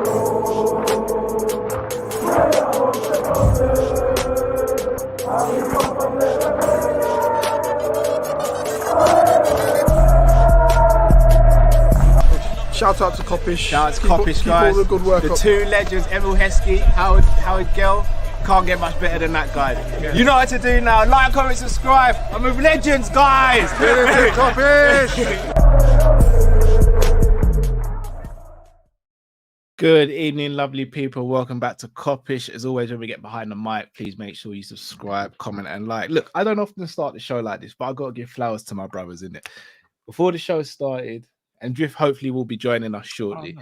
Shout out to Kopish. Shout out to Kopish, guys. Keep all the good work the up. two legends, Emil Heskey, Howard Gill. Can't get much better than that, guys. Yeah. You know what to do now. Like, comment, subscribe. I'm with legends, guys. Kopish. Good evening, lovely people. Welcome back to Kop-Ish. As always, when we get behind the mic, please make sure you subscribe, comment, and like. Look, I don't often start the show like this, but I've got to give flowers to my brothers, in it. Before the show started, and Drift hopefully will be joining us shortly.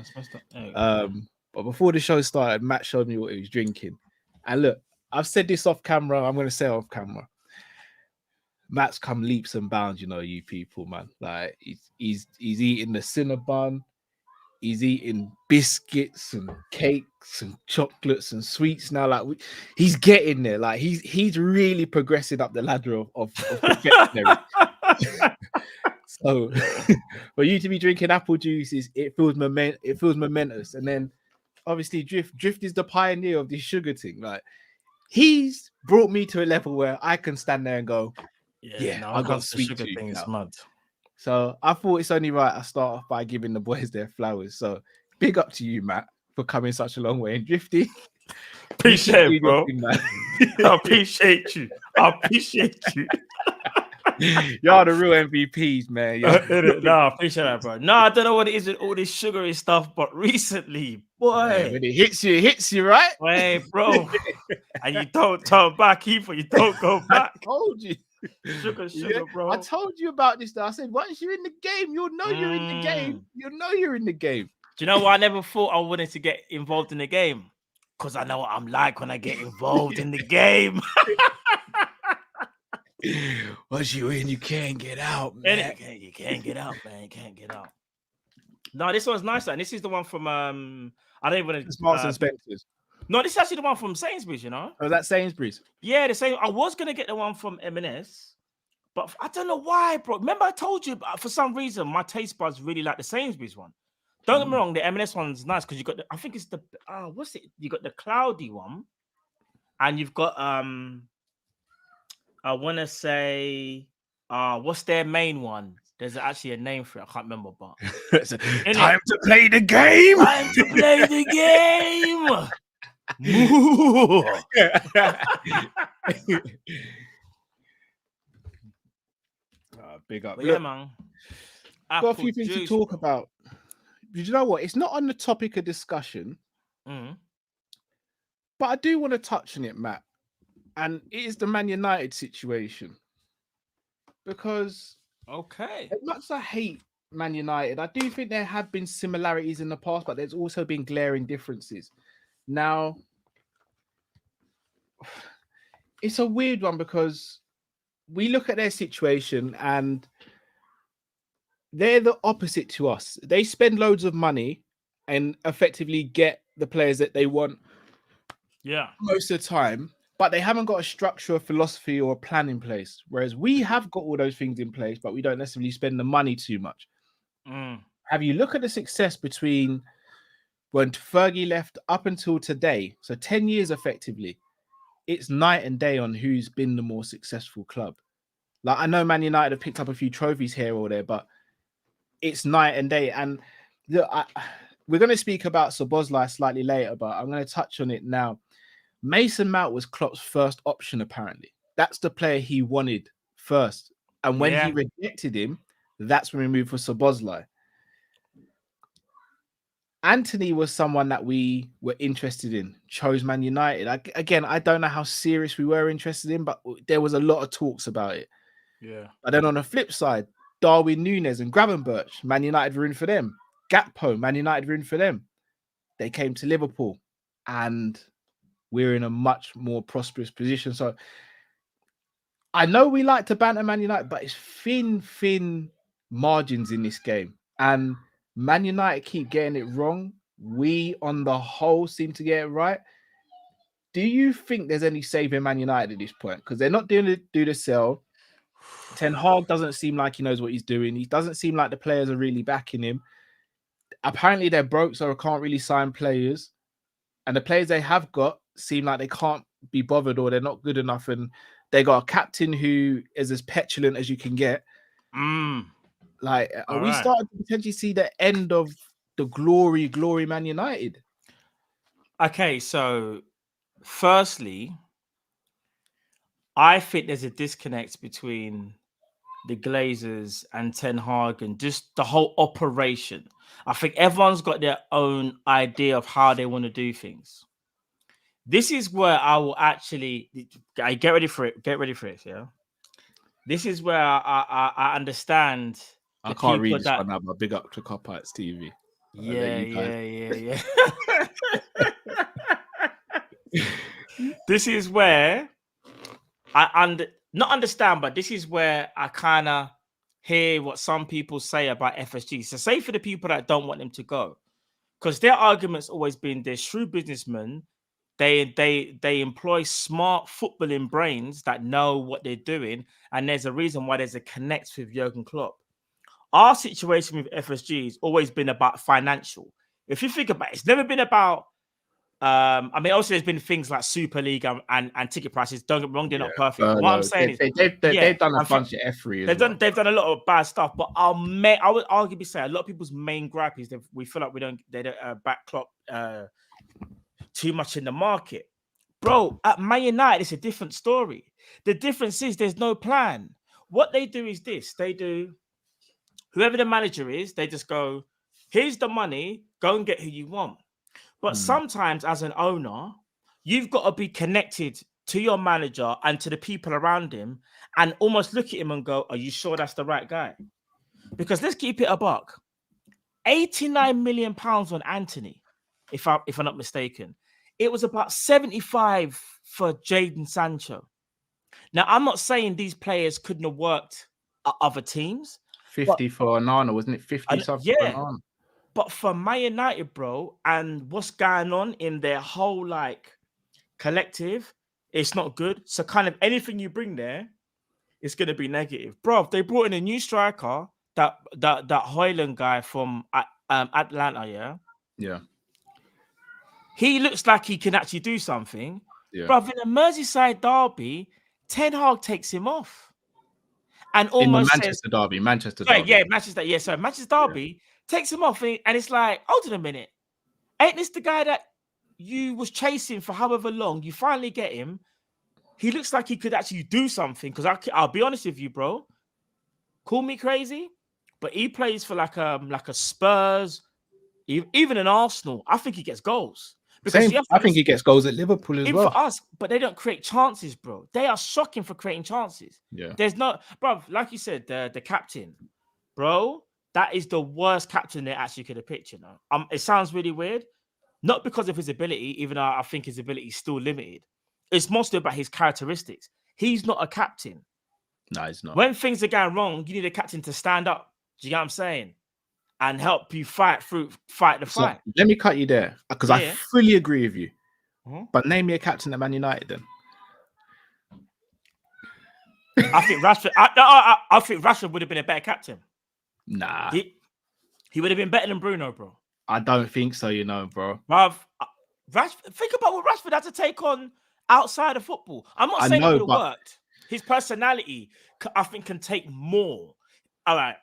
But before the show started, Matt showed me what he was drinking. And look, I've said this off camera. I'm going to say it off camera. Matt's come leaps and bounds, you know, you people, man. Like he's eating the Cinnabon. He's eating biscuits and cakes and chocolates and sweets now. Like he's getting there. Like he's really progressing up the ladder of confectionery. So for you to be drinking apple juices, it feels momentous. And then obviously Drift is the pioneer of this sugar thing. Like he's brought me to a level where I can stand there and go, I got sweet sugar thing. It's mud. So I thought it's only right I start off by giving the boys their flowers. So big up to you, Matt, for coming such a long way. And Drifty, appreciate it, bro. I appreciate you. Y'all the real MVPs, man. No, I appreciate that, bro. No, I don't know what it is with all this sugary stuff, but recently, boy, yeah, when it hits you, right? Hey, bro. And you don't turn back, either. You don't go back. I told you. Sugar, bro. I told you about this. I said, once you're in the game, you'll know you're in the game. You'll know you're in the game. Do you know why I never thought I wanted to get involved in the game? Because I know what I'm like when I get involved in the game. Once you in, you can't get out, man. You can't get out, man. You can't get out. No, this one's nice, man. This is the one from I don't even want to Marks and Spencer's. No, this is actually the one from Sainsbury's, you know. Oh, that's Sainsbury's. Yeah, the same. I was gonna get the one from M&S, but I don't know why, bro. Remember, I told you for some reason my taste buds really like the Sainsbury's one. Don't get me wrong, the M&S one's nice because you got I think it's the what's it? You got the cloudy one, and you've got I want to say, what's their main one? There's actually a name for it. I can't remember, but time to play the game. Time to play the game. Big up. But yeah, man. Got a few things to talk about. Did you know what? It's not on the topic of discussion, but I do want to touch on it, Matt. And it is the Man United situation. Because as much as I hate Man United, I do think there have been similarities in the past, but there's also been glaring differences. Now, it's a weird one because we look at their situation and they're the opposite to us. They spend loads of money and effectively get the players that they want most of the time. But they haven't got a structure, a philosophy, or a plan in place. Whereas we have got all those things in place, but we don't necessarily spend the money too much. Have you look at the success between when Fergie left up until today? So 10 years effectively. It's night and day on who's been the more successful club. Like I know Man United have picked up a few trophies here or there, but it's night and day. And look, we're going to speak about Szoboszlai slightly later, but I'm going to touch on it now. Mason Mount was Klopp's first option, apparently. That's the player he wanted first. And when he rejected him, that's when we moved for Szoboszlai. Anthony was someone that we were interested in, chose Man United. Again, I don't know how serious we were interested in, but there was a lot of talks about it. Yeah. But then on the flip side, Darwin Nunez and Gravenberch, Man United were in for them. Gakpo, Man United were in for them. They came to Liverpool and we're in a much more prosperous position. So I know we like to banter Man United, but it's thin margins in this game. And Man United keep getting it wrong. We, on the whole, seem to get it right. Do you think there's any saving Man United at this point? Because they're not doing the sell. Ten Hag doesn't seem like he knows what he's doing. He doesn't seem like the players are really backing him. apparently they're broke, so can't really sign players. And the players they have got seem like they can't be bothered or they're not good enough. And they got a captain who is as petulant as you can get. Like, are we starting to potentially see the end of the glory Man United? Okay, so firstly, I think there's a disconnect between the Glazers and Ten Hag and just the whole operation. I think everyone's got their own idea of how they want to do things. This is where I will actually get ready for it. Get ready for it, yeah. This is where I understand. I can't read this one now, but big up to Kop-Ish TV. Yeah. This is where I not understand, but this is where I kind of hear what some people say about FSG. So say for the people that don't want them to go, because their argument's always been they're shrewd businessmen. They employ smart footballing brains that know what they're doing, and there's a reason why there's a connect with Jurgen Klopp. Our situation with FSG has always been about financial. If you think about it, it's never been about. I mean, also there's been things like Super League and ticket prices. Don't get me wrong, they're not perfect. What I'm saying is they've done a bunch of F3. They've done a lot of bad stuff. But I would arguably say a lot of people's main gripe is that we feel like they don't back Klopp too much in the market. Bro, at Man United, it's a different story. The difference is there's no plan. What they do is this. They do, whoever the manager is, they just go, here's the money, go and get who you want. But sometimes as an owner, you've got to be connected to your manager and to the people around him and almost look at him and go, are you sure that's the right guy? Because let's keep it a buck. 89 million pounds on Anthony, if I'm not mistaken. It was about 75 for Jadon Sancho. Now, I'm not saying these players couldn't have worked at other teams. 50 for Nana, wasn't it? 50 something for Nana. But for Man United, bro, and what's going on in their whole collective, it's not good. So kind of anything you bring there is going to be negative. Bro, they brought in a new striker, that Haaland guy from Atlanta, yeah? Yeah. He looks like he can actually do something. Yeah. Bro, in a Merseyside derby, Ten Hag takes him off. And almost in the Manchester derby. Manchester derby takes him off. And it's like, hold on a minute. Ain't this the guy that you was chasing for however long? You finally get him. He looks like he could actually do something. Because I'll be honest with you, bro. Call me crazy, but he plays for like a Spurs, even an Arsenal. I think he gets goals. Because I think he gets goals at Liverpool as well. For us, but they don't create chances, bro. They are shocking for creating chances. Yeah. There's no, bro, like you said, the captain, bro, that is the worst captain they actually could have picked, you know. It sounds really weird. Not because of his ability, even though I think his ability is still limited. It's mostly about his characteristics. He's not a captain. No, he's not. When things are going wrong, you need a captain to stand up. Do you get what I'm saying? And help you fight the fight. So, let me cut you there because I fully agree with you. But name me a captain at Man United then. I think Rashford. I think Rashford would have been a better captain. Nah, he would have been better than Bruno, bro. I don't think so. You know, bro. Rashford, think about what Rashford had to take on outside of football. I'm not saying it would have worked. His personality, I think, can take more. All right.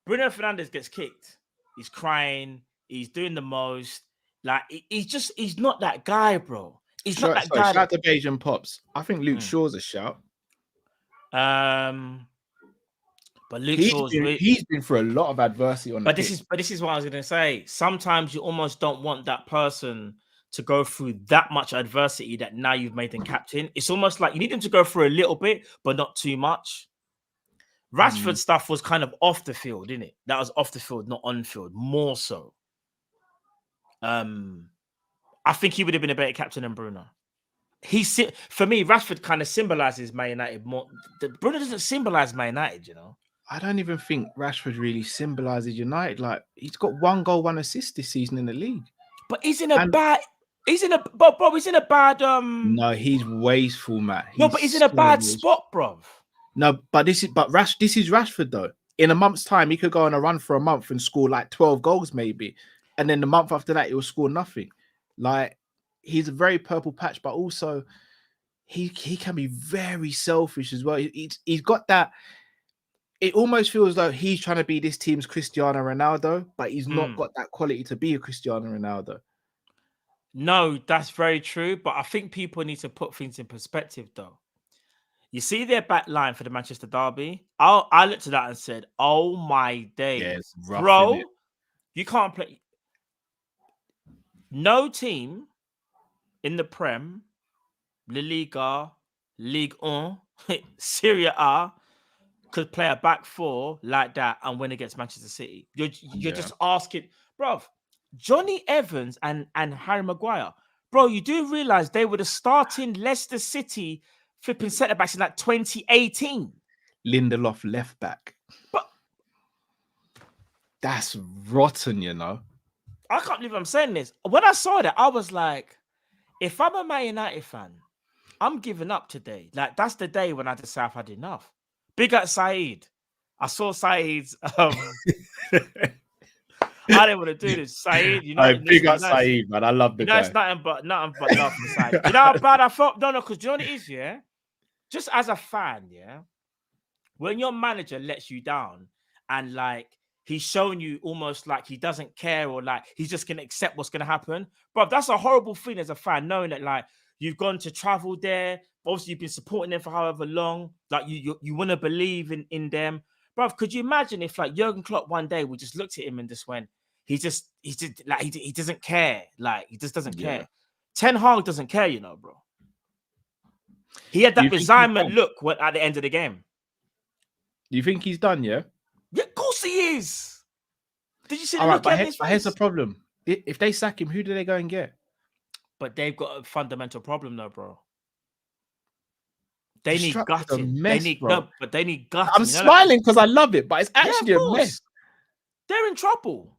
Bruno Fernandes gets kicked. He's crying. He's doing the most. Like, he's not that guy, bro. He's not that guy. Shout out to Bayesian Pops. I think Luke Shaw's a shout. But Luke Shaw's he's been through a lot of adversity on. But this is what I was going to say. Sometimes you almost don't want that person to go through that much adversity that now you've made them captain. It's almost like you need them to go through a little bit, but not too much. Rashford stuff was kind of off the field, didn't it? That was off the field, not on field, more so. I think he would have been a better captain than Bruno. For me, Rashford kind of symbolizes Man United more. Bruno doesn't symbolize Man United, you know. I don't even think Rashford really symbolizes United. Like, he's got 1 goal, 1 assist this season in the league. But he's in a bad. No, he's wasteful, Matt. He's in a bad spot, bro. No, but this is Rashford though. in a month's time, he could go on a run for a month and score like 12 goals, maybe. And then the month after that, he'll score nothing. Like, he's a very purple patch, but also he can be very selfish as well. He's got that. It almost feels like he's trying to be this team's Cristiano Ronaldo, but he's not got that quality to be a Cristiano Ronaldo. No, that's very true. But I think people need to put things in perspective, though. You see their back line for the Manchester derby. I looked at that and said, "Oh my days, rough, bro! You can't play." No team in the Prem, La Liga, Ligue 1, Serie A could play a back four like that and win against Manchester City. You're just asking, bro. Johnny Evans and Harry Maguire, bro. You do realize they were the starting Leicester City flipping centre backs in like 2018. Lindelof left back, but that's rotten, you know. I can't believe I'm saying this. When I saw that, I was like, if I'm a Man United fan, I'm giving up today. Like, that's the day when I just say I've had enough. Big up Saeed. I saw Saeed's. I didn't want to do this, Saeed. You know, big up Saeed, man. I love the guy. It's nothing but love for Saeed. You know how bad I felt? No, because you know what it is, yeah? Just as a fan, yeah? When your manager lets you down and, like, he's showing you almost like he doesn't care or, like, he's just going to accept what's going to happen. Bro, that's a horrible thing as a fan, knowing that, like, you've gone to travel there. Obviously, you've been supporting them for however long. Like, you want to believe in them. Bro, could you imagine if, like, Jurgen Klopp one day we just looked at him and just went, he doesn't care. Like, he just doesn't care. Ten Hag doesn't care, you know, bro. He had that resignment look at the end of the game. You think he's done, yeah? Yeah, of course he is. Did you see the All right, look at his face? Here's the problem. If they sack him, who do they go and get? But they've got a fundamental problem, though, bro. They need gutting. Mess, they need gutting. I'm smiling because I love it, but it's actually a mess. They're in trouble.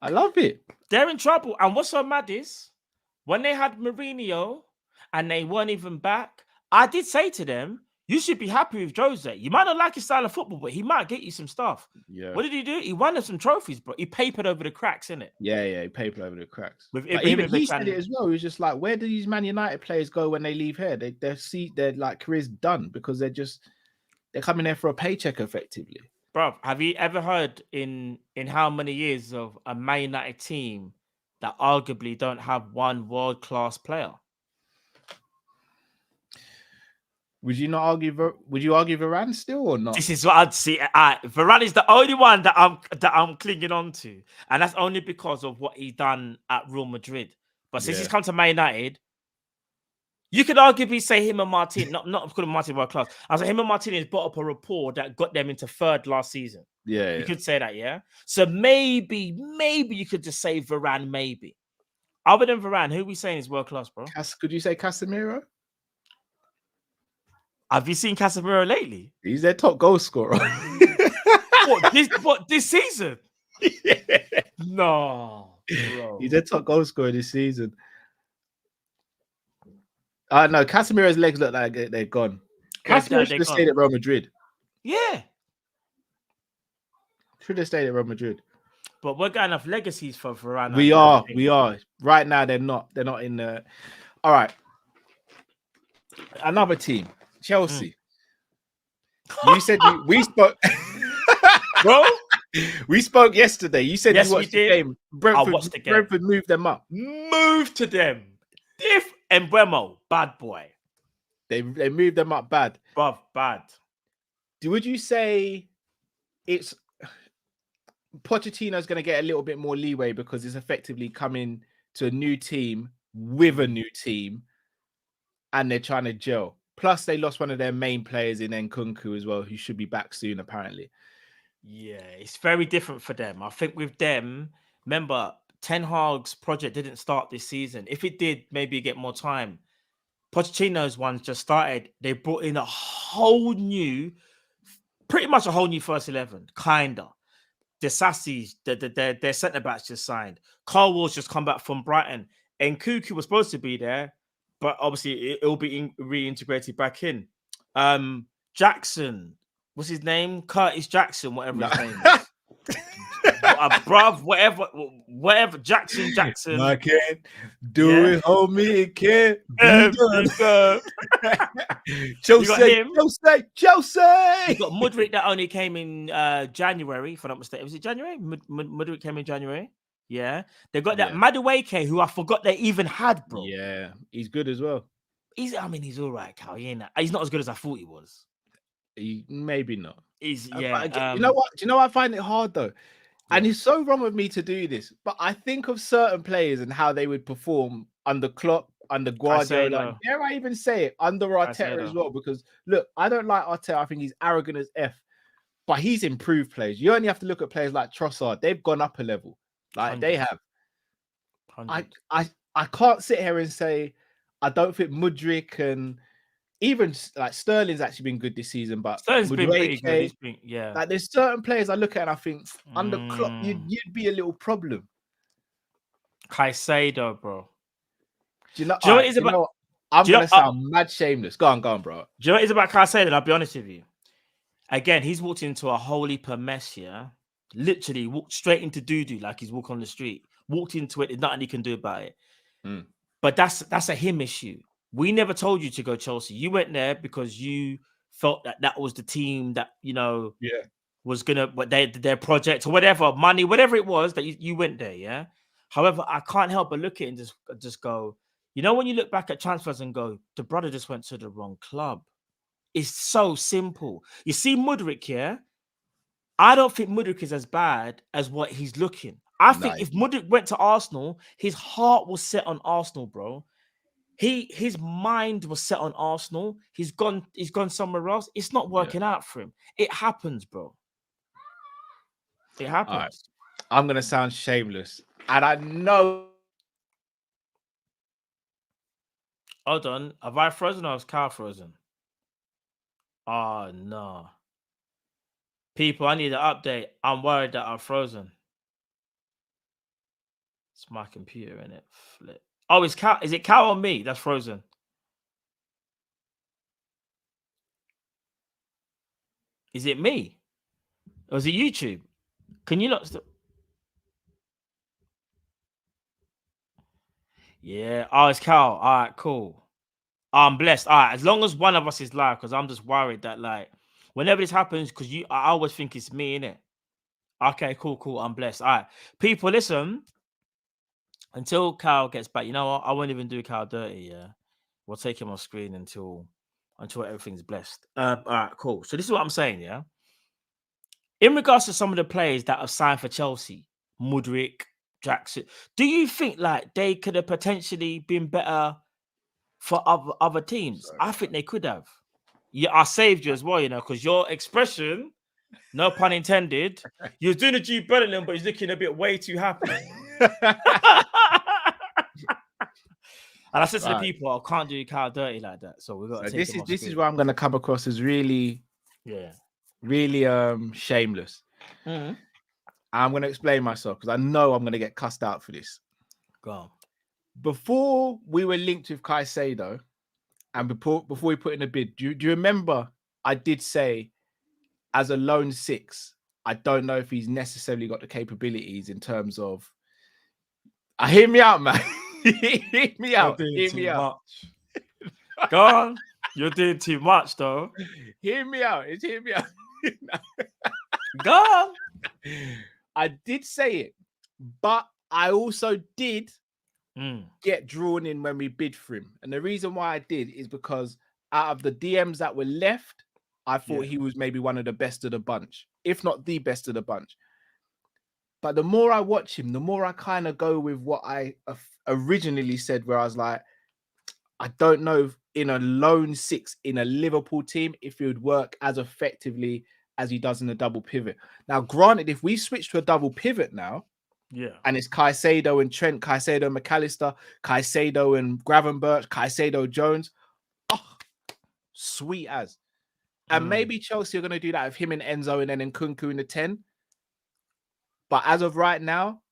I love it. They're in trouble. And what's so mad is when they had Mourinho and they weren't even back, I did say to them, you should be happy with Jose. You might not like his style of football, but he might get you some stuff. Yeah. What did he do? He won them some trophies, bro. He papered over the cracks, innit? Yeah, he papered over the cracks. Even he said it as well. He was just like, where do these Man United players go when they leave here? Their like career's done because they're coming there for a paycheck effectively. Bro, have you ever heard in how many years of a Man United team that arguably don't have one world-class player? Would you argue Varane still or not? This is what I'd see. Varane is the only one that I'm clinging on to, and that's only because of what he done at Real Madrid. But since he's come to Man United, you could arguably say him and Martin, not calling Martin world class. I say him and Martinez brought up a rapport that got them into third last season. Yeah, you could say that, yeah. So maybe you could just say Varane. Maybe other than Varane, who are we saying is world class, bro? Could you say Casemiro? Have you seen Casemiro lately? He's their top goal scorer. What this season? Yeah. No, bro. He's their top goal scorer this season. No, Casemiro's legs look like they're gone. Casemiro should have stayed at Real Madrid. Yeah. Should have stayed at Real Madrid. But we're going off legacies for Varane. We are. Right now, they're not in the... All right. Another team. Chelsea. You said we spoke... Bro? We spoke yesterday. You said you watched the game. Brentford moved them up. Moved to them. If Mbeumo, bad boy. They moved them up bad. Bruv, bad. Would you say it's Pochettino's going to get a little bit more leeway because it's effectively coming to a new team with a new team and they're trying to gel? Plus, they lost one of their main players in Nkunku as well, who should be back soon, apparently. Yeah, it's very different for them. I think with them, remember, Ten Hag's project didn't start this season. If it did, maybe get more time. Pochettino's ones just started. They brought in pretty much a whole new first 11, kinda. The Sassies, their centre backs just signed. Carl Walsh just come back from Brighton. And Nkunku was supposed to be there, but obviously it'll be reintegrated back in. Jackson. What's his name? Curtis Jackson, whatever No. his name is. Bruv, whatever. Jackson. I can't do Yeah. it, homie. It can't be done. You got him. Chelsea. You got Mudryk that only came in January, if I'm not mistaken. Was it January? Mudryk came in January. Yeah. They got that Madueke, who I forgot they even had, bro. Yeah, he's good as well. He's all right, Cal. He's not as good as I thought he was. Maybe not. He's You know what? Do you know what I find it hard though? Yeah. And it's so wrong with me to do this, but I think of certain players and how they would perform under Klopp, under Guardiola. Dare I even say it, under Arteta as well? Because look, I don't like Arteta. I think he's arrogant as F, but he's improved players. You only have to look at players like Trossard. They've gone up a level, like 100. they have. 100. I can't sit here and say I don't think Mudryk and even like Sterling's actually been good this season, but Sterling's been pretty good. He's been, like there's certain players I look at and I think under Klopp you'd be a little problem. Caicedo, bro. Do you know what it is about? I'm gonna sound mad shameless. Go on, bro. Do you know what it is about Caicedo? I'll be honest with you. Again, he's walked into a holy mess, yeah. Literally walked straight into doo-doo like he's walking on the street. Walked into it, there's nothing he can do about it. But that's a him issue. We never told you to go Chelsea. You went there because you felt that was the team that, was gonna, but their project or whatever, money, whatever it was that you went there, yeah. However, I can't help but look at it and just go, when you look back at transfers and go, the brother just went to the wrong club. It's so simple. You see Mudryk, yeah? I don't think Mudryk is as bad as what he's looking. I think if Mudryk went to Arsenal, his heart was set on Arsenal, bro. His mind was set on Arsenal. He's gone somewhere else. It's not working out for him. It happens, bro. It happens. Right. I'm gonna sound shameless, and I know. Hold on. Have I frozen or is Cal frozen? Oh no. People, I need an update. I'm worried that I'm frozen. It's my computer, innit? Flip. Oh, is it Cal or me that's frozen? Is it me? Or is it YouTube? Can you not? Yeah. Oh, it's Cal. All right, cool. I'm blessed. All right, as long as one of us is live, because I'm just worried that like whenever this happens, because I always think it's me, innit? Okay, cool. I'm blessed. All right, people, listen. Until Cal gets back, you know what? I won't even do Cal dirty. Yeah, we'll take him off screen until everything's blessed. All right, cool. So this is what I'm saying. Yeah, in regards to some of the players that have signed for Chelsea, Mudryk, Jackson, do you think like they could have potentially been better for other teams? I think they could have. Yeah, I saved you as well, because your expression, no pun intended, you was doing a Jude Bellingham, but he's looking a bit way too happy. And I said to the people, I can't do Cal dirty like that. So we got to take this is where I'm gonna come across as really shameless. Mm-hmm. I'm gonna explain myself because I know I'm gonna get cussed out for this. Go on. Before we were linked with Caicedo, and before we put in a bid, do you remember I did say as a lone six, I don't know if he's necessarily got the capabilities in terms of. Hear me out, man. Hear me out. Go on. You're doing too much, though. Hear me out. Hear me out. Go on. I did say it, but I also did get drawn in when we bid for him. And the reason why I did is because out of the DMs that were left, I thought he was maybe one of the best of the bunch, if not the best of the bunch. But the more I watch him, the more I kind of go with what I originally said, where I was like, I don't know if in a lone six in a Liverpool team, if he would work as effectively as he does in a double pivot. Now, granted, if we switch to a double pivot now, and it's Caicedo and Trent, Caicedo and McAllister, Caicedo and Gravenberch, Caicedo Jones, sweet as. And maybe Chelsea are going to do that with him and Enzo and then Nkunku in the 10. But as of right now,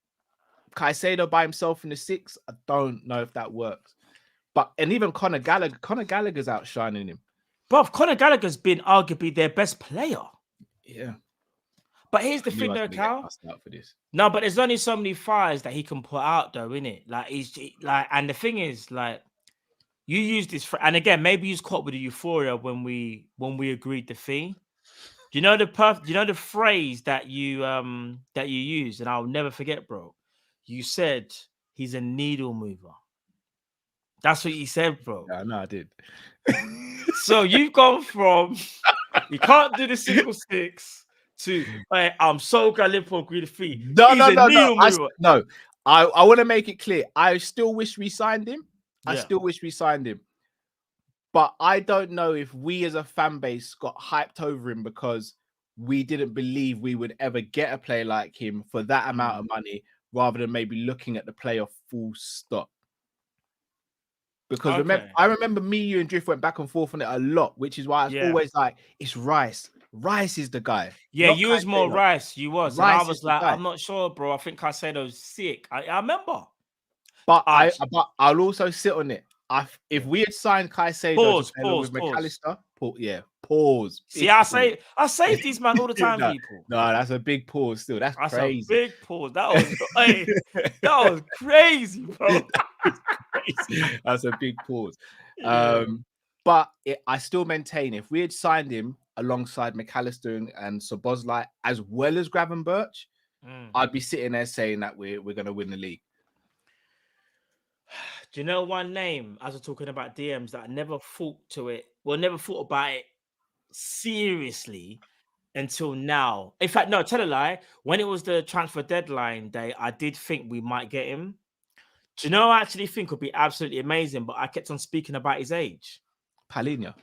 Caicedo by himself in the 6, I don't know if that works. And even Conor Gallagher's outshining him. Bro, Conor Gallagher's been arguably their best player. Yeah. But here's the I knew thing, I was though, gonna get Cal. cussed out for this. No, but there's only so many fires that he can put out, though, innit? Like and the thing is, like, you use this, and again, maybe you caught with the euphoria when we agreed the fee. Do you know the phrase that you used, and I'll never forget, bro. You said he's a needle mover. That's what you said, bro. Yeah, no, I did. So you've gone from you can't do the single six to I'm so glad Liverpool agreed the fee. No. I want to make it clear. I still wish we signed him. But I don't know if we as a fan base got hyped over him because we didn't believe we would ever get a player like him for that amount of money, rather than maybe looking at the player full stop. Because I remember me, you, and Drift went back and forth on it a lot, which is why I was always like, it's Rice. Rice is the guy. Yeah, you was more Rice. You was. Rice, and I was like, I'm not sure, bro. I think Caicedo's sick. I remember. But I'll also sit on it. If we had signed Caicedo with McAllister, pause. See, I say these man all the time, people. No, that's a big pause still. That's crazy. A big pause. That was crazy, bro. That's a big pause. But I still maintain if we had signed him alongside McAllister and Szoboszlai, as well as Gravenberch, I'd be sitting there saying that we're going to win the league. Do you know one name, as we're talking about DMs, that I never thought about it seriously until now? In fact, no, tell a lie. When it was the transfer deadline day, I did think we might get him. Do you know I actually think would be absolutely amazing, but I kept on speaking about his age? Palhinha.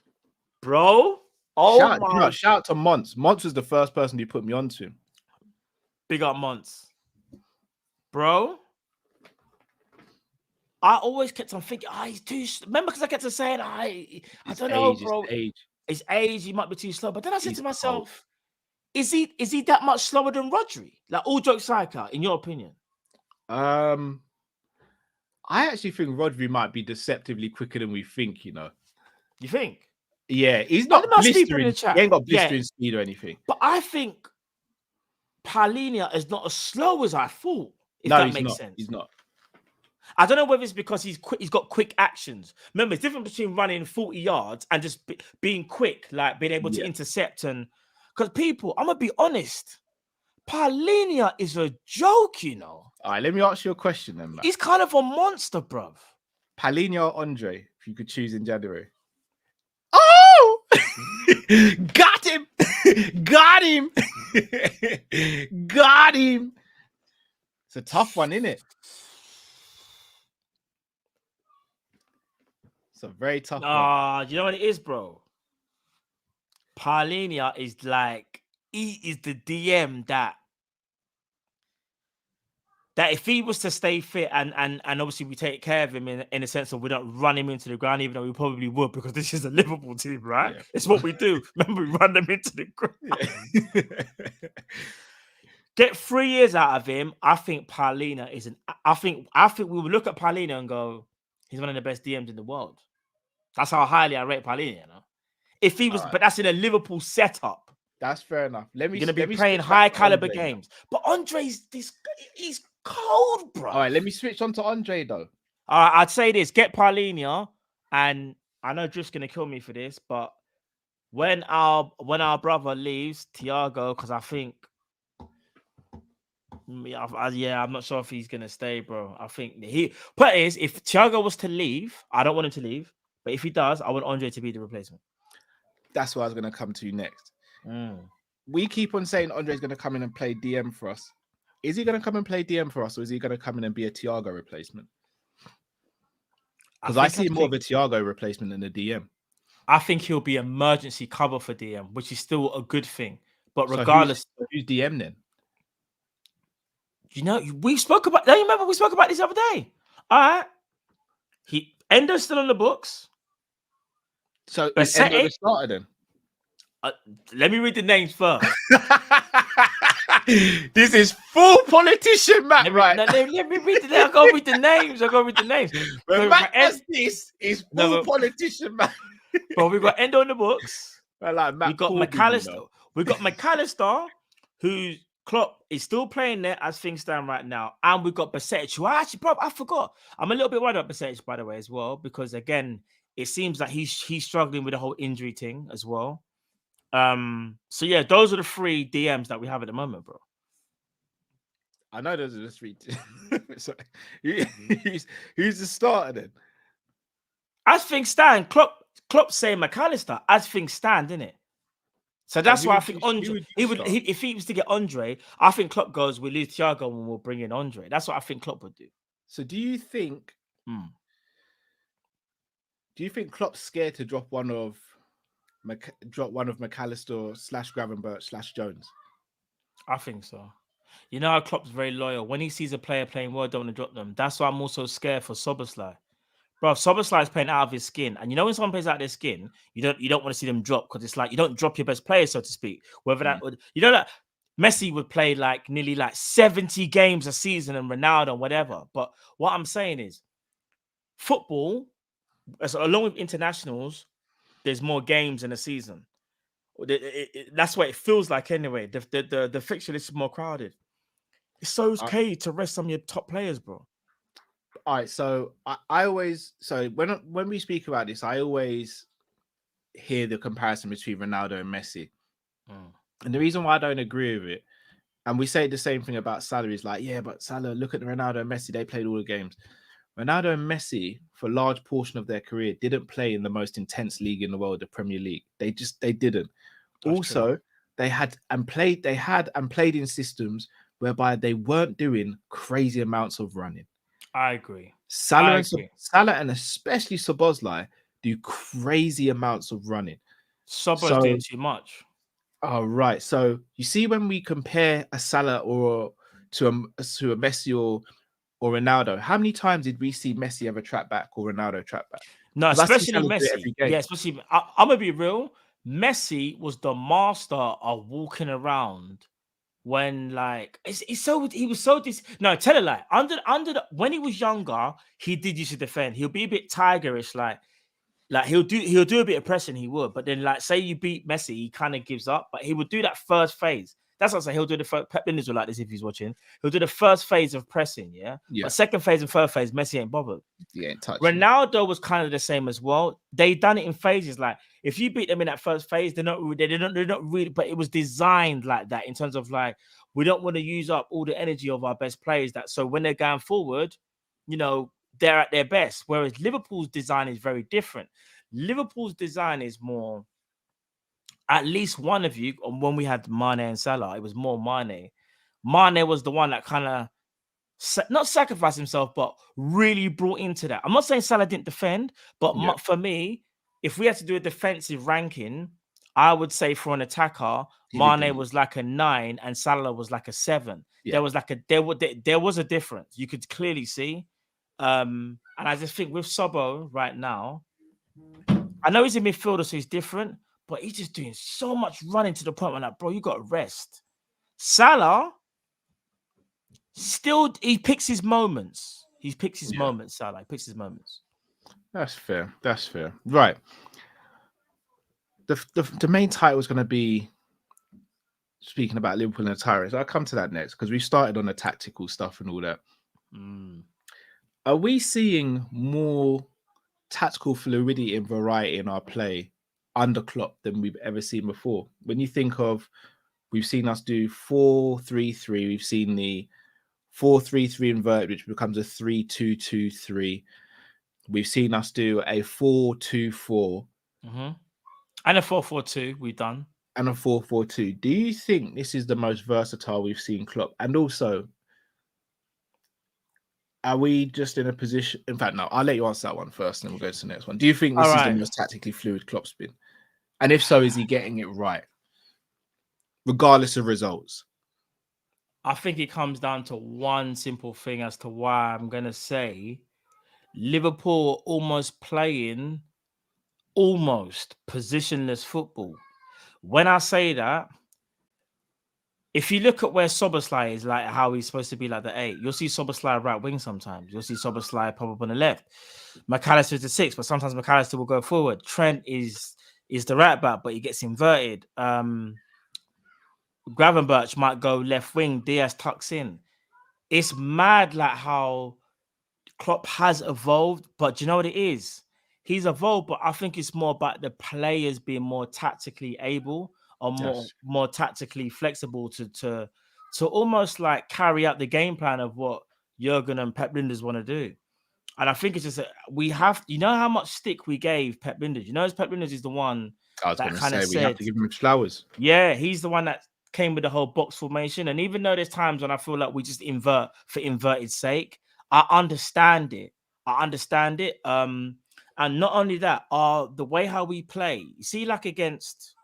Bro. Shout out to Monts. Monts was the first person who put me onto him. Big up Monts. Bro. I always kept on thinking, he's too slow. Remember, because I kept on saying, I don't know, bro. His age, he might be too slow. But then I said to myself, is he that much slower than Rodri? Like, all jokes aside, in your opinion? I actually think Rodri might be deceptively quicker than we think, you know. You think? Yeah, he's not blistering. He ain't got blistering speed or anything. But I think Palhinha is not as slow as I thought, if that makes sense. He's not. I don't know whether it's because he's got quick actions. Remember, it's different between running 40 yards and just being quick, like being able to intercept. And because people, I'm going to be honest, Palhinha is a joke, you know. All right, let me ask you a question then, man. He's kind of a monster, bruv. Palhinha or Andre, if you could choose in January. Oh! Got him! Got him! Got him! It's a tough one, isn't it? It's a very tough one. You know what it is, bro? Palhinha is like, he is the DM that if he was to stay fit and obviously we take care of him in a sense of we don't run him into the ground, even though we probably would, because this is a Liverpool team, right? Yeah. It's what we do. Remember, we run them into the ground. Yeah. Get 3 years out of him. I think Palhinha is I think we would look at Palhinha and go, he's one of the best DMs in the world. That's how highly I rate Palhinha, you know. If he was, but that's in a Liverpool setup. That's fair enough. You're gonna be playing high caliber games. But Andre's he's cold, bro. All right, let me switch on to Andre though. All right, I'd say this: get Palhinha, and I know Drift's gonna kill me for this, but when our brother leaves, Thiago, because I think, I'm not sure if he's gonna stay, bro. I think but it is, if Thiago was to leave, I don't want him to leave, but if he does, I want Andre to be the replacement. That's what I was gonna come to next. We keep on saying Andre's gonna come in and play DM for us. Is he going to come and play DM for us, or is he going to come in and be a Thiago replacement? Because I see more of a Thiago replacement than a DM. I think he'll be emergency cover for DM, which is still a good thing. But regardless, who's DM then? You know, we spoke about. Do you remember we spoke about this the other day? All right, Endo's still on the books. So is Endo the starter then? Let me read the names first. This is full politician, Matt. Let me read the names. I'll go read the names. But Matt, this is full politician, Matt. But we got Endo in the books. I like Matt We got Corby, McAllister. We got McAllister, who Klopp is still playing there as things stand right now. And we got Basetic, who I forgot. I'm a little bit worried about Basetic, by the way, as well, because again, it seems like he's struggling with the whole injury thing as well. So yeah, those are the 3 DMs that we have at the moment, bro. I know those are the 3. So, who's the starter then? As things stand, Klopp saying McAllister. As things stand, innit? So that's why I think Andre. If he was to get Andre, I think Klopp goes, we lose Thiago and we'll bring in Andre. That's what I think Klopp would do. So do you think? Do you think Klopp's scared to drop one of McAllister / Gravenberch / Jones? I think so. You know how Klopp's very loyal. When he sees a player playing well, don't want to drop them. That's why I'm also scared for Szoboszlai. Bro, Szoboszlai is playing out of his skin. And you know when someone plays out of their skin, you don't want to see them drop because it's like you don't drop your best player, so to speak. Whether that would, you know, that Messi would play like nearly like 70 games a season and Ronaldo, whatever. But what I'm saying is football, along with internationals, there's more games in a season. That's what it feels like anyway. The fixture list is more crowded. It's so okay to rest some of your top players, bro. All right, so I always when we speak about this, I always hear the comparison between Ronaldo and Messi, and the reason why I don't agree with it, and we say the same thing about Salah, is like, yeah, but Salah, look at Ronaldo and Messi, they played all the games. Ronaldo and Messi, for a large portion of their career, didn't play in the most intense league in the world, the Premier League. They didn't. That's also true. They had and played in systems whereby they weren't doing crazy amounts of running. I agree. Salah and especially Szoboszlai do crazy amounts of running. Szoboszlai doing too much. Oh, right. So you see, when we compare a Salah to a Messi or Ronaldo, how many times did we see Messi ever trap back or Ronaldo trap back? No, especially Messi. Yeah, especially I'm gonna be real. Messi was the master of walking around when he was so no, tell a lie. When he was younger, he did used to defend. He'll be a bit tigerish, like he'll do a bit of pressing, he would, but then say you beat Messi, he kind of gives up, but he would do that first phase. That's what I say. He'll do the first. Pep Lijnders will like this if he's watching. He'll do the first phase of pressing, yeah. But second phase and third phase, Messi ain't bothered. Yeah, Ronaldo was kind of the same as well. They done it in phases. Like if you beat them in that first phase, they're not really. But it was designed like that in terms of like we don't want to use up all the energy of our best players. So when they're going forward, you know, they're at their best. Whereas Liverpool's design is very different. Liverpool's design is more. At least one of you, when we had Mane and Salah, it was more Mane. Mane was the one that kind of not sacrificed himself, but really brought into that. I'm not saying Salah didn't defend, but for me, if we had to do a defensive ranking, I would say for an attacker, Mane was like a 9 and Salah was like a 7. Yeah. There was a difference. You could clearly see. And I just think with Sobo right now, I know he's a midfielder, so he's different. But he's just doing so much running to the point where, like, bro, you got to rest. Salah, still, he picks his moments. He picks his moments, Salah. He picks his moments. That's fair. That's fair. Right. The main title is going to be speaking about Liverpool and the Tyrants. I'll come to that next because we started on the tactical stuff and all that. Are we seeing more tactical fluidity and variety in our play under Klopp than we've ever seen before? When you think of, we've seen us do 4-3-3, we've seen the 4-3-3 inverted, which becomes a 3-2-2-3. We've seen us do a 4-2-4 and a 4-4-2 we've done, and a 4-4-2. Do you think this is the most versatile we've seen Klopp? And also, are we just in a position? In fact, no, I'll let you answer that one first, and then we'll go to the next one. Do you think this is the most tactically fluid Klopp's been? And if so, is he getting it right, regardless of results? I think it comes down to one simple thing as to why I'm going to say Liverpool almost playing positionless football. When I say that, if you look at where Szoboszlai is, like how he's supposed to be like the 8, you'll see Szoboszlai right wing sometimes. You'll see Szoboszlai pop up on the left. McAllister is the 6, but sometimes McAllister will go forward. Trent is the right back, but he gets inverted. Gravenberch might go left wing. Diaz tucks in. It's mad like how Klopp has evolved, but do you know what it is? He's evolved, but I think it's more about the players being more tactically able or more tactically flexible to almost like carry out the game plan of what Jurgen and Pep Lijnders want to do. And I think it's just that we have, you know, how much stick we gave Pep Lijnders. You know, Pep Lijnders is the one that kind of said, we have to give him flowers. Yeah, he's the one that came with the whole box formation. And even though there's times when I feel like we just invert for inverted sake, I understand it. And not only that, the way how we play. You see, like against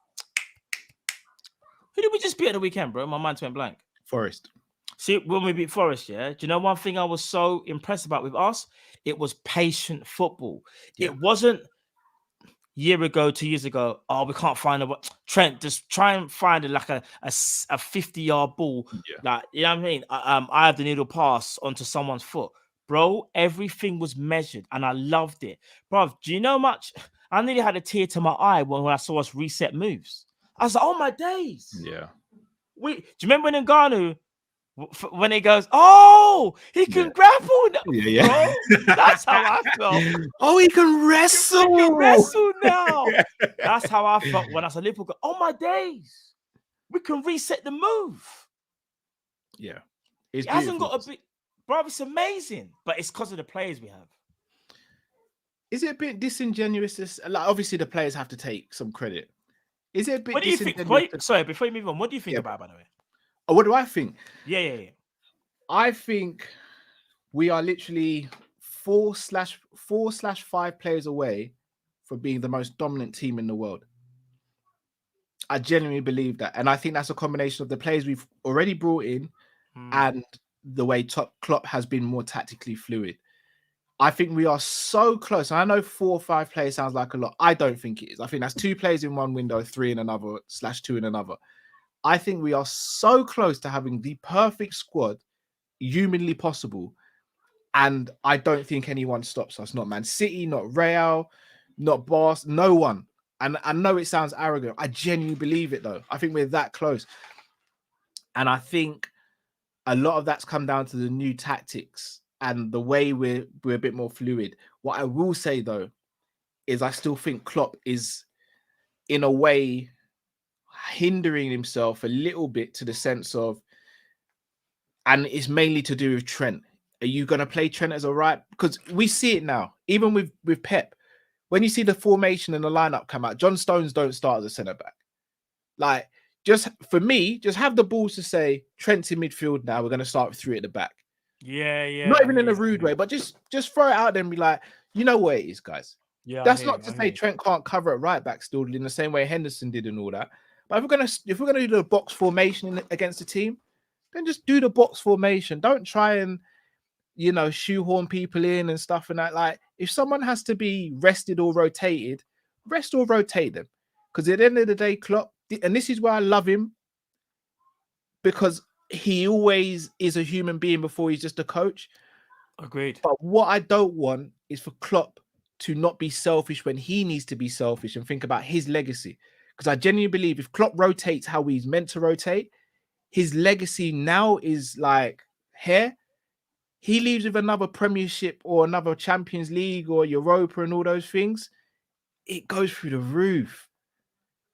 who did we just beat at the weekend, bro? My mind went blank. Forest. See, when we beat Forest, yeah. Do you know one thing I was so impressed about with us? It was patient football. Yeah. It wasn't year ago, 2 years ago. Oh, we can't find a Trent. Just try and find like a 50-yard ball. Yeah. Like, you know what I mean? I have the needle pass onto someone's foot. Bro, everything was measured and I loved it. Bro, do you know much? I nearly had a tear to my eye when I saw us reset moves. I was like, oh my days. Yeah. Do you remember when Ngannou, when he goes, oh, he can grapple now. Yeah. Bro, that's how I felt. Oh, he can wrestle. He can wrestle now. That's how I felt when I saw Liverpool go, oh my days. We can reset the move. Yeah. It hasn't got a bit. Bro, it's amazing, but it's because of the players we have. Is it a bit disingenuous? Like, obviously, the players have to take some credit. Is it a bit what do you think? Sorry, before you move on, what do you think about, by the way? Oh, what do I think? Yeah. I think we are literally 4/5 players away from being the most dominant team in the world. I genuinely believe that. And I think that's a combination of the players we've already brought in and the way Klopp has been more tactically fluid. I think we are so close. I know 4 or 5 players sounds like a lot. I don't think it is. I think that's 2 players in one window, 3 in another, /2 in another. I think we are so close to having the perfect squad humanly possible. And I don't think anyone stops us. Not Man City, not Real, not Barca, no one. And I know it sounds arrogant. I genuinely believe it, though. I think we're that close. And I think a lot of that's come down to the new tactics and the way we're a bit more fluid. What I will say, though, is I still think Klopp is, in a way, hindering himself a little bit to the sense of, and it's mainly to do with Trent. Are you going to play Trent as a right? Because we see it now, even with Pep. When you see the formation and the lineup come out, John Stones don't start as a centre-back. Like, just for me, just have the balls to say, Trent's in midfield now, we're going to start with 3 at the back. Yeah. Not even in a rude way, but just throw it out there and be like, you know what it is, guys. Yeah. That's not to say Trent can't cover at right back still in the same way Henderson did and all that. But if we're gonna do the box formation against the team, then just do the box formation. Don't try and, you know, shoehorn people in and stuff and that. Like, if someone has to be rested or rotated, rest or rotate them. Because at the end of the day, Klopp, and this is why I love him, because he always is a human being before he's just a coach. Agreed. But what I don't want is for Klopp to not be selfish when he needs to be selfish and think about his legacy. Because I genuinely believe if Klopp rotates how he's meant to rotate, his legacy now is like here. He leaves with another Premiership or another Champions League or Europa and all those things. It goes through the roof.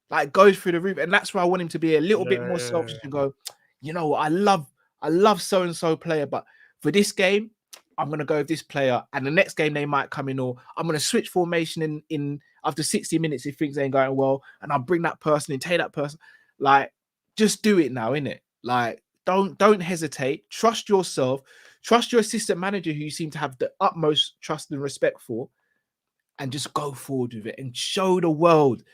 Like, goes through the roof. And that's why I want him to be a little bit more selfish and go, you know what, I love so-and-so player, but for this game, I'm going to go with this player. And the next game they might come in, or I'm going to switch formation in after 60 minutes if things ain't going well, and I'll bring that person and take that person. Like, just do it now, innit? Like, don't hesitate. Trust yourself. Trust your assistant manager, who you seem to have the utmost trust and respect for, and just go forward with it and show the world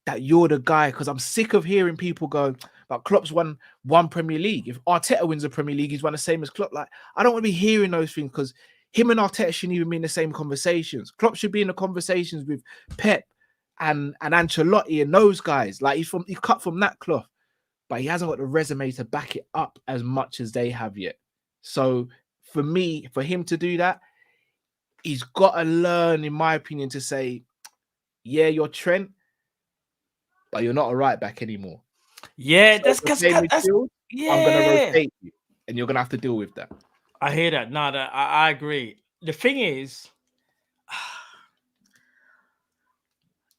that you're the guy. Because I'm sick of hearing people go, like, Klopp's won 1 Premier League. If Arteta wins a Premier League, he's won the same as Klopp. Like, I don't want to be hearing those things, because him and Arteta shouldn't even be in the same conversations. Klopp should be in the conversations with Pep and Ancelotti and those guys. Like, he's cut from that cloth. but he hasn't got the resume to back it up as much as they have yet. So for me, for him to do that, he's got to learn, in my opinion, to say, yeah, you're Trent, but you're not a right back anymore. Yeah, So that's if we're playing because midfield, yeah. I'm going to rotate you, and you're going to have to deal with that. I hear that. No, I agree. The thing is,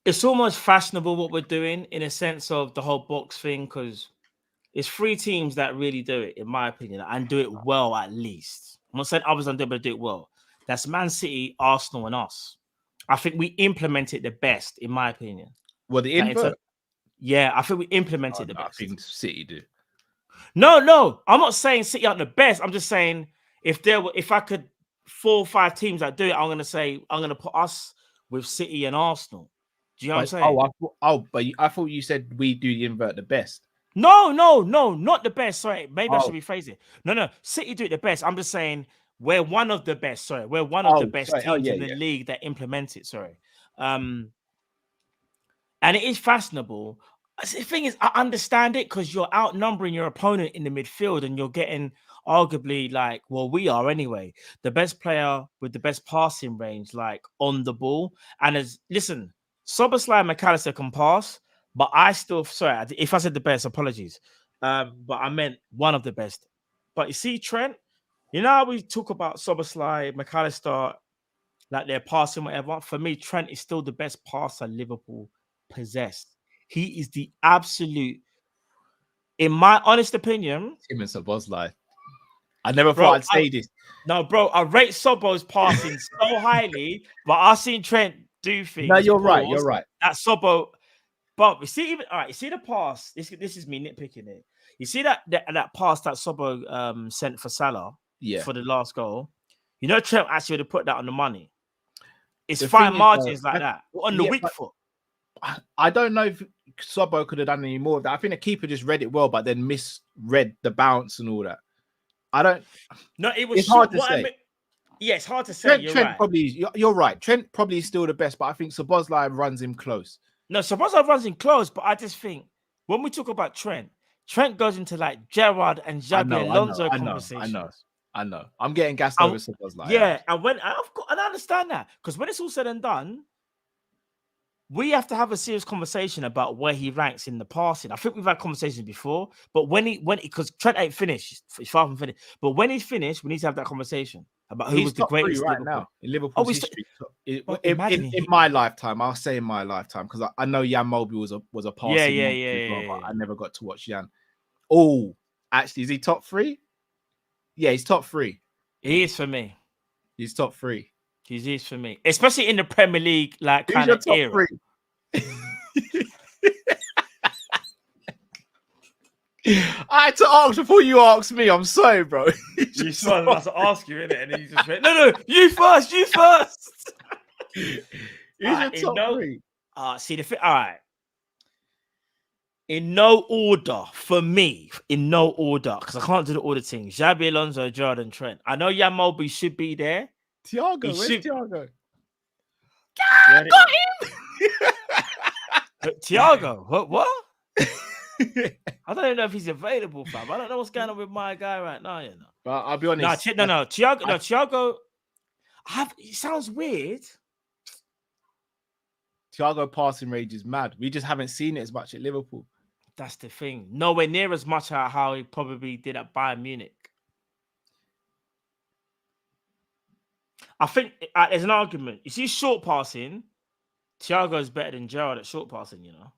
it's almost fashionable what we're doing in a sense of the whole box thing, because it's 3 teams that really do it, in my opinion, and do it well at least. I'm not saying others don't do it, but do it well. That's Man City, Arsenal, and us. I think we implement it the best, in my opinion. Well, the invert. Yeah, I think we implemented the best. I think City do. No, I'm not saying City aren't the best. I'm just saying if I could 4 or 5 teams that do it, I'm gonna put us with City and Arsenal. Do you know what I'm saying? But I thought you said we do the invert the best. No, not the best. Sorry, maybe I should rephrase it. No, City do it the best. I'm just saying we're one of the best. Sorry, we're one of the best teams in the league that implement it. Sorry, and it is fashionable. The thing is, I understand it because you're outnumbering your opponent in the midfield, and you're getting arguably we are anyway, the best player with the best passing range, on the ball. And Szoboszlai and McAllister can pass. But I still, sorry, if I said the best, apologies. But I meant one of the best. But you see, Trent, you know how we talk about Szoboszlai, McAllister, they're passing, whatever. For me, Trent is still the best passer Liverpool possessed. He is the absolute, in my honest opinion. Him and Szoboszlai. I never thought I'd say this. No, bro, I rate Sobo's passing so highly, but I've seen Trent do things. No, you're right. You're right. That Sobo. But you see, you see the pass. This is me nitpicking it. You see that pass that Sobo sent for Salah, for the last goal. You know, Trent actually would have put that on the money. It's fine margins that on the weak foot. I don't know if Sobo could have done any more of that. I think the keeper just read it well, but then misread the bounce and all that. I don't. No, it was. It's hard to say. Yeah, it's hard to say. You're right. Trent probably is still the best, but I think Szoboszlai runs him close. No, Szoboszlai runs in close, but I just think when we talk about Trent goes into Gerrard and Xabi Alonso conversations. I know. I'm getting gassed over Szoboszlai. Yeah, and I understand that, because when it's all said and done, we have to have a serious conversation about where he ranks in the passing. I think we've had conversations before, but because Trent ain't finished, he's far from finished. But when he's finished, we need to have that conversation about who was the greatest right now in Liverpool's history. In my lifetime, I'll say in my lifetime, because I know Jan Mulby was a passing. Yeah. I never got to watch Jan. Oh, actually, is he top 3? Yeah, he's top 3. He is for me. He's top 3. He is for me, especially in the Premier League, kind of era. I had to ask before you asked me. I'm sorry, bro. You saw I was about to ask you, innit? And then you just went, no, you first. Who's your top 3? See the thing. All right. In no order for me, because I can't do the order thing. Xabi Alonso, Gerrard, and Trent. I know Jan Mulby should be there. Thiago, where's Thiago? Got him. Thiago, what? I don't even know if he's available, fam. I don't know what's going on with my guy right now, you know. But I'll be honest. No, Thiago. It sounds weird. Thiago passing range is mad. We just haven't seen it as much at Liverpool. That's the thing. Nowhere near as much how he probably did at Bayern Munich. I think there's an argument. You see, short passing, Thiago is better than Gerrard at short passing, you know.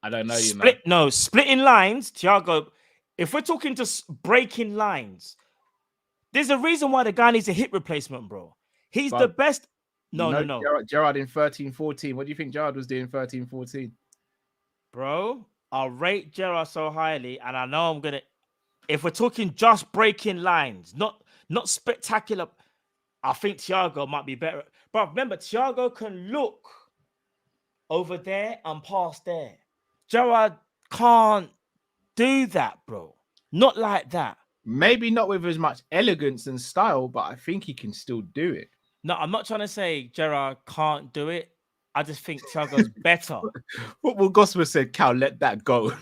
I don't know, splitting lines, Thiago. If we're talking just breaking lines, there's a reason why the guy needs a hip replacement, bro. He's the best. No. Gerrard in 13-14. What do you think Gerrard was doing 13-14? Bro, I'll rate Gerrard so highly, and I know I'm gonna. If we're talking just breaking lines, not spectacular, I think Thiago might be better. But remember, Thiago can look over there and pass there. Gerrard can't do that, bro. Not like that. Maybe not with as much elegance and style, but I think he can still do it. No, I'm not trying to say Gerrard can't do it. I just think Thiago's better. Football Gospel said, Cal, let that go.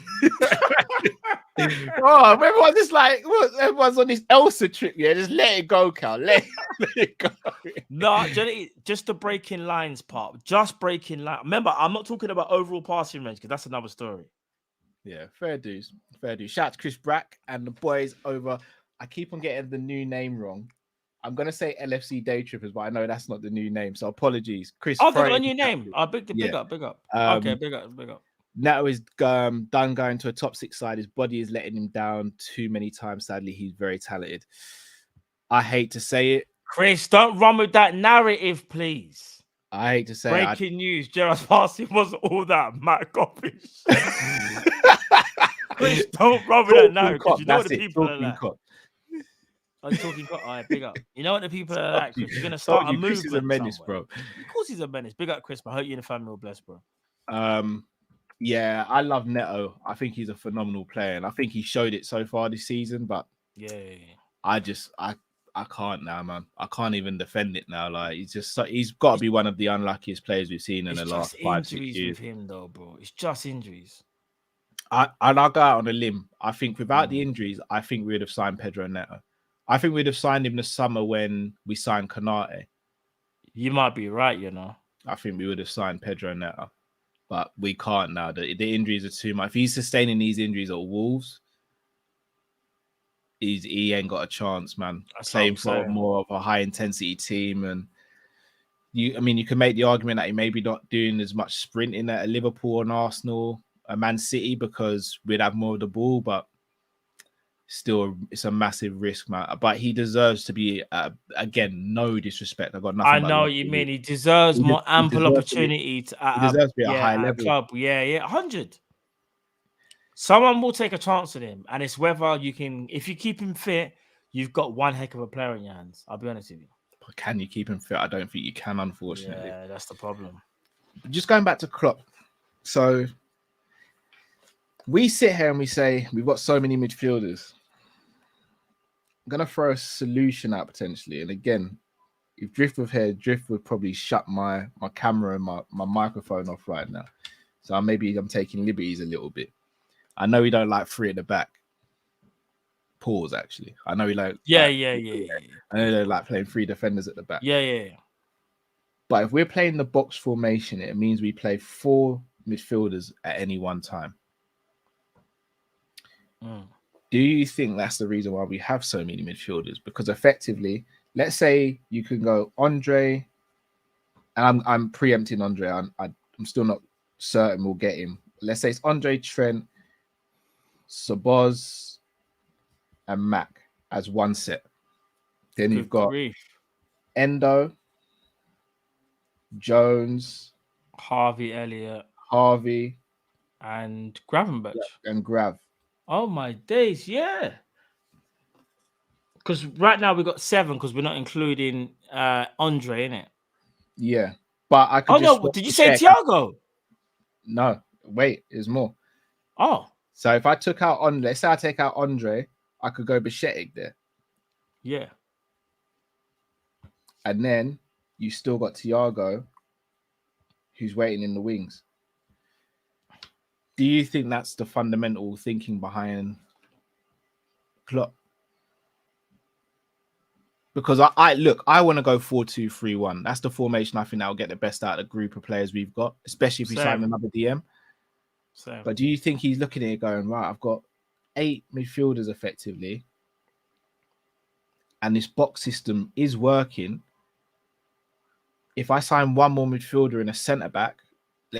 Oh, everyone's just like, what? Everyone's on this Elsa trip, yeah. Just let it go, Cal. Let it go. No, just the breaking lines part. Just breaking line. Remember, I'm not talking about overall passing range because that's another story. Yeah, fair dues. Fair dues. Shout out to Chris Brack and the boys over. I keep on getting the new name wrong. I'm gonna say LFC Day Trippers, but I know that's not the new name. So apologies, Chris. Oh, they got a new name. Oh, big Yeah. up. Okay, big up. Neto is done going to a top 6 side. His body is letting him down too many times. Sadly, he's very talented. I hate to say it. Chris, don't run with that narrative, please. I hate to say Breaking news. Gerrard's passing wasn't all that. Matt Kopish. Chris, don't run with that narrative. You know what the people are like. I'm talking. All right, big up. You know what the people are like, Chris. You're gonna start a movement. Chris is a menace, somewhere. bro. Of course, he's a menace. Big up, Chris. I hope you and the family are blessed, bro. Yeah, I love Neto. I think he's a phenomenal player, and I think he showed it so far this season. But I can't now, man. I can't even defend it now. Like he's got to be one of the unluckiest players we've seen in the last 5-6 years. With him, though, bro. It's just injuries. I'll go out on a limb. I think without the injuries, I think we would have signed Pedro Neto. I think we'd have signed him this summer when we signed Konate. You might be right, you know. I think we would have signed Pedro Neto. But we can't now. The injuries are too much. If he's sustaining these injuries at Wolves, he ain't got a chance, man. That's Playing for more of a high intensity team, and you can make the argument that he maybe not doing as much sprinting at a Liverpool and Arsenal, a Man City, because we'd have more of the ball, but still, it's a massive risk, man. But he deserves to be, again, no disrespect. I've got nothing. I know what you mean. He deserves more ample opportunity to be at a high level. Club. Yeah, 100. Someone will take a chance on him, and it's whether you can. If you keep him fit, you've got one heck of a player in your hands. I'll be honest with you. But can you keep him fit? I don't think you can, unfortunately. Yeah, that's the problem. Just going back to Klopp. So we sit here and we say we've got so many midfielders. I'm gonna throw a solution out potentially, and again, if Drift was here, Drift would probably shut my camera and my microphone off right now. So maybe I'm taking liberties a little bit. I know we don't like 3 at the back. Pause. Actually, I know we like. Yeah. I know they like playing 3 defenders at the back. Yeah. But if we're playing the box formation, it means we play 4 midfielders at any one time. Do you think that's the reason why we have so many midfielders? Because effectively, let's say you can go Andre, and I'm preempting Andre. I'm still not certain we'll get him. Let's say it's Andre, Trent, Szoboszlai, and Mac as one set. Then you've got Endo, Jones, Harvey, and Gravenberch. And Grav. Oh my days, yeah. Because right now we've got 7 because we're not including Andre in it. Yeah. But I could no, did you say Thiago? No, wait, there's more. Oh. So if I took out Andre, let's say I take out Andre, I could go Bichetic there. Yeah. And then you still got Thiago, who's waiting in the wings. Do you think that's the fundamental thinking behind Klopp? Because I want to go 4-2-3-1. That's the formation I think that will get the best out of the group of players we've got, especially if we sign another DM. Same. But do you think he's looking at it going, right, I've got 8 midfielders effectively, and this box system is working. If I sign one more midfielder and a centre-back,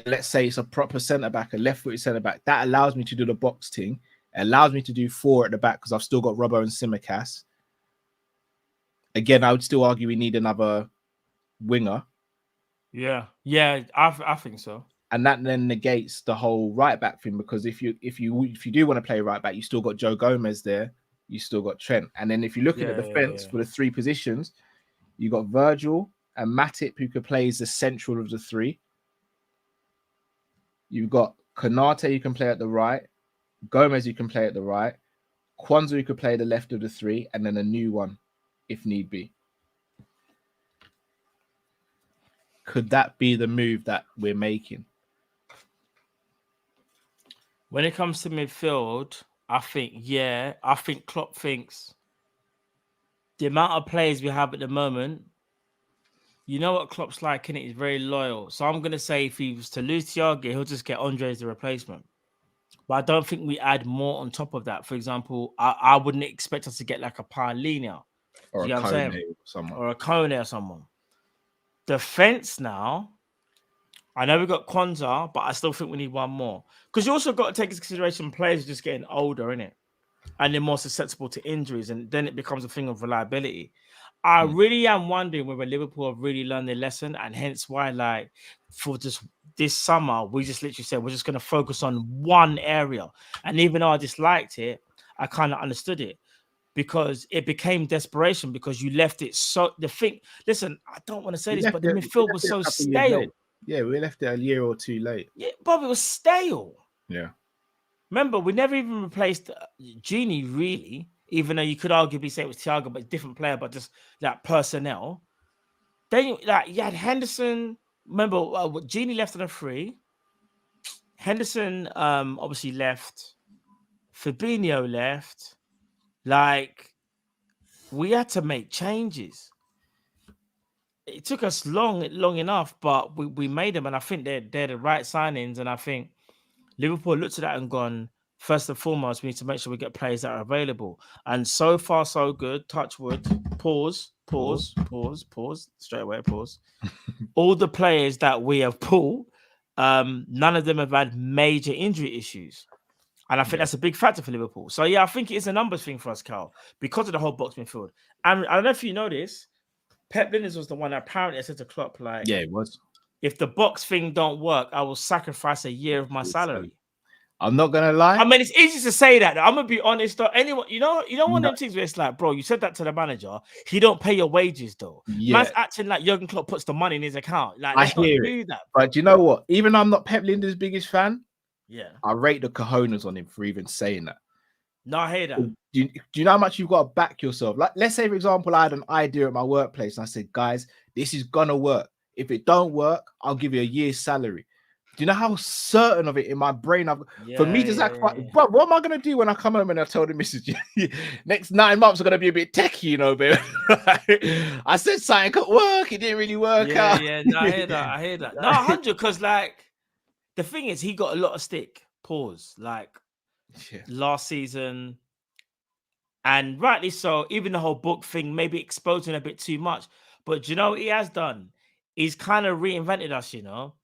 let's say it's a proper centre-back, a left-footed centre-back, that allows me to do the box thing. It allows me to do 4 at the back because I've still got Robbo and Simicast. Again, I would still argue we need another winger. Yeah, I think so. And that then negates the whole right-back thing, because if you do want to play right-back, you still got Joe Gomez there, you still got Trent. And then if you're looking at the defence for the 3 positions, you got Virgil and Matip, who could play as the central of the 3. You've got Konate, you can play at the right. Gomez, you can play at the right. Kwanzaa, you could play the left of the 3. And then a new one, if need be. could that be the move that we're making? When it comes to midfield, I think Klopp thinks the amount of players we have at the moment, you know what Klopp's like, innit? He's very loyal. So I'm going to say if he was to lose Thiago, he'll just get Andre as the replacement. But I don't think we add more on top of that. For example, I wouldn't expect us to get like a Palhinha Or a Kone or a Kone or someone. Defense now, I know we got Kwanzaa, but I still think we need one more. Because you also got to take into consideration players are just getting older, innit? And they're more susceptible to injuries, and then it becomes a thing of reliability. I really am wondering whether Liverpool have really learned their lesson, and hence why, like, for just this summer, we just literally said we're just going to focus on one area. And even though I disliked it, I kind of understood it because it became desperation because you left it so. Listen, I don't want to say this, but the midfield was so stale. Yeah, we left it a year or two late. Yeah, Bob, it was stale. Yeah. Remember, we never even replaced Genie, really, even though you could arguably say it was Thiago, but different player, but just like personnel. Then you had Henderson. Remember, Genie left on a free. Henderson obviously left. Fabinho left. Like, we had to make changes. It took us long enough, but we made them, and I think they're the right signings, and I think Liverpool looked at that and gone, first and foremost, we need to make sure we get players that are available. And so far, so good. Touch wood. Pause. Straight away, pause. All the players that we have pulled, none of them have had major injury issues. And I think that's a big factor for Liverpool. So, yeah, I think it is a numbers thing for us, Carl, because of the whole box midfield. And I don't know if you know this, Pep Lijnders was the one that apparently said to Klopp, like, yeah, it was. If the box thing don't work, I will sacrifice a year of my salary. I'm not gonna lie. I mean, it's easy to say that. I'm gonna be honest. Though, anyone, you know one of them things where it's like, bro, you said that to the manager. He don't pay your wages though. Yeah. Man's acting like Jurgen Klopp puts the money in his account. Like, I hear it. That, but you know what? Even though I'm not Pep Lijnders' biggest fan, yeah, I rate the cojones on him for even saying that. No, I hear that. Do you know how much you've got to back yourself? Like, let's say, for example, I had an idea at my workplace and I said, guys, this is gonna work. If it don't work, I'll give you a year's salary. Do you know how certain of it in my brain for me to sacrifice? Bro, what am I gonna do when I come home and I tell the missus, next 9 months are gonna be a bit techie, you know, baby? I said something could work, it didn't really work out. Yeah, no, I hear that. No, 100, because like the thing is, he got a lot of stick. Pause. Like last season, and rightly so. Even the whole book thing maybe exposing a bit too much. But you know what he has done? He's kind of reinvented us, you know.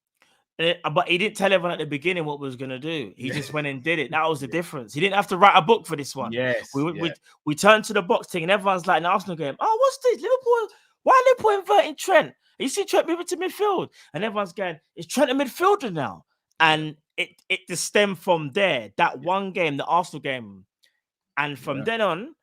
But he didn't tell everyone at the beginning what we was going to do. He just went and did it. That was the difference. He didn't have to write a book for this one. Yes. We turned to the box thing, and everyone's like, an Arsenal game, oh, what's this? Liverpool? Why are Liverpool inverting Trent? And you see Trent moving to midfield. And everyone's going, is Trent a midfielder now? And it just stemmed from there. That one game, the Arsenal game. And from then on,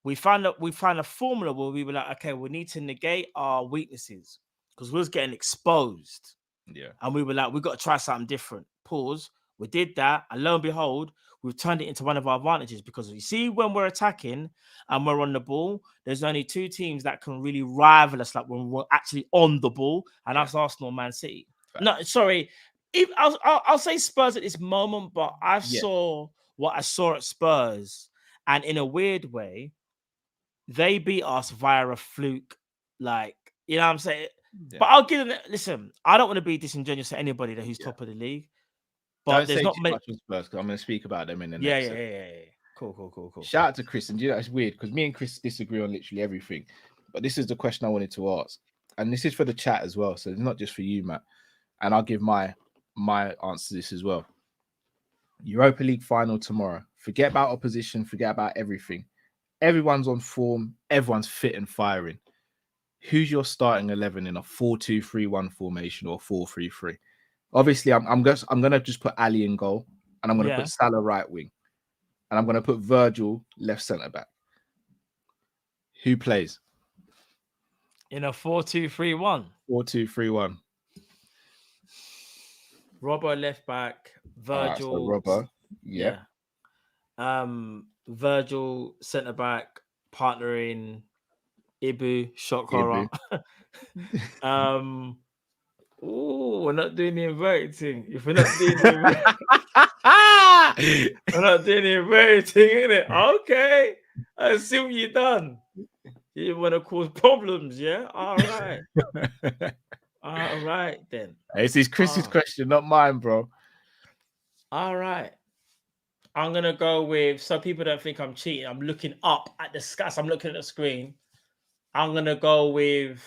we found a formula where we were like, okay, we need to negate our weaknesses because we was getting exposed. Yeah. And we were like, we got to try something different. Pause. We did that. And lo and behold, we've turned it into one of our advantages because you see, when we're attacking and we're on the ball, there's only two teams that can really rival us, like when we're actually on the ball, and that's Arsenal and Man City. Fair. No, sorry. I'll say Spurs at this moment, but I saw what I saw at Spurs. And in a weird way, they beat us via a fluke. Like, you know what I'm saying? Yeah. But I'll give them. Listen, I don't want to be disingenuous to anybody who's top of the league. But don't there's say not too many. Much Spurs, because I'm going to speak about them in the next. Yeah. Cool. Shout out to Chris, and you know it's weird because me and Chris disagree on literally everything. But this is the question I wanted to ask, and this is for the chat as well. So it's not just for you, Matt. And I'll give my answer to this as well. Europa League final tomorrow. Forget about opposition. Forget about everything. Everyone's on form. Everyone's fit and firing. Who's your starting 11 in a 4-2-3-1 formation or 4-3-3? Obviously, I'm gonna just put Ali in goal, and I'm gonna put Salah right wing, and I'm gonna put Virgil left centre back. Who plays in a 4-2-3-1? 4-2-3-1. Robbo left back. Virgil. So Robbo. Yeah. Virgil centre back, partnering Ibu, shot caller. Oh, we're not doing the inverted thing. If we're not doing the we're not doing the inverted thing, innit? Okay. I see what you done. You want to cause problems, yeah? All right. All right, then. This is Chris's question, not mine, bro. All right. I'm going to go with, so people don't think I'm cheating. I'm looking up at the sky. I'm looking at the screen. I'm going to go with...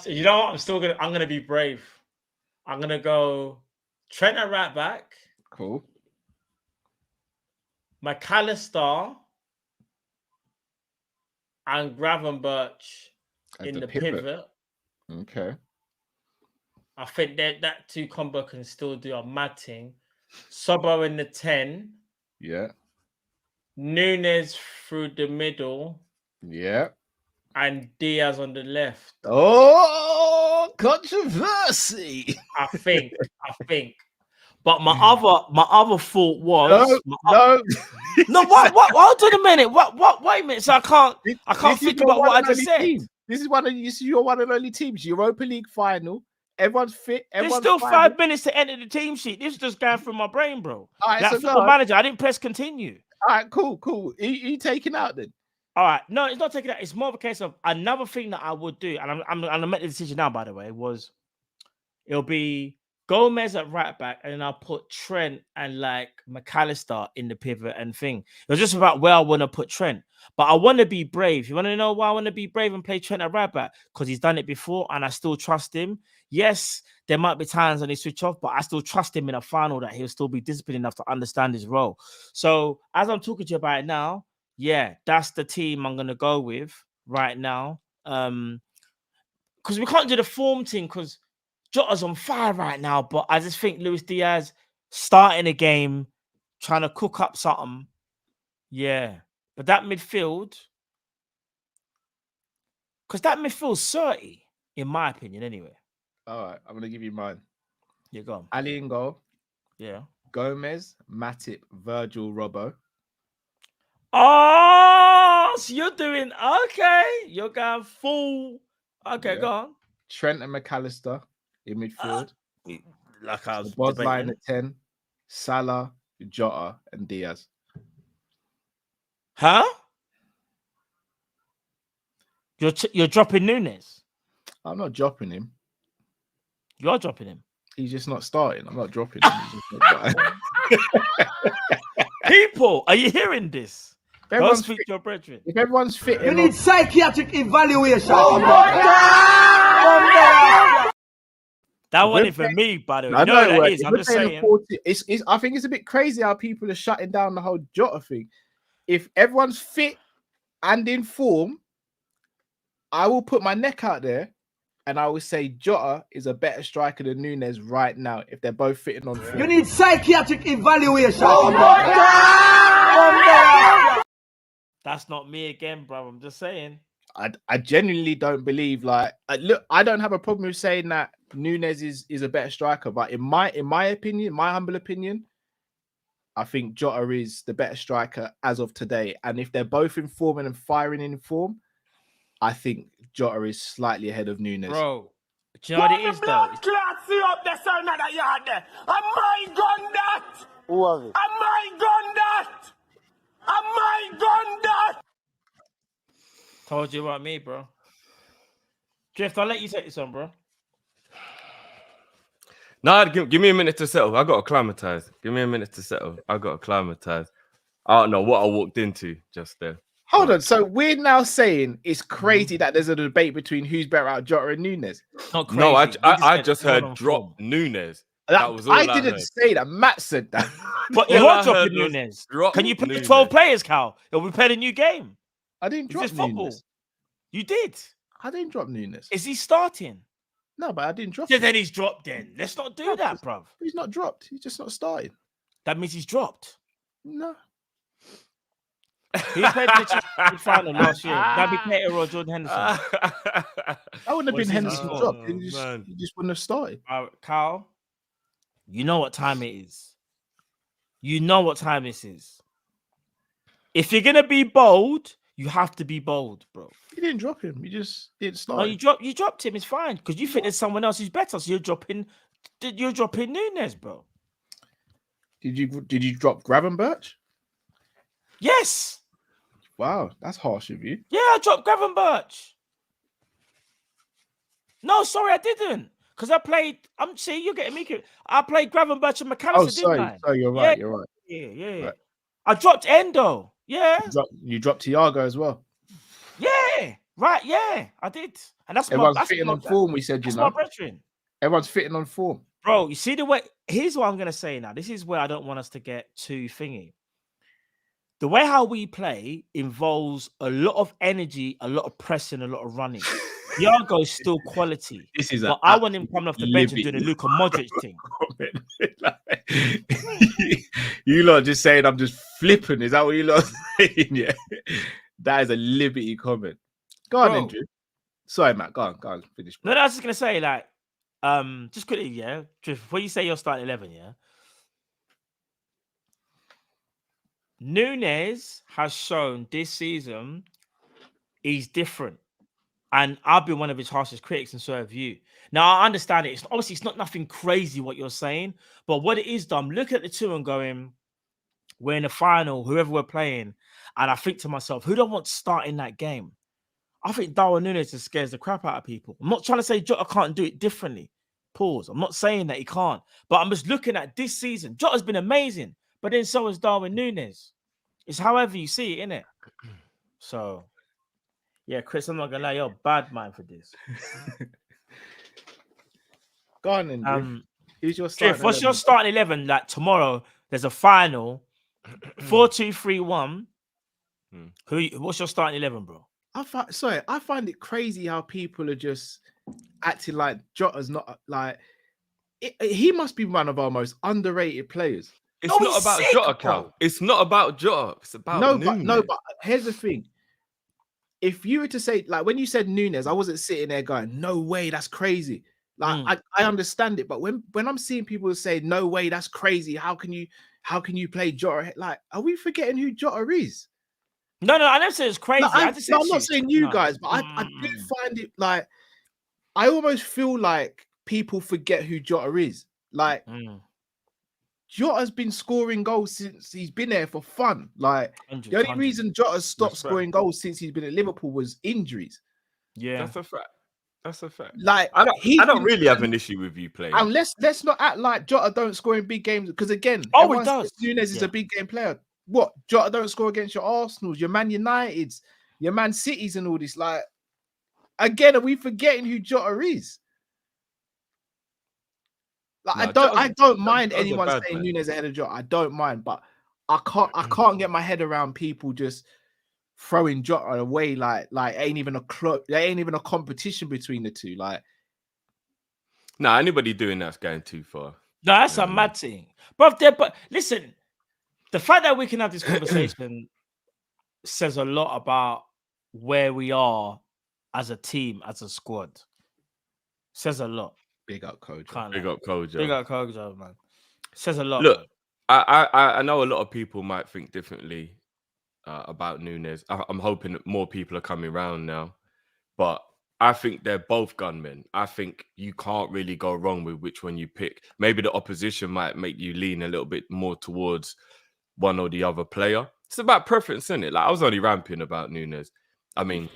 you know what? I'm gonna be brave. I'm gonna go Trent at right back. Cool. McAllister and Gravenberch in the pivot. Okay. I think that two combo can still do a mad thing. Sobo in the 10. Yeah. Nunez through the middle. Yeah. And Diaz on the left. Oh, controversy. I think. But my other thought was no. What? Hold on a minute. What? Wait a minute. So I can't think about what I just said. Team. This is your one and only teams. Europa League final. Everyone's fit. There's still 5 minutes to enter the team sheet. This is just going through my brain, bro. All right, like football manager, I didn't press continue. All right, cool. Are you taking out then? All right, no, it's not taking that. It's more of a case of another thing that I would do, and I'm making the decision now. By the way, was it'll be Gomez at right back, and then I'll put Trent and like McAllister in the pivot and thing. It was just about where I want to put Trent, but I want to be brave. You want to know why I want to be brave and play Trent at right back? Because he's done it before, and I still trust him. Yes, there might be times when he switch off, but I still trust him in a final that he'll still be disciplined enough to understand his role. So as I'm talking to you about it now. Yeah, that's the team I'm gonna go with right now. Because we can't do the form thing because Jota's on fire right now. But I just think Luis Diaz starting a game, trying to cook up something. Yeah, but that midfield, because that midfield's 30, in my opinion, anyway. All right, I'm gonna give you mine. Yeah, go on. Ali in goal. Yeah. Gomez, Matip, Virgil, Robbo. Oh, so you're doing okay. You're going full. Okay, go on. Trent and McAllister in midfield. Like I was Szoboszlai at 10. Salah, Jota, and Diaz. Huh? You're dropping Nunez. I'm not dropping him. You're dropping him. He's just not starting. I'm not dropping him. He's just not People, are you hearing this? Don't speak to your brethren. If everyone's fit, you need psychiatric evaluation. That wasn't for me, by the way. No, that is. I'm just saying. I think it's a bit crazy how people are shutting down the whole Jota thing. If everyone's fit and in form, I will put my neck out there and I will say Jota is a better striker than Nunez right now if they're both fitting on form. You need psychiatric evaluation. That's not me again, bro. I'm just saying. I genuinely don't believe look, I don't have a problem with saying that Nunez is a better striker, but in my opinion, my humble opinion, I think Jota is the better striker as of today. And if they're both in form and firing in form, I think Jota is slightly ahead of Nunez. Bro, do you know what it is though? Up there, son, that yard there. Am I gun that? Who was it? Am I gun that? Am I gun that? Told you about me, bro. Drift, I'll let you take this on, bro. No, give me a minute to settle. I got acclimatized. Give me a minute to settle. I got acclimatized. I don't know what I walked into just there. Hold on. So we're now saying it's crazy that there's a debate between who's better out, Jota and Nunez. Not crazy. No, I just heard drop Nunez. That was all I didn't heard. say that. Matt said that. But you are dropping Nunez. Can you play 12 players, Cal? Or we played a new game. I didn't drop football. Nunez. You did. I didn't drop Nunez. Is he starting? No, but I didn't drop him. Then he's dropped then. Let's not do that, bruv. He's not dropped. He's just not starting. That means he's dropped. No. He played the Champions final last year. That'd be Pedro or Jordan Henderson. That wouldn't have been Henderson's drop. He just wouldn't have started. Carl, you know what time it is. You know what time this is. If you're going to be bold, You have to be bold, bro. You didn't drop him. You just didn't start. No, you dropped him. It's fine because you think there's someone else who's better. So you're dropping Nunez, bro. Did you drop Gravenberch? Yes. Wow, that's harsh of you. Yeah, I dropped Gravenberch. No, sorry, I didn't. Because I played. You're getting me. I played Gravenberch and McAllister. Oh, sorry. Didn't I? Sorry, you're right. You're right. Yeah. Right. I dropped Endo. Yeah. You dropped Thiago as well. Yeah. Right. Yeah, I did. And that's Everyone's that's fitting on form. We said, that's my brethren. Everyone's fitting on form. Bro, you see the way. Here's what I'm gonna say now. This is where I don't want us to get too thingy. The way how we play involves a lot of energy, a lot of pressing, a lot of running. Thiago's still quality. This is but I want him coming off the bench and doing the Luka Modric thing. You lot just saying I'm just flipping. Is that what you lot are saying? Yeah. That is a liberty comment. Go on, Andrew. Sorry, Matt. Go on. Finish. No, I was just gonna say, like, just quickly, yeah. Before you say you're starting 11, yeah. Nunez has shown this season he's different. And I've been one of his harshest critics, and so have you. Now, I understand it. It's not nothing crazy what you're saying, but what it is, Dom, look at the two and going, we're in the final, whoever we're playing, and I think to myself, who do I want to start in that game? I think Darwin Nunez just scares the crap out of people. I'm not trying to say Jota can't do it differently. Pause. I'm not saying that he can't, but I'm just looking at this season. Jota's been amazing, but then so has Darwin Nunez. It's however you see it, innit? So... yeah, Chris, I'm not gonna lie, you're a bad man for this. Go on, then. Who's your starting? What's your starting 11? Like tomorrow, there's a final. 4-2-3-1. What's your starting 11, bro? I find it crazy how people are just acting like Jota's not like. He must be one of our most underrated players. It's not about Jota, Cal. It's not about Jota. It's about Nunez. But here's the thing. If you were to say, like, when you said Nunez, I wasn't sitting there going, no way, that's crazy. Like, I understand it. But when I'm seeing people say, no way, that's crazy. How can you play Jota? Like, are we forgetting who Jota is? No, I never said it's crazy. I'm not saying you guys, but I do find it like, I almost feel like people forget who Jota is. Like, Jota's been scoring goals since he's been there for fun. Like, the only reason Jota's stopped scoring goals since he's been at Liverpool was injuries. Yeah, that's a fact. That's a fact. Like, I don't really have an issue with you playing. And let's not act like Jota don't score in big games, because again, he does. Nunez is a big game player. What? Jota don't score against your Arsenals, your Man Uniteds, your Man Cities, and all this. Like, again, are we forgetting who Jota is? Like, I don't mind anyone saying Nunez ahead of Jota. I don't mind, but I can't get my head around people just throwing Jota away like ain't even a competition between the two. Like, anybody doing that's going too far. No, that's a mad thing. But listen, the fact that we can have this conversation says a lot about where we are as a team, as a squad. Says a lot. Big up, Coach. Big up, Coach. Big up, Coach, man. Says a lot. Look, I know a lot of people might think differently about Nunez. I'm hoping that more people are coming around now, but I think they're both gunmen. I think you can't really go wrong with which one you pick. Maybe the opposition might make you lean a little bit more towards one or the other player. It's about preference, isn't it? Like, I was only ramping about Nunez. I mean,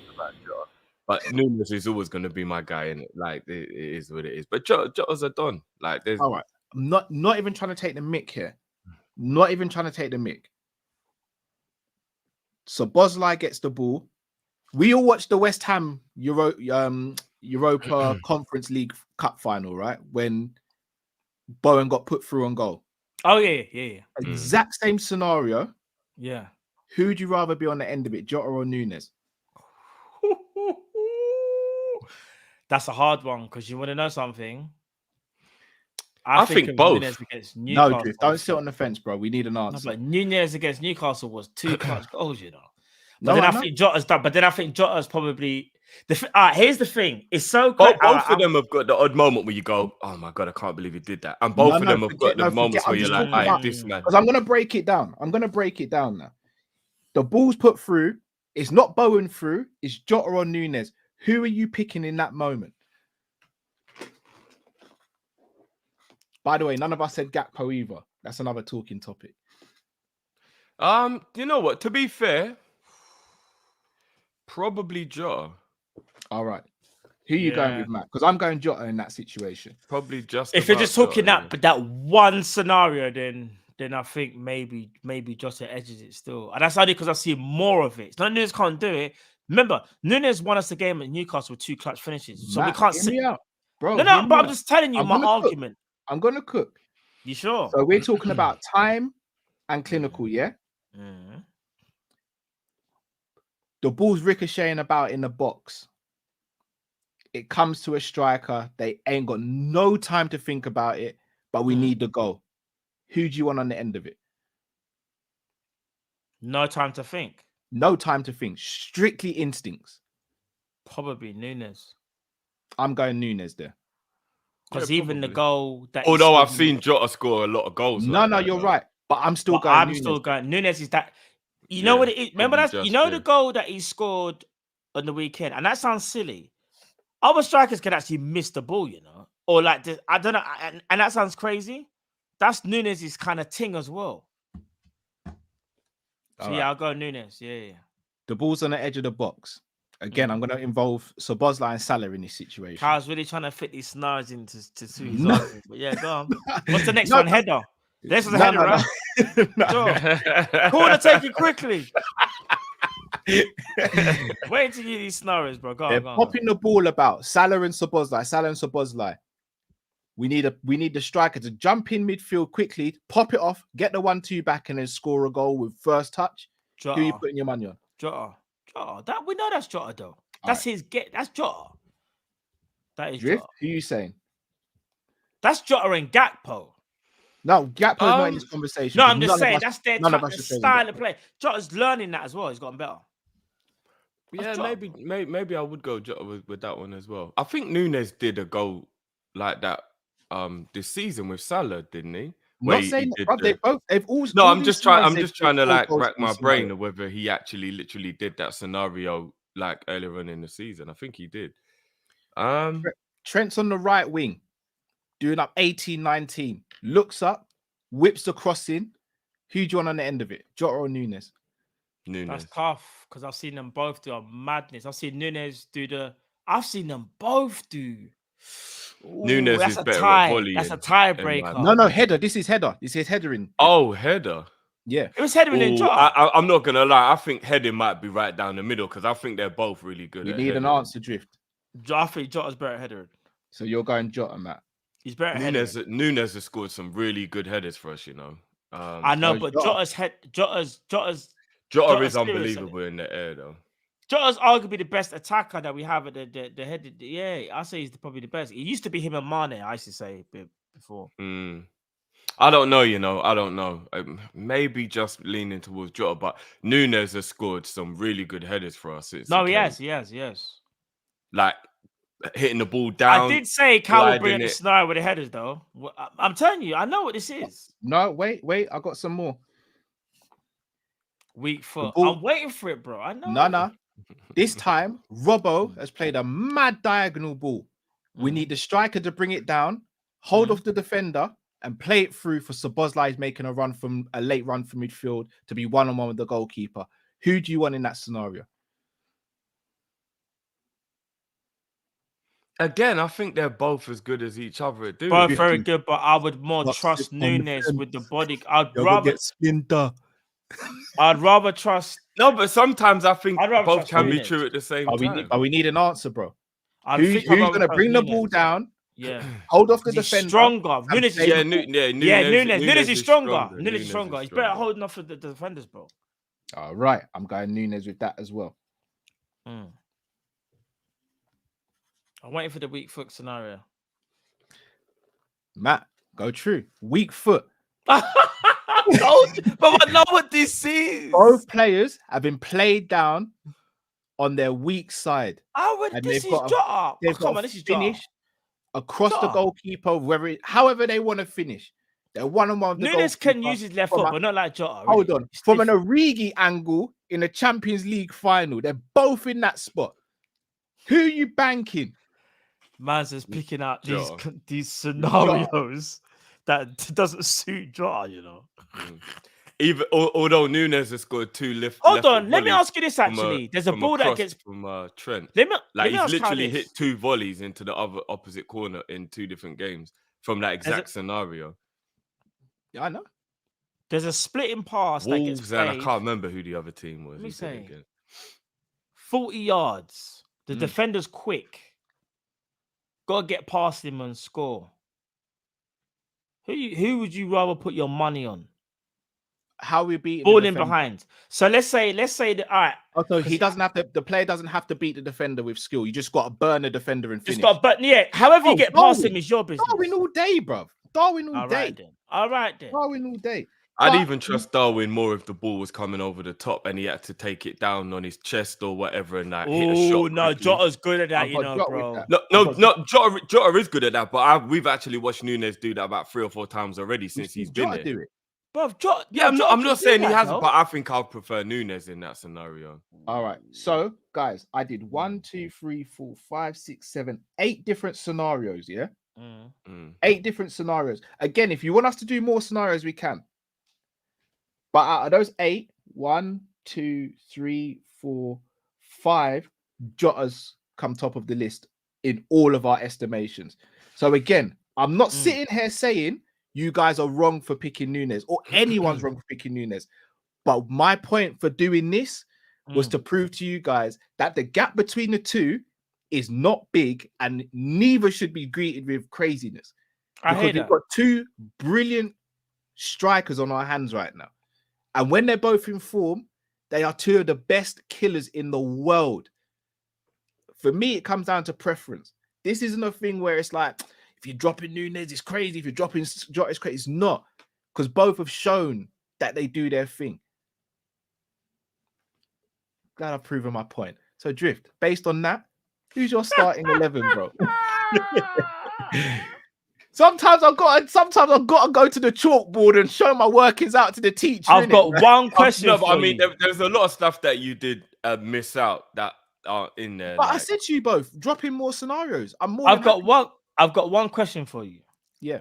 but Nunez is always going to be my guy, and like it is what it is. But Jota's a don. Like, there's all right. I'm not even trying to take the mick here. Not even trying to take the mick. So Szoboszlai gets the ball. We all watched the West Ham Europa Conference League Cup final, right? When Bowen got put through on goal. Oh yeah. Exact same scenario. Yeah. Who would you rather be on the end of it, Jota or Nunez? That's a hard one, because you want to know something. I think both. Nunez against Newcastle, no, don't sit on the fence, bro. We need an answer. No, but Nunez against Newcastle was 2 clutch goals, you know. But I think Jota's done. But then I think Jota's probably here's the thing. It's so good. Both of them have got the odd moment where you go, "Oh my god, I can't believe he did that." And both of them have got the moments where you're like, "This man." Because I'm gonna break it down. I'm gonna break it down now. The ball's put through. It's not Bowen through. It's Jota or Nunez. Who are you picking in that moment? By the way, none of us said Gakpo either. That's another talking topic. You know what? To be fair, probably Jota. All right. Who are you going with, Matt? Because I'm going Jota in that situation. Probably just. If you're just talking Jota, that one scenario, then I think maybe Jota edges it still. And that's only because I've seen more of it. It's not Nunez can't do it. Remember, Nunez won us the game at Newcastle with 2 clutch finishes. So Matt, we can't hear see. me out, bro. No, but I'm just telling you my argument. I'm going to cook. You sure? So we're talking about time and clinical, yeah? Mm. The ball's ricocheting about in the box. It comes to a striker. They ain't got no time to think about it, but we need the goal. Who do you want on the end of it? No time to think. No time to think. Strictly instincts. Probably Nunez. I'm going Nunez there. Because even the goal that... Although I've seen Jota score a lot of goals. No, you're right. But I'm still going I'm Nunez. still going. Nunez is that... You know what it is? Remember that? You know the goal that he scored on the weekend? And that sounds silly. Other strikers can actually miss the ball, you know? Or like, this, I don't know. And that sounds crazy. That's Nunez's kind of thing as well. So right. I'll go Nunez. Yeah. The ball's on the edge of the box. Again, I'm going to involve Szoboszlai and Salah in this situation. Kyle's really trying to fit these snars into to suit his answers. But yeah, go on. What's the next one? Header. This is a header, right? Sure. Corner, take it quickly. Wait until you these snarers, bro. Go on, They're popping the ball about. Salah and Szoboszlai. We need the striker to jump in midfield quickly, pop it off, get the 1-2 back, and then score a goal with first touch. Jota. Who are you putting your money on? Jota. That we know that's Jota though. That's his get. That's Jota. That is Drift. Jota. Who are you saying? That's Jota and Gakpo. No, Gakpo's not in this conversation. No, I'm just saying that's their style of Gakpo. play. Jota's learning that as well. He's gotten better. Yeah, maybe I would go Jota with that one as well. I think Nunez did a goal like that this season with Salah, didn't he? Not saying that, bro, they've all. No, all I'm just trying to like goals rack in my the brain scenario. of whether he actually literally did that scenario like earlier on in the season. I think he did. Trent's on the right wing, doing up 18-19, looks up, whips the cross in. Who do you want on the end of it? Jota or Nunez? Nunez. That's tough because I've seen them both do a madness. I've seen Nunez do I've seen them both do. Ooh, Nunez that's is a better tie. at volleying. That's a tiebreaker. No, header. This is header. This is headering. Oh, header. Yeah. It was headering in Jota. I'm not gonna lie. I think heading might be right down the middle because I think they're both really good. We at need heading. an answer, Drift. I think Jota's better at headering. So you're going Jota, Matt. He's better at headering. Nunez has scored some really good headers for us, you know. I know, but Jota's Jota is unbelievable in the air, though. Jota's arguably the best attacker that we have at the head. Yeah, I say he's probably the best. It used to be him and Mane. I used to say before. I don't know, you know. I don't know. Maybe just leaning towards Jota, but Nunez has scored some really good headers for us. No, he has. Like hitting the ball down. I did say Cal will bring up the scenario with the headers, though. I'm telling you, I know what this is. No, wait. I got some more. Weak foot. I'm waiting for it, bro. I know. No. This time, Robbo has played a mad diagonal ball. We need the striker to bring it down, hold off the defender, and play it through for Szoboszlai making a late run from midfield to be one-on-one with the goalkeeper. Who do you want in that scenario? Again, I think they're both as good as each other. Both very good, but I would more trust Nunez with the body. I'd rather get Splinter. I'd rather trust. No, but sometimes I think both can Nunez. be true at the same time. But we need an answer, bro. Who's going to bring the ball down? Yeah, hold off the defender. Stronger. Nunez is Nunez is stronger. Nunez is stronger. He's better holding off the defenders, bro. All right, I'm going Nunez with that as well. I'm waiting for the weak foot scenario. Matt, go true. Weak foot. But I know what this is. Both players have been played down on their weak side. This is Jota. They've got to finish across the goalkeeper, however they want to finish. They're one-on-one. Nunez can use his left foot, but not like Jota. Hold really. on. From an Origi angle in a Champions League final, they're both in that spot. Who are you banking? Man's just picking out Jota. these scenarios that doesn't suit Jota, you know. Even although Nunez has scored 2 lift. Hold on, let me ask you this. Actually, there's a ball that gets from Trent. Let me He's ask literally this. hit 2 volleys into the opposite corner in 2 different games from that exact scenario. Yeah, I know. There's a splitting pass that gets Wolves, and I played. can't remember who the other team was. Let me Who did it say. again? 40 yards. The defender's quick. Gotta get past him and score. Who would you rather put your money on? How we beat Ball in behind. So let's say that. All right. Also, he doesn't have to. The player doesn't have to beat the defender with skill. You just got to burn the defender and finish. But yeah, however you get past him is your business. Darwin all day, bruv. Darwin all day. All right then. Darwin all day. I'd even trust Darwin more if the ball was coming over the top and he had to take it down on his chest or whatever and hit a shot. No, Jota's good at that, you know, bro. Jota is good at that, but we've actually watched Nunez do that about 3 or 4 times already since he's been there. Do it. Bro, I'm not saying he hasn't, but I think I'll prefer Nunez in that scenario. All right. So, guys, I did 1, 2, 3, 4, 5, 6, 7, 8 different scenarios. Yeah. 8 different scenarios. Again, if you want us to do more scenarios, we can. But out of those 8, 1, 2, 3, 4, 5, Jota's come top of the list in all of our estimations. So again, I'm not sitting here saying you guys are wrong for picking Nunez or anyone's wrong for picking Nunez. But my point for doing this was to prove to you guys that the gap between the 2 is not big and neither should be greeted with craziness. Because we've got 2 brilliant strikers on our hands right now. And when they're both in form, they are 2 of the best killers in the world. For me, it comes down to preference. This isn't a thing where it's like, if you're dropping Nunez, it's crazy. If you're dropping Jota, it's crazy. It's not. Because both have shown that they do their thing. Glad I've proven my point. So, Drift, based on that, who's your starting 11, bro? Sometimes I've got to go to the chalkboard and show my workings out to the teacher. I've got one question. No, but I mean, there's a lot of stuff that you did miss out that are in there. But I said to you both, drop in more scenarios. I've got one question for you. Yeah.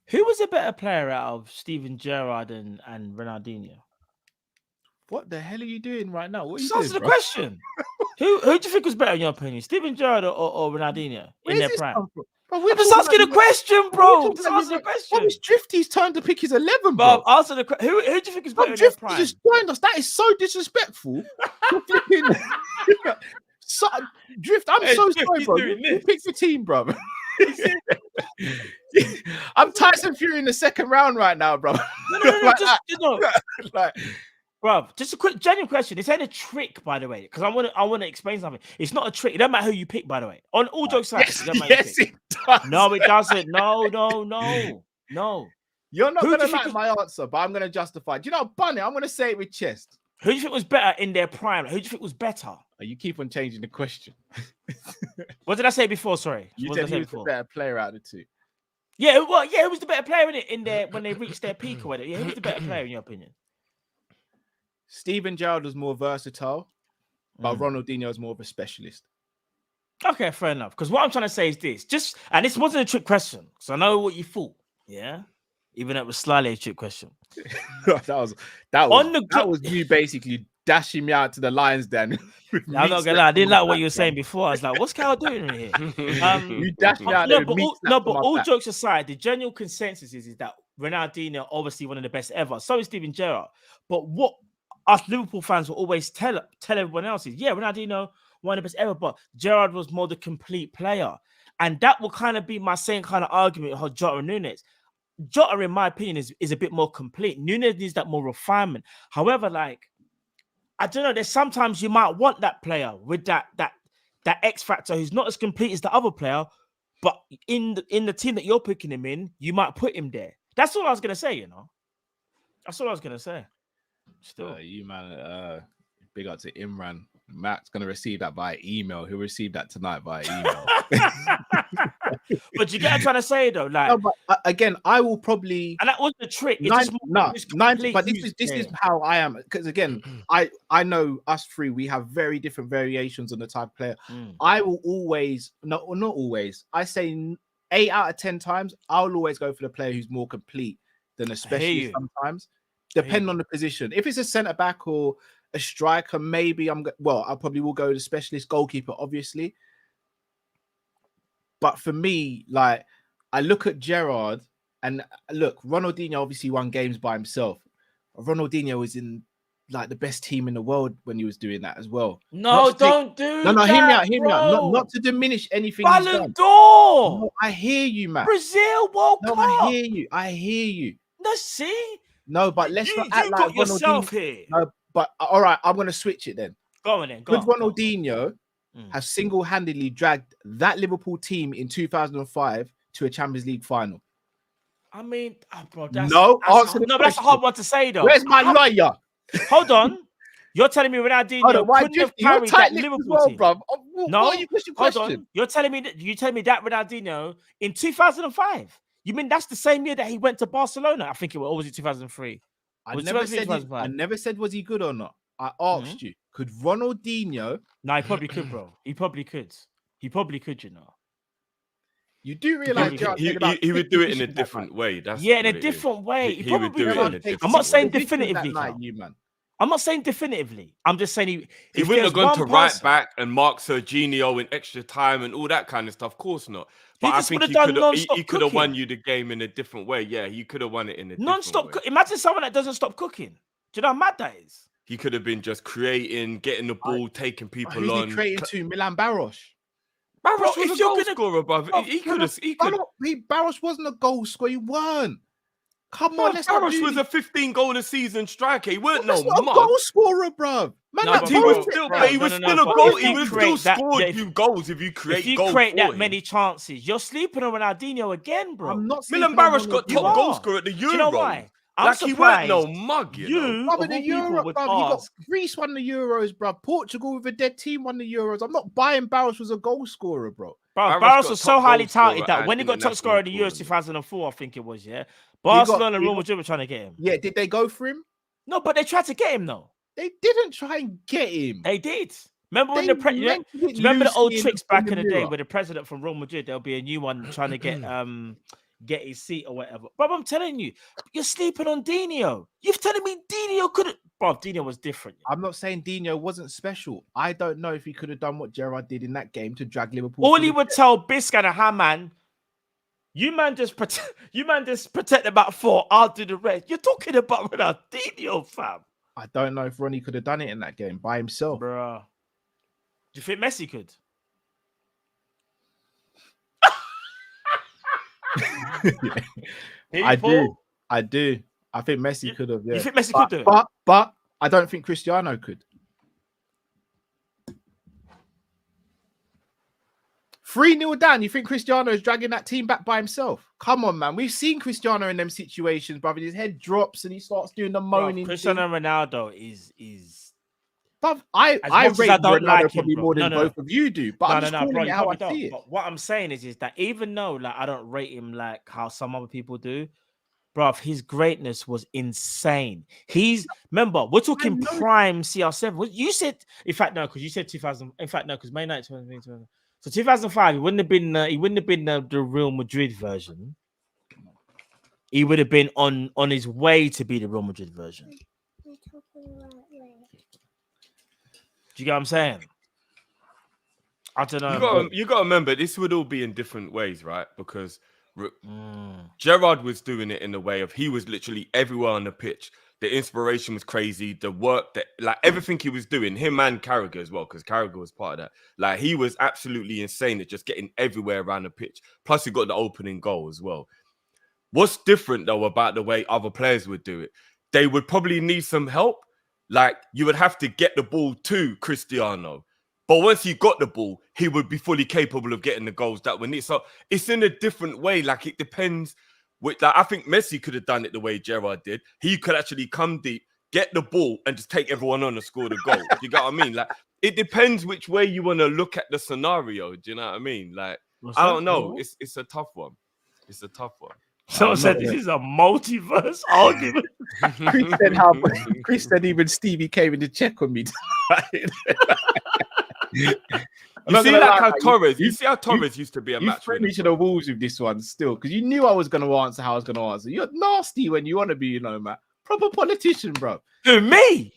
Who was a better player out of Steven Gerrard and Ronaldinho? What the hell are you doing right now? What are you Just doing, answer the bro? question. Who do you think was better in your opinion, Steven Gerrard or Ronaldinho in their prime? I'm just asking a question, bro. Just answer the question. It's Drifty's turn to pick his 11, bro. bro. Answer the question. Who do you think is better in their prime? Drifty just joined us. That is so disrespectful. Drift, I'm so sorry, bro. You pick your team, bro. I'm Tyson Fury in the second round right now, bro. No, bro, just a quick genuine question. This ain't a trick, by the way, because I want to explain something. It's not a trick. It doesn't matter who you pick, by the way. On all jokes aside, yes, it does. No, it doesn't. No. You're not gonna like my answer, but I'm gonna justify. Do you know, Bunny? I'm gonna say it with chest. Who do you think was better in their prime? Who do you think was better? You keep on changing the question. What did I say before? Sorry, you said he was the better player out of the 2. Yeah, well, yeah, who was the better player in their when they reached their peak or whatever? Yeah, who was the better player in your opinion? Steven Gerrard was more versatile, but Ronaldinho is more of a specialist. Okay, fair enough. Because what I'm trying to say is this: and this wasn't a trick question, because I know what you thought. Yeah, even though it was slightly a trick question. that was you basically dashing me out to the Lions, Dan. I'm not gonna lie, I didn't like what you were saying before. I was like, "What's Cal doing here?" You dashed me out. But all jokes aside, the general consensus is that Ronaldinho obviously one of the best ever. So is Steven Gerrard. But what us Liverpool fans will always tell everyone else is, yeah, Ronaldinho one of the best ever, but Gerrard was more the complete player, and that will kind of be my same kind of argument with Jota and Nunez. Jota, in my opinion, is a bit more complete. Nunez needs that more refinement. However, like, I don't know, there's sometimes you might want that player with that X factor who's not as complete as the other player, but in the team that you're picking him in, you might put him there. That's all I was gonna say, you know. That's all I was gonna say. Still, you man, big up to Imran. Matt's gonna receive that via email. He'll receive that tonight via email. But you get what I'm trying to say though, like, No, but again, I will probably and that was the trick. It's nine, just no, it's nine. complete But use- this is yeah. how I am. Because again, I know us three. We have very different variations on the type of player. Mm. I will always, not always. I say 8 out of 10 times, I'll always go for the player who's more complete than a specialist. you. Sometimes, depending on the position. If it's a centre back or a striker, maybe I probably will go to the specialist goalkeeper, obviously. But for me, like, I look at Gerrard and look, Ronaldinho obviously won games by himself. Ronaldinho was in like the best team in the world when he was doing that as well. No, don't do No, that, hear me out. bro. Not to diminish anything he's Ballon done. d'Or. No, I hear you, man. Brazil World No, Cup. I hear you. No, see, No, but let's you not act got like yourself Ronaldinho. here. No, but all right, I'm gonna switch it then. Go on then. Could Go on. Ronaldinho have single-handedly dragged that Liverpool team in 2005 to a Champions League final? I mean, bro, Answer the that's a question. hard one to say though. Where's my lawyer? Hold on. You're telling me Ronaldinho Hold on, why couldn't have you're carried that tight-lipped as Liverpool well, team? bro. No, What's your hold question? on. You're telling me that Ronaldinho in 2005. You mean that's the same year that he went to Barcelona? I think it was. Or was it 2003? I Was never 2005? said was he good or not. I asked you, could Ronaldinho? No, he probably could, bro. He probably could. He probably could, you know. You do realize He would do it in a different way. That's Yeah, in what a it is. different way. He would do it in a different I'm not saying way. definitively. Night, Carl. you man. I'm not saying definitively. I'm just saying He if wouldn't have there's gone to one right person- back and Mark Serginho in extra time and all that kind of stuff. Of course not. But I just think would have he done could have non-stop he could have won cooking. you the game in a different way. Yeah, he could have won it in a non-stop. different way. Imagine someone that doesn't stop cooking. Do you know how mad that is? He could have been just creating, getting the ball, taking people Who's on. he creating to? Milan Baros. Barros Bro, was if a you're goal gonna- scorer, bruv. Bro, He could have. He could. Baros wasn't a goal scorer. He weren't. Come on, let's not Barros do was a 15 goal a season striker. He weren't That's no not a mug. goal scorer, bro. Man, No, that but He bro, was bullshit, still, bro, but he no, was no, still no, a but goal. if He you was still create that- scored yeah, you goals if you create If you goals create for that him. many chances, you're sleeping on Ronaldinho again, bro. I'm not Milan sleeping on Baros got Ronaldinho. top You goal are. scorer at the Euros. Do you know why? I'm Like he weren't surprised no mug, you know. you Bruv, of the all people Euro, would bruv, you got ask. Greece won the Euros, bro. Portugal with a dead team won the Euros. I'm not buying Baros was a goal scorer, bro. Bro, Barros Barros got was top so highly goal scorer touted that and when he got top scorer in the international Euros tournament. 2004, I think it was, yeah. Barcelona and Real Madrid were trying to get him. Yeah, did they go for him? No, but they tried to get him though. They didn't try and get him. They did. Remember when They the mentioned it remember the old loosely tricks in back the in the day mirror. where the president from Real Madrid, there'll be a new one trying to get his seat or whatever. Bro, I'm telling you, you're sleeping on Dino. You're telling me Dino couldn't. Bro, Dino was different. I'm not saying Dino wasn't special. I don't know if he could have done what Gerrard did in that game to drag Liverpool. All through he the would net. tell Biscan and Haman, you man just protect about 4. I'll do the rest. You're talking about Ronaldinho, fam. I don't know if Ronnie could have done it in that game by himself. Bro. Do you think Messi could? I do. I think Messi could have. Yeah. You think Messi could do it? But I don't think Cristiano could. 3-0 down. You think Cristiano is dragging that team back by himself? Come on, man. We've seen Cristiano in them situations, brother. His head drops and he starts doing the moaning. Cristiano Ronaldo is. Bruv, I As much as rate I don't Ronaldo like him, probably bro. more than No. both of you do. But I'm just calling bro, it you how probably I don't. see it. But what I'm saying is that even though like I don't rate him like how some other people do, bruv, his greatness was insane. Remember, we're talking prime CR7. You said, in fact, no, because you said 2000. In fact, no, because May 9th, 2020. So 2005, he wouldn't have been the Real Madrid version. He would have been on his way to be the Real Madrid version. Do you get what I'm saying? I don't know. You got to remember, this would all be in different ways, right? Because Gerrard was doing it in the way of he was literally everywhere on the pitch. The inspiration was crazy. The work that, like everything he was doing, him and Carragher as well, because Carragher was part of that. Like he was absolutely insane at just getting everywhere around the pitch. Plus, he got the opening goal as well. What's different though about the way other players would do it? They would probably need some help. Like you would have to get the ball to Cristiano. But once he got the ball, he would be fully capable of getting the goals that were needed. So it's in a different way. Like it depends. Like, I think Messi could have done it the way Gerrard did. He could actually come deep, get the ball, and just take everyone on and score the goal. You get what I mean? Like it depends which way you want to look at the scenario. Do you know what I mean? Like, I don't know. It's a tough one. It's a tough one. Someone said this is a multiverse argument. Chris said even Stevie came in to check on me. You see how Torres used to be a match. You threw me to the walls with this one still, because you knew I was going to answer how I was going to answer. You're nasty when you want to be, you know, Matt. Proper politician, bro. Who, me?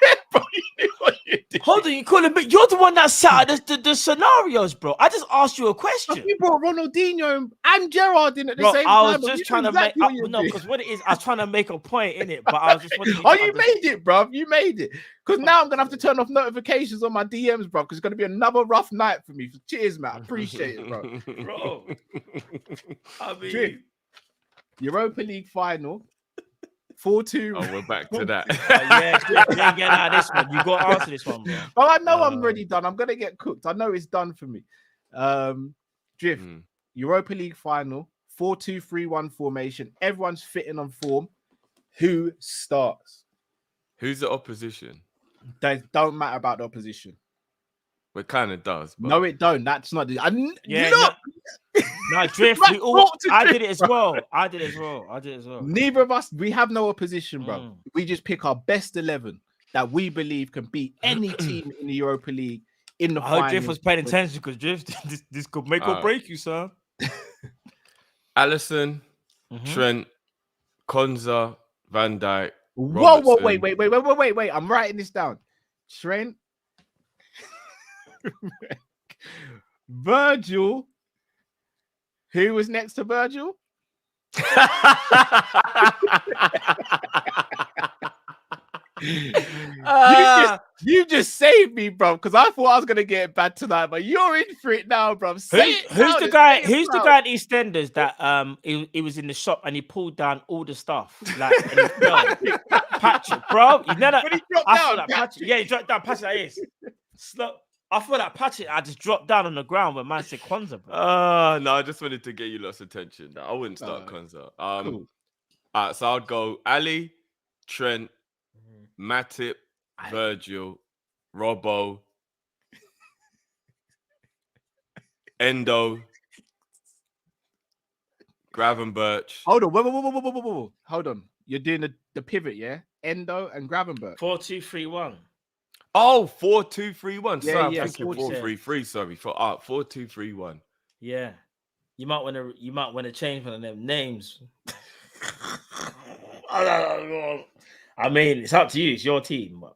Yeah, bro. You knew what you did. Hold on, you calling me? You're the one that set out the scenarios, bro. I just asked you a question. You brought Ronaldinho and Gerrard in at the same time. I was just trying to make because what it is, I was trying to make a point in it, but I was just. You made it, bro. You made it. Because now I'm gonna have to turn off notifications on my DMs, bro. Because it's gonna be another rough night for me. Cheers, man. I appreciate it, bro. Bro. I mean, Europa League final. 4-2. Oh, we're back to that. Yeah, you ain't getting out of this one. You got to answer this one, bro. Well, I know I'm already done. I'm gonna get cooked. I know it's done for me. Drift, Europa League final, 4-2-3-1 formation. Everyone's fitting on form. Who starts? Who's the opposition? They don't matter about the opposition. It kind of does. But... No, it don't. That's not. No, Drift. I did it as well. I did it as well. Neither of us. We have no opposition, bro. We just pick our best 11 that we believe can beat any team in the Europa League in the final. Drift was paying attention because Drift, this could make or break you, sir. Alisson, Trent, Konza, Van Dijk. Whoa, wait. I'm writing this down. Trent, Virgil. Who was next to Virgil? You just saved me, bro. Because I thought I was gonna get bad tonight, but you're in for it now, bro. Who's the guy? Who's the guy at EastEnders that he was in the shop and he pulled down all the stuff like Patrick, bro. He never. When he dropped down, like Patrick. Yeah, he dropped down. Patrick, like this. Slow. I feel like Patrick. I just dropped down on the ground when man said Konza, bro. No, I just wanted to get you lots of attention. I wouldn't start Konza. Cool. So I'd go Ali, Trent, Matip, Virgil, Robbo, Endo, Gravenberch. Hold on, whoa. Hold on. You're doing the pivot, yeah? Endo and Gravenberch. 4-2-3-1. Oh, 4-2-3-1. Yeah, Sorry, yeah, I'm thinking 4-3-3. Sorry, 4-2-3-1. Yeah, you might want to change one of them names. I mean, it's up to you. It's your team. But...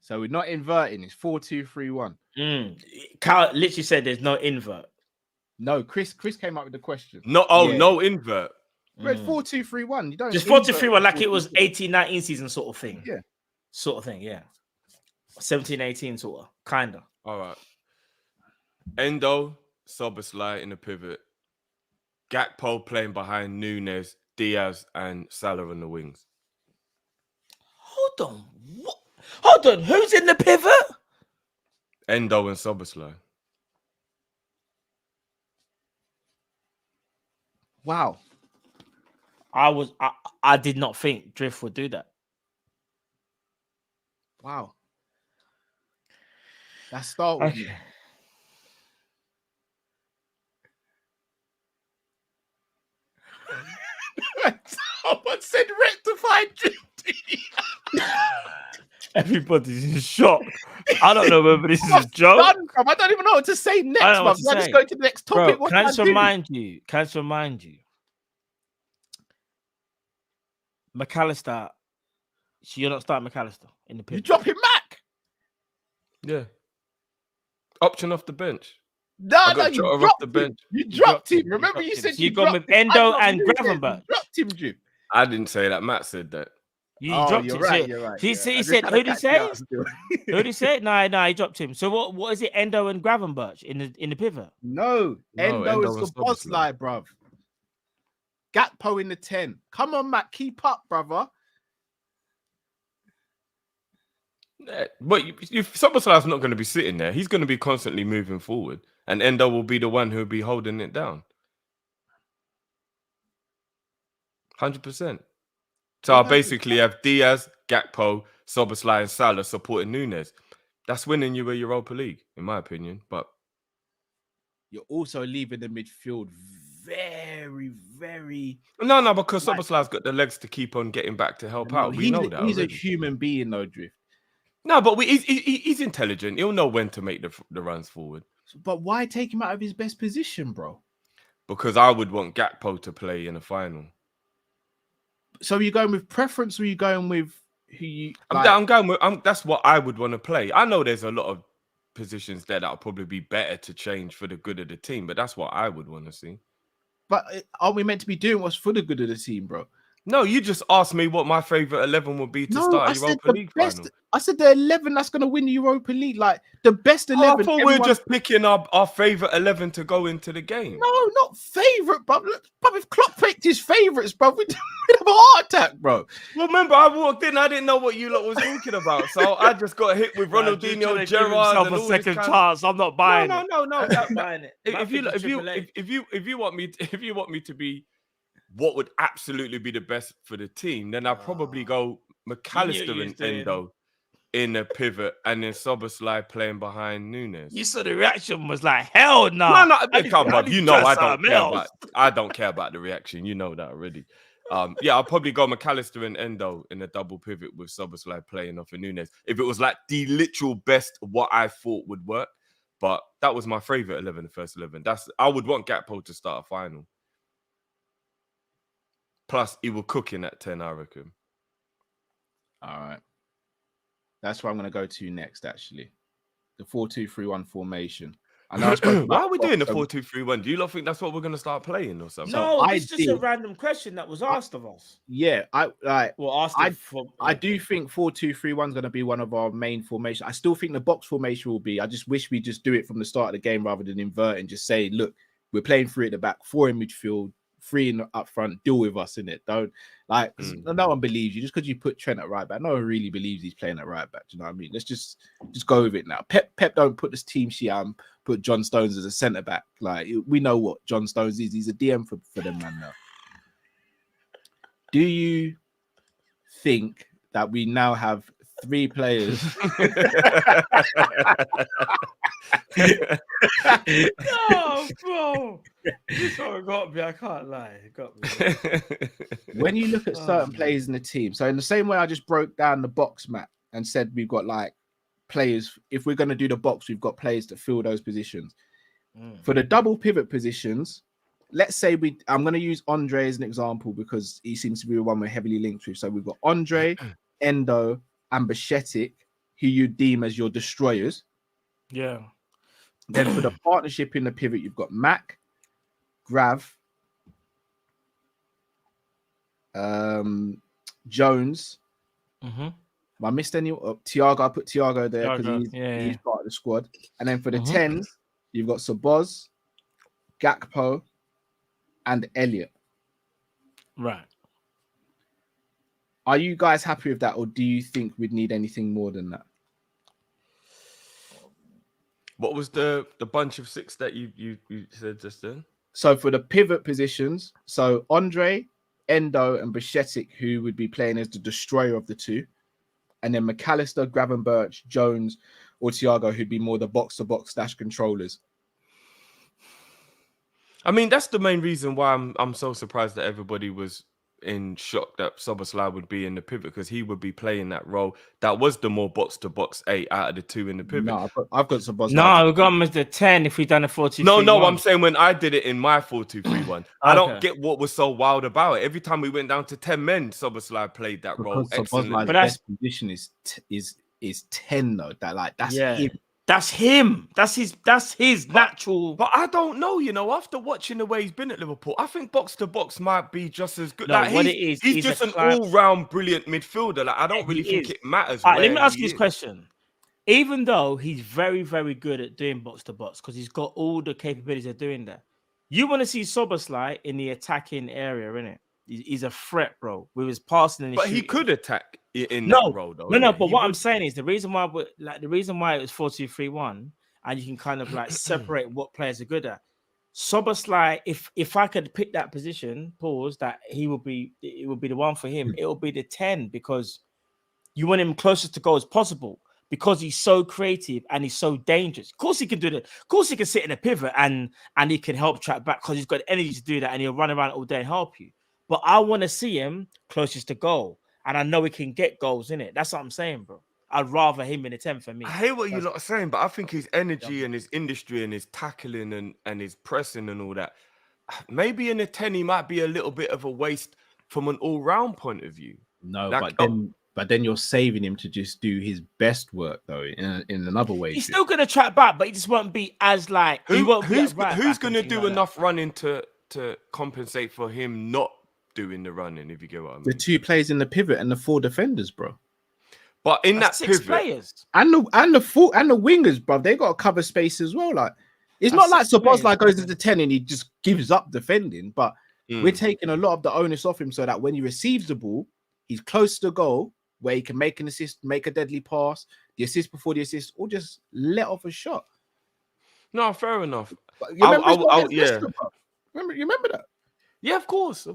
So we're not inverting. It's 4-2-3-1. Cal literally said there's no invert. No, Chris came up with the question. No invert. But 4-2-3-1. You don't just 4-2-3-1 like it was 18-19 season sort of thing. Yeah. Sort of thing, yeah. 17-18 sort of, kinda. All right. Endo, Szoboszlai in the pivot. Gakpo playing behind Nunez, Diaz, and Salah on the wings. Hold on. What? Hold on. Who's in the pivot? Endo and Szoboszlai. Wow. I did not think Drift would do that. Wow. Let's start with you. Someone said rectified duty. Everybody's in shock. I don't know whether this is a joke. I don't even know what to say next. I just go to the next topic. Bro, can I remind you? McAllister. So you're not starting McAllister in the pivot. You drop him back. Yeah. Option off the bench. No, you dropped the bench. You dropped him. Remember, you said you got with Endo and Gravenberch. You dropped him, Jim. I didn't say that. Matt said that. You dropped him. Right, you're right. He said, who did he say? Who did he say? No, he dropped him. So what is it? Endo and Gravenberch in the pivot? No, Endo is Szoboszlai, bruv. Gakpo in the 10. Come on, Matt, keep up, brother. But Szoboszlai's not going to be sitting there. He's going to be constantly moving forward, and Endo will be the one who will be holding it down. 100%. So I basically have Diaz, Gakpo, Szoboszlai, and Salah supporting Nunez. That's winning you a Europa League, in my opinion. But you're also leaving the midfield very, very. no, because Like, Szoboszlai's got the legs to keep on getting back to help no, out. We know that. He's already. a human being, though, Drift. No, but he's intelligent. He'll know when to make the runs forward. But why take him out of his best position, bro? Because I would want Gakpo to play in a final. So are you going with preference, or are you going with who you? Like... I'm going with. That's what I would want to play. I know there's a lot of positions there that'll probably be better to change for the good of the team, but that's what I would want to see. But aren't we meant to be doing what's for the good of the team, bro? No, you just asked me what my favorite 11 would be to start a Europa League final. I said the 11 that's going to win the Europa League, like the best 11. I thought we were just picking our favorite 11 to go into the game. No, not favorite, bro. But if Klopp picked his favorites, bro, we'd have a heart attack, bro. Well, remember, I walked in, I didn't know what you lot was talking about, so I just got hit with Ronaldinho, Gerrard, and all a second this chance. I'm not buying it. No. I'm not buying it. If you want me to be what would absolutely be the best for the team, then I'd probably go McAllister and Endo in a pivot, and then Szoboszlai playing behind Nunez. You saw the reaction was like, hell no. No, come on, you know I don't care about the reaction. You know that already. I'll probably go McAllister and Endo in a double pivot with Szoboszlai playing off of Nunez. If it was like the literal best, what I thought would work, but that was my favorite 11, the first 11. I would want Gakpo to start a final. Plus, he will cook in at 10, I reckon. All right. That's what I'm going to go to next, actually. The 4-2-3-1 formation. Why are we doing the 4-2-3-1? Do you not think that's what we're going to start playing or something? No, it's just a random question that was asked of us. Yeah, I do think 4-2-3-1 is going to be one of our main formations. I still think the box formation will be. I just wish we just do it from the start of the game rather than invert and just say, look, we're playing 3 at the back, 4 in midfield, 3 in up front, deal with us in it. Don't no one believes you just because you put Trent at right back. No one really believes he's playing at right back. Do you know what I mean? Let's just go with it now. Pep don't put this team sheet out and put John Stones as a centre back. Like, we know what John Stones is. He's a DM for them, man. Now, do you think that we now have 3 players? No, bro. This one got me. I can't lie. It got me. When you look at certain players in the team, so in the same way I just broke down the box map and said we've got like players. If we're going to do the box, we've got players to fill those positions. For the double pivot positions, let's say I'm going to use Andre as an example because he seems to be the one we're heavily linked with. So we've got Andre, Endo, and Bajcetic, who you deem as your destroyers. Yeah. Then for the partnership in the pivot, you've got Mac, Grav, Jones. Have I missed any? Thiago. I put Thiago there because he's part of the squad. And then for the 10s, you've got Szoboszlai, Gakpo, and Elliot. Right. Are you guys happy with that, or do you think we'd need anything more than that? What was the bunch of 6 that you said just then? So for the pivot positions, so Andre, Endo, and Bajcetic, who would be playing as the destroyer of the 2, and then McAllister, Gravenberch, Jones, or Thiago, who'd be more the box-to-box / controllers. I mean, that's the main reason why I'm so surprised that everybody was in shock that Szoboszlai would be in the pivot, because he would be playing that role that was the more box-to-box 8 out of the 2 in the pivot. No, I've got Szoboszlai. No, we've got him as the 10 if we've done a 4-2-3-1. No, I'm saying when I did it in my 4-2-3-1, I don't get what was so wild about it. Every time we went down to 10 men, Szoboszlai played that role excellently. But best position is 10 though. That's him. That's him. That's his natural. But I don't know, after watching the way he's been at Liverpool, I think box to box might be just as good. No, he's just an all-round brilliant midfielder. Like, I don't really think it matters. Let me ask you this question. Even though he's very, very good at doing box to box, because he's got all the capabilities of doing that, you want to see Szoboszlai in the attacking area, innit? He's a threat, bro, with his passing and his shooting. He could attack in that role, though. No, but what I'm saying is the reason why it was 4-2-3-1, and you can kind of like separate what players are good at. Szoboszlai, if I could pick that position, that it would be the one for him. It will be the 10 because you want him closest to goal as possible. because he's so creative and he's so dangerous. Of course, he can do that. Of course, he can sit in a pivot and he can help track back because he's got energy to do that and he'll run around all day and help you. But I want to see him closest to goal, and I know he can get goals in it. That's what I'm saying, bro. I'd rather him in the 10 for me. I hate what you lot are saying, but I think his energy and his industry and his tackling and his pressing and all that, maybe in the 10 he might be a little bit of a waste from an all-round point of view. No, Like, but then you're saving him to just do his best work though in another way. He's still gonna track back, but he just won't be as like who's going to do enough running to compensate for him not doing the running, if you get what I mean? The 2 players in the pivot and the 4 defenders, bro. But in That's that 6 pivot, players. And the wingers, bro, they got to cover space as well. Like it's That's not like 6 players. Szoboszlai goes into 10 and he just gives up defending, but Mm. we're taking a lot of the onus off him so that when he receives the ball, he's close to the goal where he can make an assist, make a deadly pass, the assist before the assist, or just let off a shot. no, fair enough. But you remember, yeah. Leicester, bro? You remember that? Yeah, of course.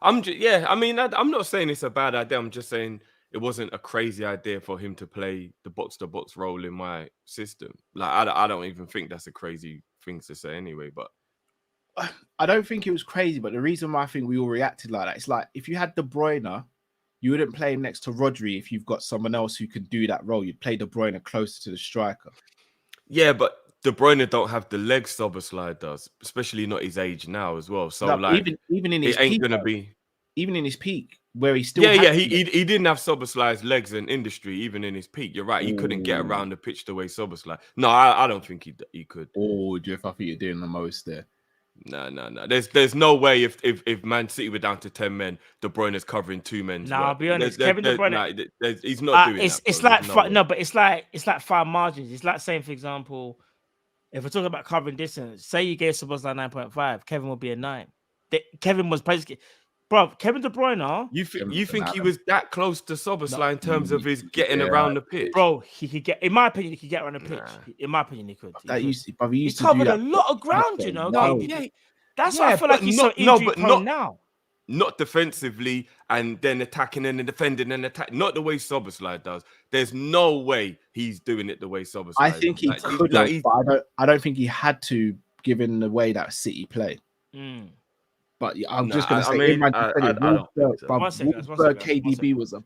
I mean, I'm not saying it's a bad idea. I'm just saying it wasn't a crazy idea for him to play the box-to-box role in my system. Like, I don't even think that's a crazy thing to say anyway, but I don't think it was crazy, but the reason why I think we all reacted like that, it's like if you had De Bruyne, you wouldn't play him next to Rodri if you've got someone else who could do that role. You'd play De Bruyne closer to the striker. yeah, but De Bruyne don't have the legs Szoboszlai does, especially not his age now as well. So No, like, even in his it ain't peak, gonna though, be. even in his peak, where he still He didn't have Szoboszlai's legs and industry even in his peak. You're right. He couldn't get around the pitch the way Szoboszlai. No, I don't think he could. Oh, Jeff, I think you're doing the most there. No. There's no way if Man City were down to 10 men, De Bruyne's covering 2 men. Nah, I'll be honest. Kevin De Bruyne, he's not doing it's, that. It's bro. like There's no way. no, but it's like fine margins. It's like saying, for example, if we're talking about covering distance, say you gave Szoboszlai 9.5, Kevin would be a 9. Kevin was basically, bro. Kevin De Bruyne, You think he was that close to Szoboszlai in terms of his getting Yeah. around the pitch? bro, he could get. In my opinion, he could get around the pitch. Nah. In my opinion, he could. That used to, but He used to covered do a that. lot of ground, you know. No. That's why I feel like he's so injury prone now. Not defensively and then attacking and then defending and attack. Not the way Szoboszlai does. There's no way he's doing it the way Szoboszlai I think he does. could have, but I don't think he had to, given the way that City play. Mm. But I'm Nah, just going to say, I mean, in Man I United, don't think so. One second, Wolfsburg one second. KDB was a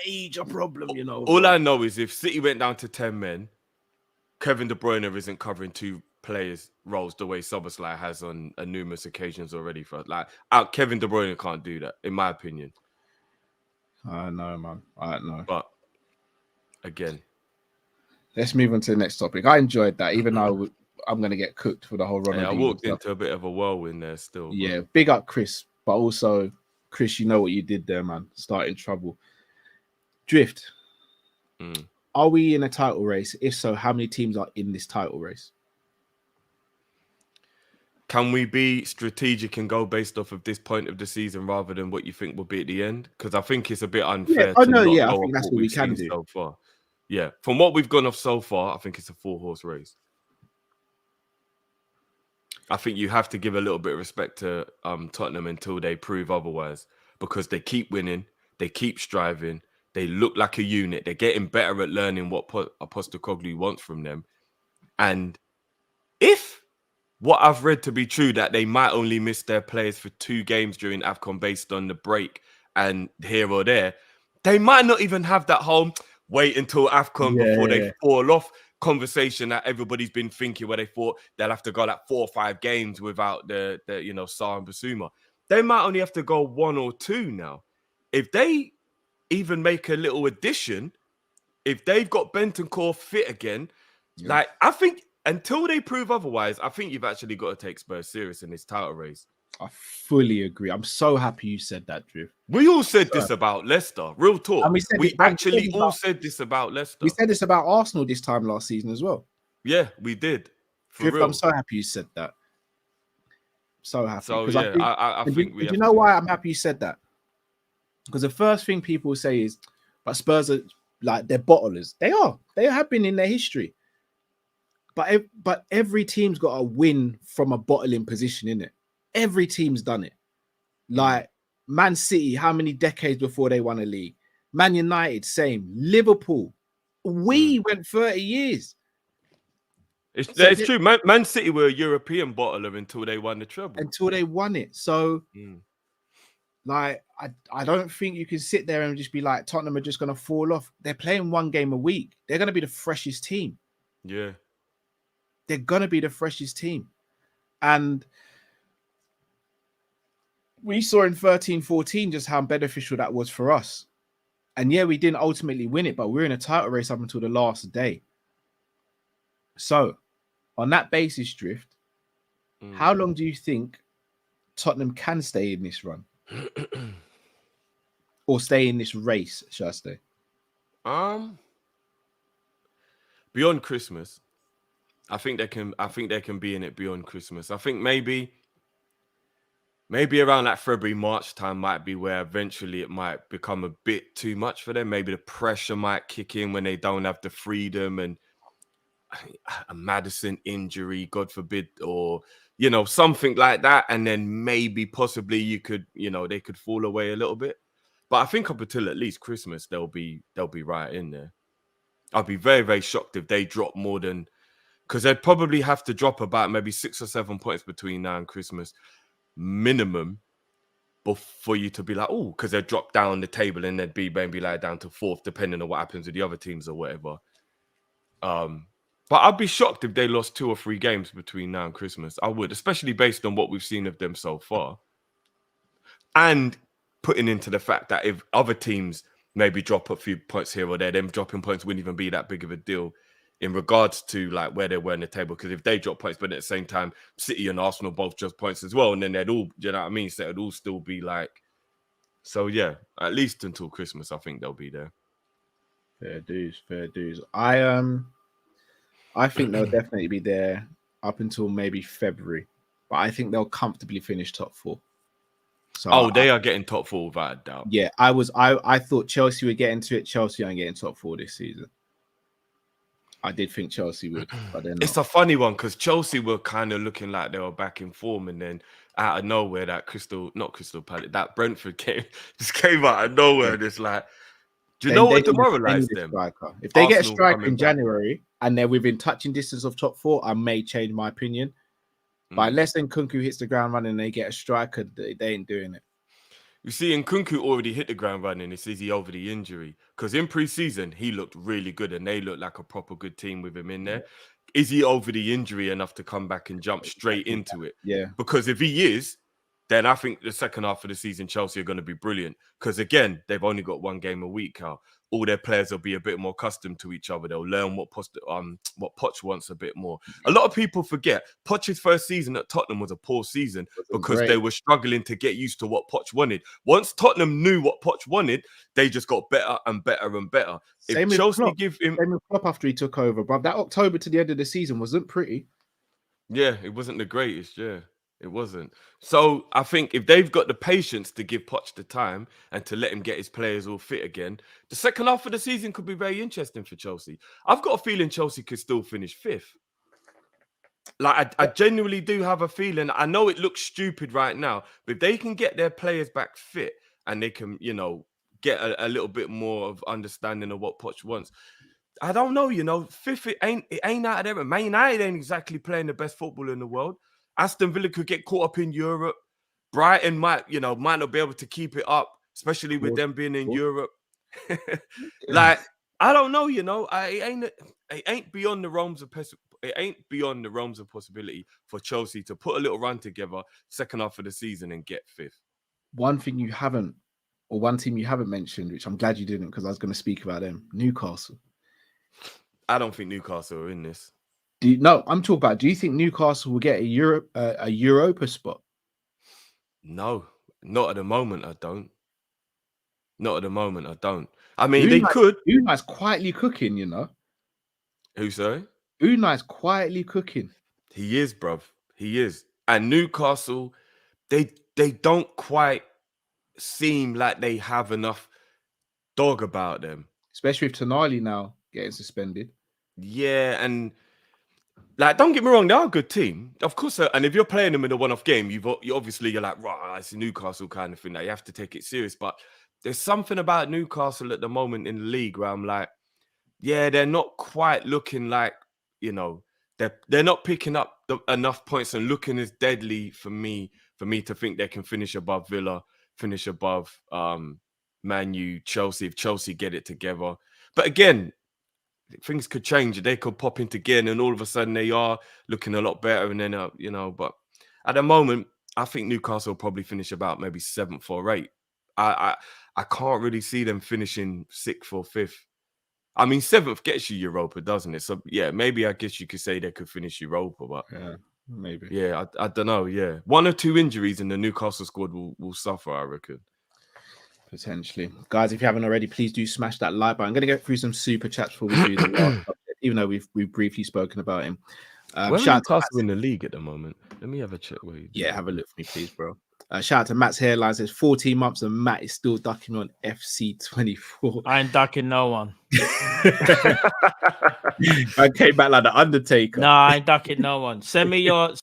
major problem, you know. All I know is if City went down to 10 men, Kevin De Bruyne isn't covering 2 players' roles the way Szoboszlai has on numerous occasions already. For Kevin De Bruyne can't do that, in my opinion. I know, man. I don't know. But again, Let's move on to the next topic. I enjoyed that, even though I'm going to get cooked for the whole Ronaldinho I walked stuff. into a bit of a whirlwind there still. But Yeah, big up Chris, but also Chris, you know what you did there, man. Starting trouble. Drift. Mm. Are we in a title race? If so, how many teams are in this title race? Can we be strategic and go based off of this point of the season rather than what you think will be at the end? Because I think it's a bit unfair. Yeah. Oh, to no, not yeah, I go think off that's what we we've can seen do. so far. Yeah, from what we've gone off so far, I think it's a 4-horse race. I think you have to give a little bit of respect to Tottenham until they prove otherwise, because they keep winning, they keep striving, they look like a unit, they're getting better at learning what Postecoglou wants from them. And if what I've read to be true, that they might only miss their players for 2 games during AFCON based on the break and here or there, they might not even have that whole wait until AFCON before they fall off conversation that everybody's been thinking, where they thought they'll have to go like 4 or 5 games without the Sarr and Basuma. They might only have to go 1 or 2 now. If they even make a little addition, if they've got Bentancur fit again, like, I think until they prove otherwise, I think you've actually got to take Spurs serious in this title race. I fully agree. I'm so happy you said that, Drift. We all said this about Leicester. Real talk. And We actually all said this about Leicester. We said this about Arsenal this time last season as well. Yeah, we did. For Drift, real. I'm so happy you said that. So happy. So 'Cause yeah, I think we. You know why I'm happy you said that? Because the first thing people say is, "But Spurs are like, they're bottlers." They are. They have been in their history. But every team's got a win from a bottling position, in it. Every team's done it. Like Man City, how many decades before they won a league? Man United, same. Liverpool, We went 30 years. It's true. Man City were a European bottler until they won the treble. Until they won it. So, like, I don't think you can sit there and just be like, Tottenham are just going to fall off. They're playing one game a week. They're going to be the freshest team. Yeah. They're going to be the freshest team. And we saw in 13-14 just how beneficial that was for us. And yeah, we didn't ultimately win it, but we were in a title race up until the last day. So, on that basis, Drift, how long do you think Tottenham can stay in this run? Or stay in this race, shall I say? Beyond Christmas. I think they can be in it beyond Christmas. I think maybe around that February, March time might be where eventually it might become a bit too much for them. Maybe the pressure might kick in when they don't have the freedom, and a Maddison injury, God forbid, or, you know, something like that. And then maybe possibly they could fall away a little bit. But I think up until at least Christmas, they'll be right in there. I'd be very, very shocked if they drop more than, because they'd probably have to drop about maybe 6 or 7 points between now and Christmas minimum for you to be like, oh, because they'd drop down the table and they'd be maybe like down to 4th, depending on what happens with the other teams or whatever. But I'd be shocked if they lost 2 or 3 games between now and Christmas. I would, especially based on what we've seen of them so far. And putting into the fact that if other teams maybe drop a few points here or there, them dropping points wouldn't even be that big of a deal in regards to like where they were in the table. Because if they drop points, but at the same time, City and Arsenal both drop points as well, and then they'd all, you know what I mean? So it'd all still be like, so yeah, at least until Christmas, I think they'll be there. Fair dues. I think they'll definitely be there up until maybe February, but I think they'll comfortably finish top 4. So they are getting top 4 without a doubt. Yeah, I thought Chelsea would get into it. Chelsea aren't getting top 4 this season. I did think Chelsea would, but they're not. It's a funny one because Chelsea were kind of looking like they were back in form, and then out of nowhere, that Brentford game just came out of nowhere. And it's like, do you know what demoralized them? If they get a striker in January and they're within touching distance of top 4, I may change my opinion. But unless Nkunku hits the ground running and they get a striker, they ain't doing it. You see, Nkunku already hit the ground running. It's easy over the injury. Because in pre-season, he looked really good and they looked like a proper good team with him in there. Is he over the injury enough to come back and jump straight into it? Yeah. Because if he is, then I think the second half of the season, Chelsea are going to be brilliant. Because again, they've only got 1 game a week now. All their players will be a bit more accustomed to each other. They'll learn what Poch wants a bit more. A lot of people forget Poch's first season at Tottenham was a poor season because they were struggling to get used to what Poch wanted. Once Tottenham knew what Poch wanted, they just got better and better and better. Same if Chelsea Klopp. give him, same with Klopp after he took over, bro. That October to the end of the season wasn't pretty. Yeah, it wasn't the greatest. Yeah. It wasn't. So I think if they've got the patience to give Poch the time and to let him get his players all fit again, the second half of the season could be very interesting for Chelsea. I've got a feeling Chelsea could still finish 5th. Like, I genuinely do have a feeling. I know it looks stupid right now, but if they can get their players back fit and they can, get a little bit more of understanding of what Poch wants, I don't know, 5th, it ain't out of there. Man United ain't exactly playing the best football in the world. Aston Villa could get caught up in Europe. Brighton might not be able to keep it up, especially with them being in Europe. Like, I don't know, it ain't beyond the realms of possibility for Chelsea to put a little run together second half of the season and get 5th. One team you haven't mentioned, which I'm glad you didn't, because I was going to speak about them, Newcastle. I don't think Newcastle are in this. I'm talking about, do you think Newcastle will get a Europa spot? No, not at the moment, I don't. Not at the moment, I don't. I mean, they could. Unai's quietly cooking, Who, sorry? Unai's quietly cooking. He is, bruv. He is. And Newcastle, they don't quite seem like they have enough dog about them. Especially with Tonali now getting suspended. Yeah, and like, don't get me wrong, they are a good team, of course. And if you're playing them in a one-off game, you're like, right, it's a Newcastle kind of thing that you have to take it serious. But there's something about Newcastle at the moment in the league where I'm like, they're not quite looking like, you know, they're not picking up enough points and looking as deadly for me to think they can finish above Villa, finish above Man U, Chelsea, if Chelsea get it together. But again, things could change. They could pop into gear and all of a sudden they are looking a lot better. And then, you know, but at the moment, I think Newcastle will probably finish about maybe 7th or 8th. I can't really see them finishing 6th or 5th. I mean, 7th gets you Europa, doesn't it? So, yeah, maybe I guess you could say they could finish Europa, but Yeah, maybe. Yeah, I don't know. Yeah, 1 or 2 injuries and the Newcastle squad will suffer, I reckon. Potentially. Guys, if you haven't already, please do smash that like button. I'm going to get through some super chats before we do the last subject, even though we've briefly spoken about him. Where's Newcastle in the league at the moment? Let me have a check. Yeah, have a look for me, please, bro. Shout out to Matt's hairline. Says 14 months and Matt is still ducking me on FC24. I ain't ducking no one. I came back like the Undertaker. No, I ain't ducking no one. Send me your.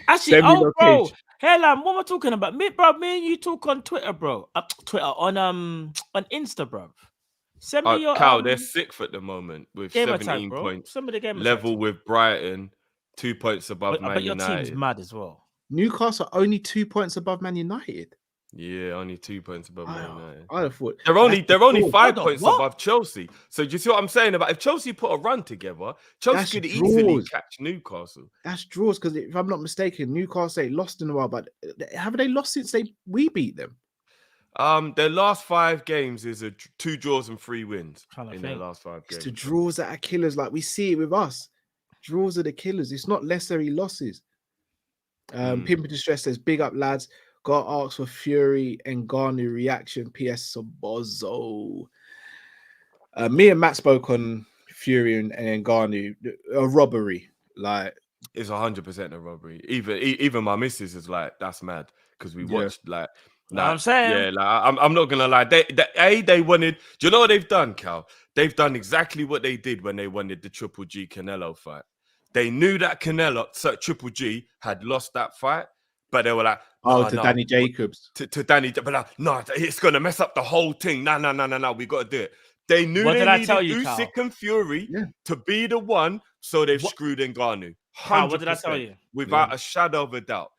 Actually, bro, hairline. What am I talking about? Me and you talk on Twitter, bro. Twitter on Insta, bro. Send me your. Cal, they're 6th at the moment with 17 bro. points. Some of the game level with Brighton, 2 points above Man United. Your team's mad as well. Newcastle only 2 points above Man United. Yeah, only 2 points above Man United. I thought they're only 5 points above Chelsea. So do you see what I'm saying about if Chelsea put a run together, Chelsea could easily catch Newcastle. That's draws because if I'm not mistaken, Newcastle lost in a while, but haven't they lost since we beat them? Their last 5 games is 2 draws and 3 wins in their last 5 games. It's the draws that are killers. Like we see it with us. Draws are the killers. It's not necessarily losses. Pimp Distress says, big up, lads. Got asked for Fury and Ngannou reaction. PS Sobozo. Me and Matt spoke on Fury and Ngannou. A robbery. Like it's 100% a robbery. Even my missus is like, that's mad because we watched like. I'm saying, yeah, like I'm not gonna lie. They wanted. Do you know what they've done, Cal? They've done exactly what they did when they wanted the Triple G Canelo fight. They knew that Triple G had lost that fight, but they were like, Danny Jacobs. To Danny, but like, no, it's gonna mess up the whole thing. No, we gotta do it. They knew what they needed Usyk and Fury to be the one, so they've screwed Ngannou. What did I tell you? Without a shadow of a doubt.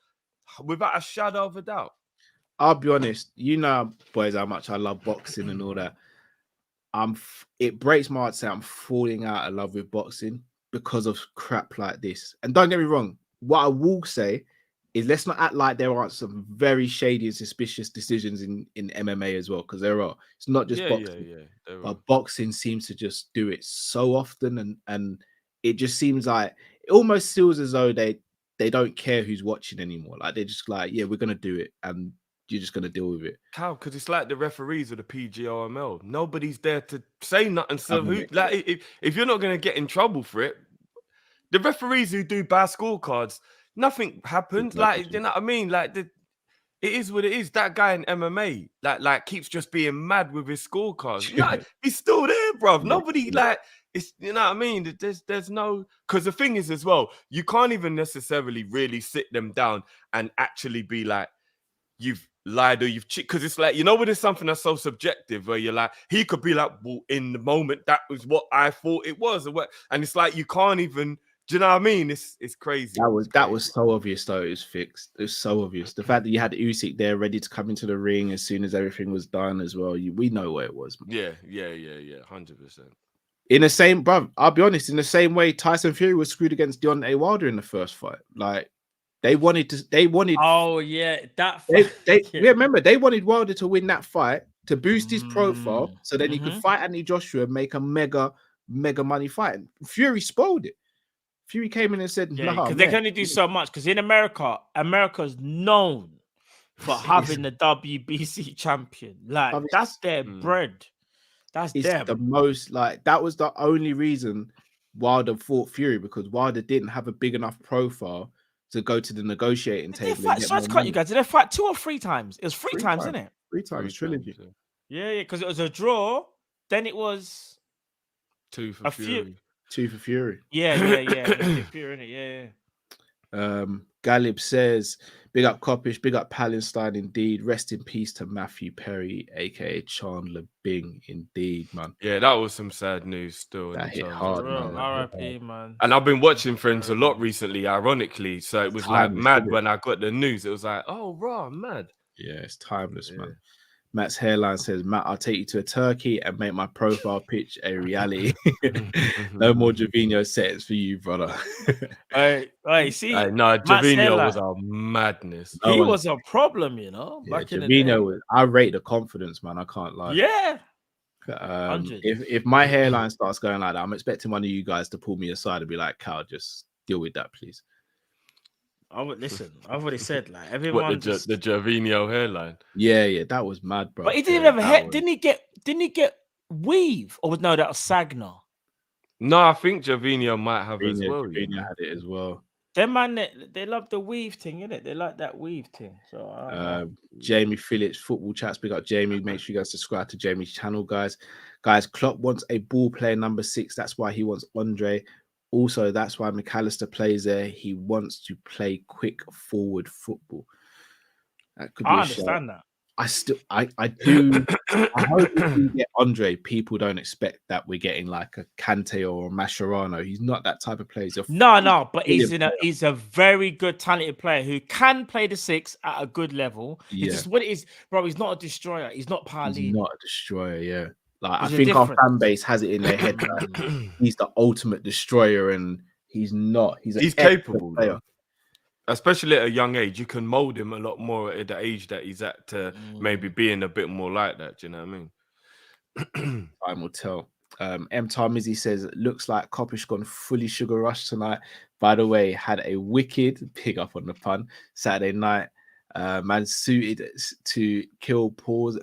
Without a shadow of a doubt. I'll be honest, you know, boys, how much I love boxing and all that. It breaks my heart to say I'm falling out of love with boxing because of crap like this. And don't get me wrong, what I will say is let's not act like there aren't some very shady and suspicious decisions in MMA as well, because there are. It's not just boxing. But boxing seems to just do it so often, and it just seems like it almost feels as though they don't care who's watching anymore. Like they're just like, yeah, we're gonna do it, and you're just gonna deal with it. How? Because it's like the referees of the PGOML. Nobody's there to say nothing. So if you're not gonna get in trouble for it, the referees who do bad scorecards, nothing happens. Like, you know what I mean? Like it is what it is. That guy in MMA, like keeps just being mad with his scorecards. No, he's still there, bruv. Nobody it's, you know what I mean? There's no, because the thing is as well, you can't even necessarily really sit them down and actually be like, you've lied or you've cheated, because it's like, you know, when there's something that's so subjective where you're like, he could be like, well, in the moment that was what I thought it was, or what, and it's like you can't even. Do you know what I mean? It's crazy. That was so obvious though. It was fixed. It was so obvious. The fact that you had Usyk there ready to come into the ring as soon as everything was done as well. We know where it was. Man. Yeah. 100%. In the same, bro, I'll be honest. In the same way, Tyson Fury was screwed against Deontay Wilder in the first fight. Like they wanted. Oh yeah, that. Remember they wanted Wilder to win that fight to boost his profile, so then he could fight Anthony Joshua and make a mega money fight. And Fury spoiled it. Fury came in and said, "Yeah, because they can only do so much. Because in America's known for having the WBC champion. Like that's their bread. That's them. The most like that was the only reason Wilder fought Fury, because Wilder didn't have a big enough profile to go to the negotiating table. Sorry to cut you guys. Did they fight 2 or 3 times? It was 3 times, isn't it? 3 times trilogy. Yeah, because it was a draw. Then it was 2 for Fury. 2 for Fury. Yeah. Fury, innit? Yeah. Galib says, Big up Kop-Ish, big up Palhinstein, indeed. Rest in peace to Matthew Perry, aka Chandler Bing, indeed, man. Yeah, that was some sad news still. That hit For hard, real, man. R.I.P. man. And I've been watching Friends a lot recently, ironically. So it was like Timeless, mad isn't it? when I got the news. It was like, oh, raw, mad. Yeah, it's timeless, Yeah. man. Matt's hairline says, Matt, I'll take you to a turkey and make my profile pitch a reality. No more Jovino settings for you, brother. Hey, see, No, Matt's Jovino hairline. was a madness. No he one- was a problem, you know. Yeah, Back in the day. Jovino was, I rate the confidence, man. I can't lie. Yeah. 100. 100. If my hairline starts going like that, I'm expecting one of you guys to pull me aside and be like, Cal, just deal with that, please. I would listen. I've already said like What, everyone. the Jovino hairline? Yeah, that was mad, bro. But he didn't Yeah, have a that hair. was- Didn't he get weave? Or no, that was Sagna. No, I think Jovino might have as Jovino- well. Jovino had it as well. Them man, they love the weave thing, innit? They like that weave thing. So I don't know. Jamie Phillips, football chats, big up Jamie. Make sure you guys subscribe to Jamie's channel, guys. Guys, Klopp wants a ball player number 6. That's why he wants Andre. Also, that's why McAllister plays there. He wants to play quick forward football. That could be I a shout. understand that. I do. I hope if we get Andre, people don't expect that we're getting like a Kante or a Mascherano. He's not that type of player. He's a No, but brilliant he's a very good, talented player who can play the 6 at a good level. Yeah. It's just what it is, bro. He's not a destroyer. He's not He's Palhinha. not a destroyer, yeah. Like I There's a think our difference. fan base has it in their head that he's the ultimate destroyer, and he's not. He's He's excellent capable, player. though. Especially at a young age. You can mold him a lot more at the age that he's at to maybe being a bit more like that. Do you know what I mean? Time will tell. M. Tarmizi says, looks like Kopish gone fully sugar rush tonight. By the way, had a wicked pick up on the pun Saturday night. Man suited to kill pause.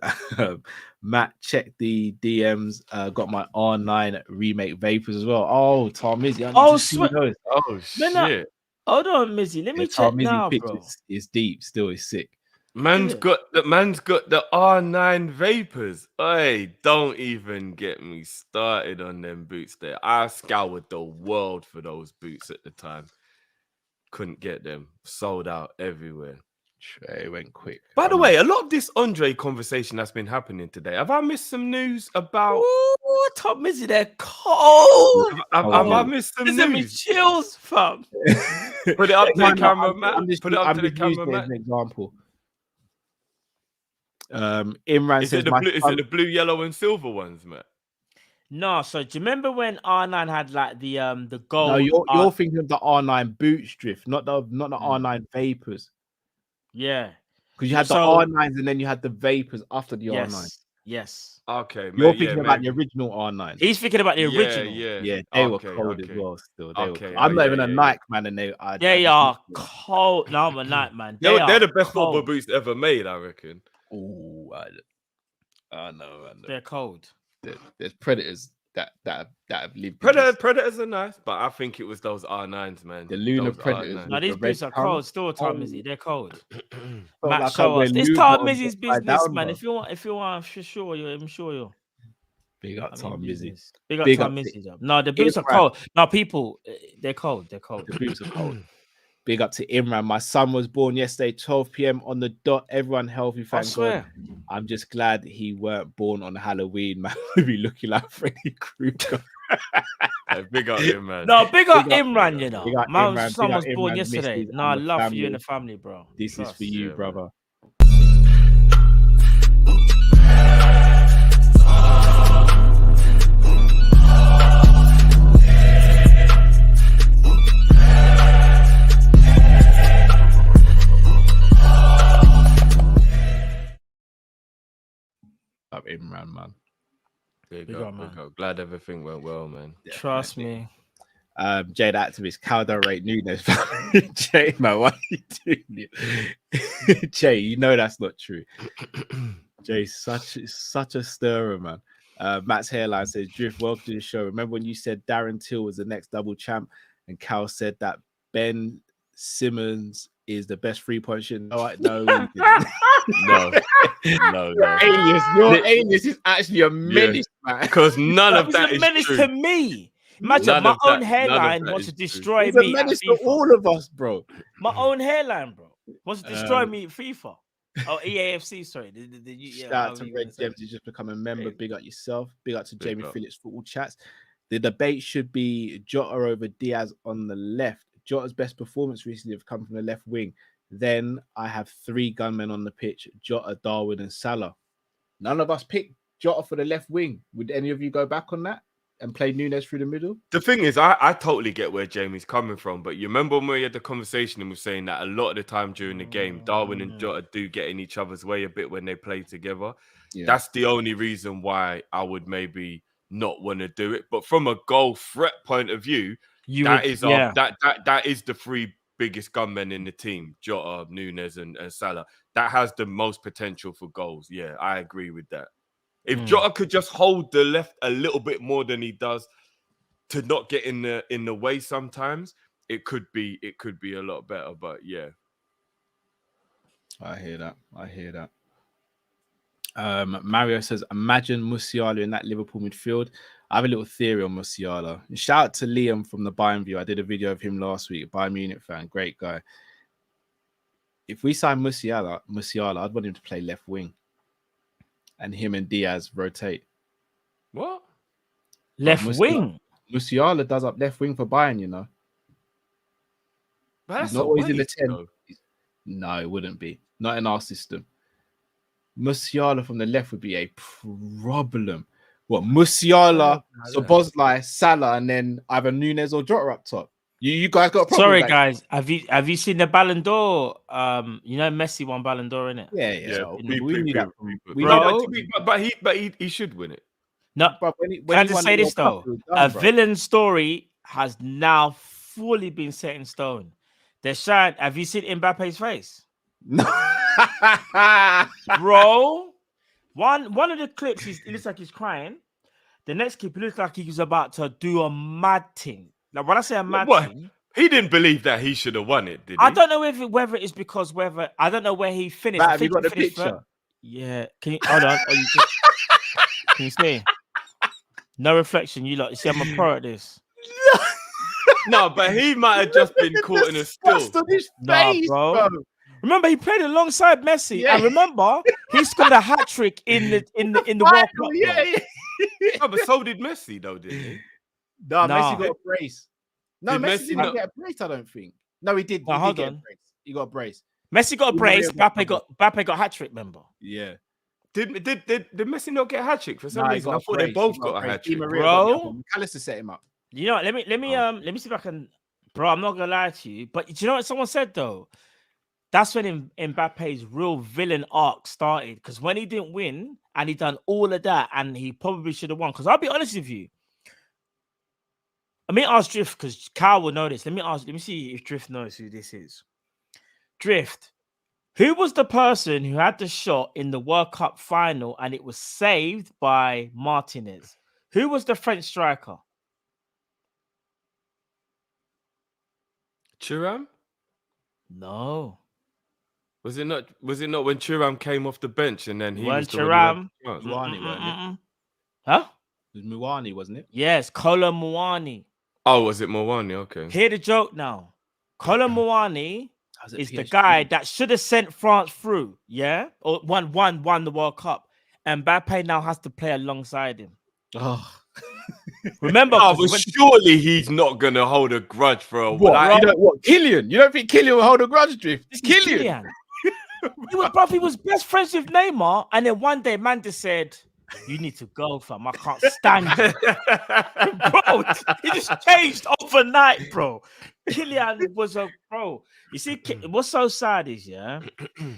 Matt, check the DMs. Got my R9 remake vapors as well. Oh, Tarmizi. I need Oh, to see sweat. those. Oh, Man, that- shit. Hold on, Mizzy. Let me check Tarmizi now, pitch bro. is deep. Still, is sick. Man's Yeah. got the R9 vapors. Hey, don't even get me started on them boots there. I scoured the world for those boots at the time. Couldn't get them. Sold out everywhere. It went quick. By the way, a lot of this Andre conversation that's been happening today. Have I missed some news about? Ooh, Top Mizzy, they're cold. Have I missed some This is me news? chills, fam. Put it up to the camera, I'm Matt. just- Put it up I'm to the just using camera, it as Matt. an example. Imran Is says, it the my blue? Is son- it the blue, yellow, and silver ones, Matt? No, so do you remember when R9 had like the gold? No, you're R- thinking of the R9 boots drift, not the R9 vapors. yeah. Because you had the So- R9s and then you had the vapors after the R9. Yes. Okay, You're mate, thinking about the maybe. original R9. He's thinking about the original. Yeah, they were Okay, cold okay. as well. Still, they Okay, were. I'm oh, not yeah, even a yeah, Nike man, and they They are cold. No, I'm a night man. They're the best cold. football boots ever made, I reckon. Oh, I know. They're cold. There's predators that have lived. in Predators are nice, but I think it was those R9s, man. The Lunar Those Predators. R9s. No, these the boots red are tongue. cold. Still, Tom Oh. Mizzy, they're cold. Felt Matt, like I show wear us. It's Lunar Tom on Mizzy's upside business, down, man. bro. If you want, I'm sure you. I'm sure you. Big up Tom Mizzy. business. Big up Big Tom up Mizzy. Job. No, the boots are Imran. cold. No, people, they're cold. They're cold. The boots are cold. Big up to Imran. My son was born yesterday, 12 p.m. on the dot. Everyone healthy, I thank God. swear. I'm just glad he weren't born on Halloween, man. We'd be looking like Freddy Krueger. Hey, big up him, man. No, big up Big up, Imran, you know. big up My Imran, son big up was born Imran's yesterday. missus No, I and the love for you family. and the family, bro. This is Trust. for you, yeah, brother. Up Imran, man. Big Big up, up, man. big up. Glad everything went well, man. Trust me. Jade activist, Cal don't rate Nunez. Jay, man, what are you doing? Jay, you know that's not true. Jay's such a stirrer, man. Matt's hairline says, Drift, welcome to the show. Remember when you said Darren Till was the next double champ, and Cal said that Ben Simmons is the best 3-point shooter? No, No, no. your alias is actually a menace, man. Because none of He's that a is menace true. to me. Imagine None my of that- own none of hairline that wants to is true. destroy He's a me. at menace to FIFA. all of us, bro. My own hairline, bro. Wants to destroy me in FIFA. Oh, EAFC, sorry. Shout out to Red Gems, who's just become a member. Big up yourself. Big up to Jamie Phillips Football Chats. The debate should be Jota over Diaz on the left. Jota's best performance recently have come from the left wing. Then I have 3 gunmen on the pitch: Jota, Darwin, and Salah. None of us picked Jota for the left wing. Would any of you go back on that and play Nunez through the middle? The thing is, I totally get where Jamie's coming from, but you remember when we had the conversation and we were saying that a lot of the time during the game, Darwin and Jota do get in each other's way a bit when they play together. Yeah. That's the only reason why I would maybe not want to do it. But from a goal threat point of view, that is the 3 biggest gunmen in the team: Jota, Nunez, and Salah. That has the most potential for goals. Yeah, I agree with that. If Jota could just hold the left a little bit more than he does to not get in the way sometimes, it could be a lot better. But yeah. I hear that. Mario says, imagine Musiala in that Liverpool midfield. I have a little theory on Musiala. Shout out to Liam from the Bayern View. I did a video of him last week. Bayern Munich fan, great guy. If we sign Musiala, I'd want him to play left wing. And him and Diaz rotate. What? Left wing? Musiala does up left wing for Bayern, you know. But he's not always in the 10. No, it wouldn't be. Not in our system. Musiala from the left would be a problem. What? Musiala, Szoboszlai, Salah, and then either Nunez or Jota up top. You guys got a problem. Sorry, guys. Have you seen the Ballon d'Or? You know Messi won Ballon d'Or, innit? Yeah. But he should win it. No, can I just say this though? A villain story has now fully been set in stone. Have you seen Mbappe's face? No. Bro, one of the clips, it looks like he's crying. The next clip, it looks like he's about to do a mad thing. Like when I say a mad thing, he didn't believe that he should have won it, did he? I don't know whether it's because I don't know where he finished. Have you got the picture? Yeah. Can you hold on? Can you see? No reflection. You see, I'm a pro at this. No, but he might have just been caught in a still. Bro. Remember, he played alongside Messi. Yeah. And remember, he scored a hat trick in the World Cup. Yeah. Oh, but so did Messi, though, didn't he? No, Messi got a brace. No, Messi didn't get a brace, I don't think. No, he did. He did get a brace. He got a brace. Messi got a brace. Mbappe got a hat trick, remember? Yeah. Did Messi not get a hat trick for some reason? I thought they both got a hat trick. Bro, McAllister set him up. You know, let me see if I can. Bro, I'm not gonna lie to you, but do you know what someone said though? That's when Mbappe's real villain arc started. Because when he didn't win and he done all of that, and he probably should have won. Because I'll be honest with you. Let me ask Drift, because Kyle will know this. Let me see if Drift knows who this is. Drift, who was the person who had the shot in the World Cup final and it was saved by Martinez? Who was the French striker? Thuram? No. Was it not when Thuram came off the bench and then he was the Muani, wasn't it? Huh? It was Muani, wasn't it? Yes, Kolo Muani. Oh, was it Muani? Okay. Hear the joke now. Kolo Muani is the guy that should have sent France through, yeah? Or won the World Cup. And Mbappe now has to play alongside him. Oh. Remember? But surely he's not going to hold a grudge for a while. What? Kylian? You don't think Kylian will hold a grudge, Drift? It's Kylian. He was best friends with Neymar, and then one day man just said, "You need to go, fam. I can't stand you." Bro, he just changed overnight, bro. Kylian was a bro. You see, what's so sad is,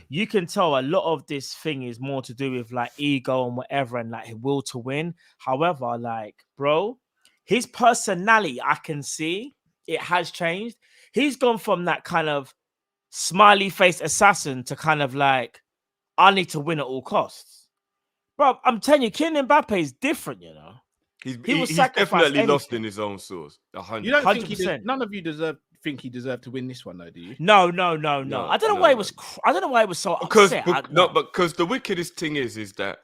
you can tell a lot of this thing is more to do with like ego and whatever, and like will to win. However, like, bro, his personality, I can see it has changed. He's gone from that kind of smiley face assassin to kind of like, I need to win at all costs. Bro, I'm telling you, Kylian Mbappe is different, you know. He's definitely lost in his own source. 100%. You don't think none of you think he deserved to win this one, though, do you? No. I don't know why it was. I don't know why it was so upset. Because the wickedest thing is that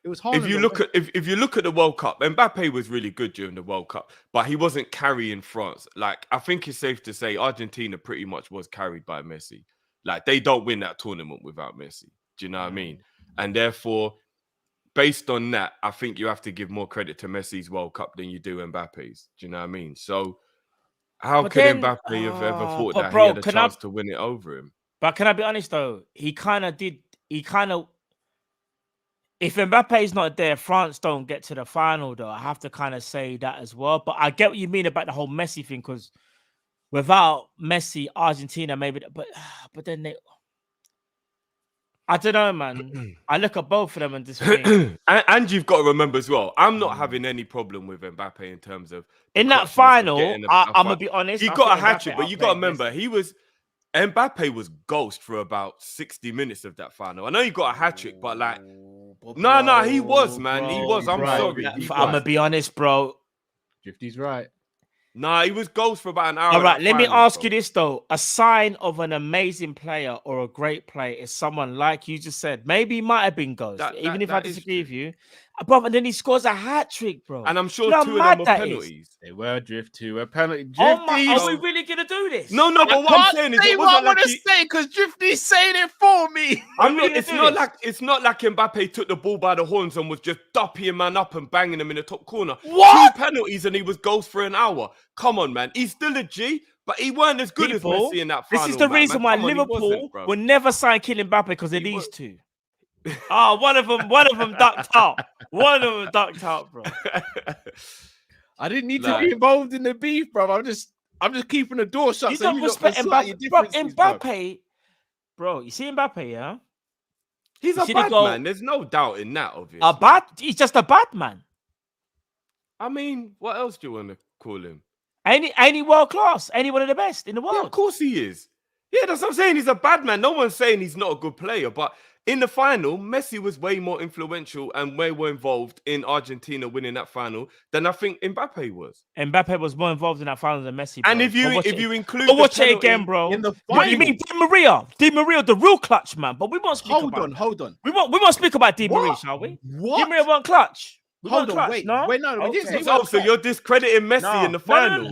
it was hard. If you look at the World Cup, Mbappe was really good during the World Cup, but he wasn't carrying France. Like, I think it's safe to say Argentina pretty much was carried by Messi. Like they don't win that tournament without Messi. Do you know what I mean? And therefore, based on that, I think you have to give more credit to Messi's World Cup than you do Mbappe's. Do you know what I mean? So how But could then- Mbappe have ever thought but that bro, he had a can I- chance to win it over him? But can I be honest though? If Mbappe is not there, France don't get to the final though. I have to kind of say that as well. But I get what you mean about the whole Messi thing, because without Messi, Argentina maybe, but then they, I don't know, man. I look at both of them and just think, and you've got to remember as well, I'm not having any problem with Mbappe in terms of in the that clutchness of final, getting I'm gonna be honest. He I got a think hat Mbappe trick, but you got to outplayed remember, Messi. Mbappe was ghost for about 60 minutes of that final. I know he got a hat trick, but like, no, he was, man. He was. I'm Right. sorry. I'm He gonna was. be honest, bro. Drifty's right. Nah, he was ghost for about an hour. All right, of that let me final, ask bro. you this though: a sign of an amazing player or a great player is someone like you just said. Maybe he might have been ghost, even if I that is disagree true. with you, bro. And then he scores a hat trick, bro. And I'm sure You know how 2 of mad them were that is? penalties. They were Drift 2. A penalty. Oh my! Drifty's- Are we really gonna do this? No, but what I'm saying is, say it what I wasn't want like to he. say because Drifty's saying it for me. I'm not, really it's do not this? like Mbappe took the ball by the horns and was just dupping man up and banging him in the top corner. What? 2 penalties and he was ghost for an hour. Come on, man. He's still a G, but he weren't as good People, as Messi in that final. This is the reason why Come on, he Liverpool wasn't, bro. will never sign Kylian Mbappe because of He these was- two. Oh, one of them ducked out. One of them ducked out, bro. I didn't need to Like- be involved in the beef, bro. I'm just keeping the door shut. You so don't you lot respect can sort your Mbappe, bro. differences, bro. Mbappe, bro. You see Mbappe, yeah? He's You a see the bad goal? man. There's no doubt in that, obviously. He's just a bad man. I mean, what else do you want to call him? Ain't he world class? Ain't he one of the best in the Yeah, world? of course he is. Yeah, that's what I'm saying. He's a bad man. No one's saying he's not a good player, but in the final, Messi was way more influential and way more involved in Argentina winning that final than I think Mbappe was. Mbappe was more involved in that final than Messi. Bro. And if you But include, but watch the it again, penalty- bro. In the What you final. mean, Di Maria? Di Maria, the real clutch man. But we won't speak Hold about on, that. hold on. We won't speak about Di Maria, What? shall we? Di What? Maria won't clutch. We Hold won't on, clutch, wait. no. Wait, no, we didn't Okay. say Oh, so you're discrediting Messi in the final.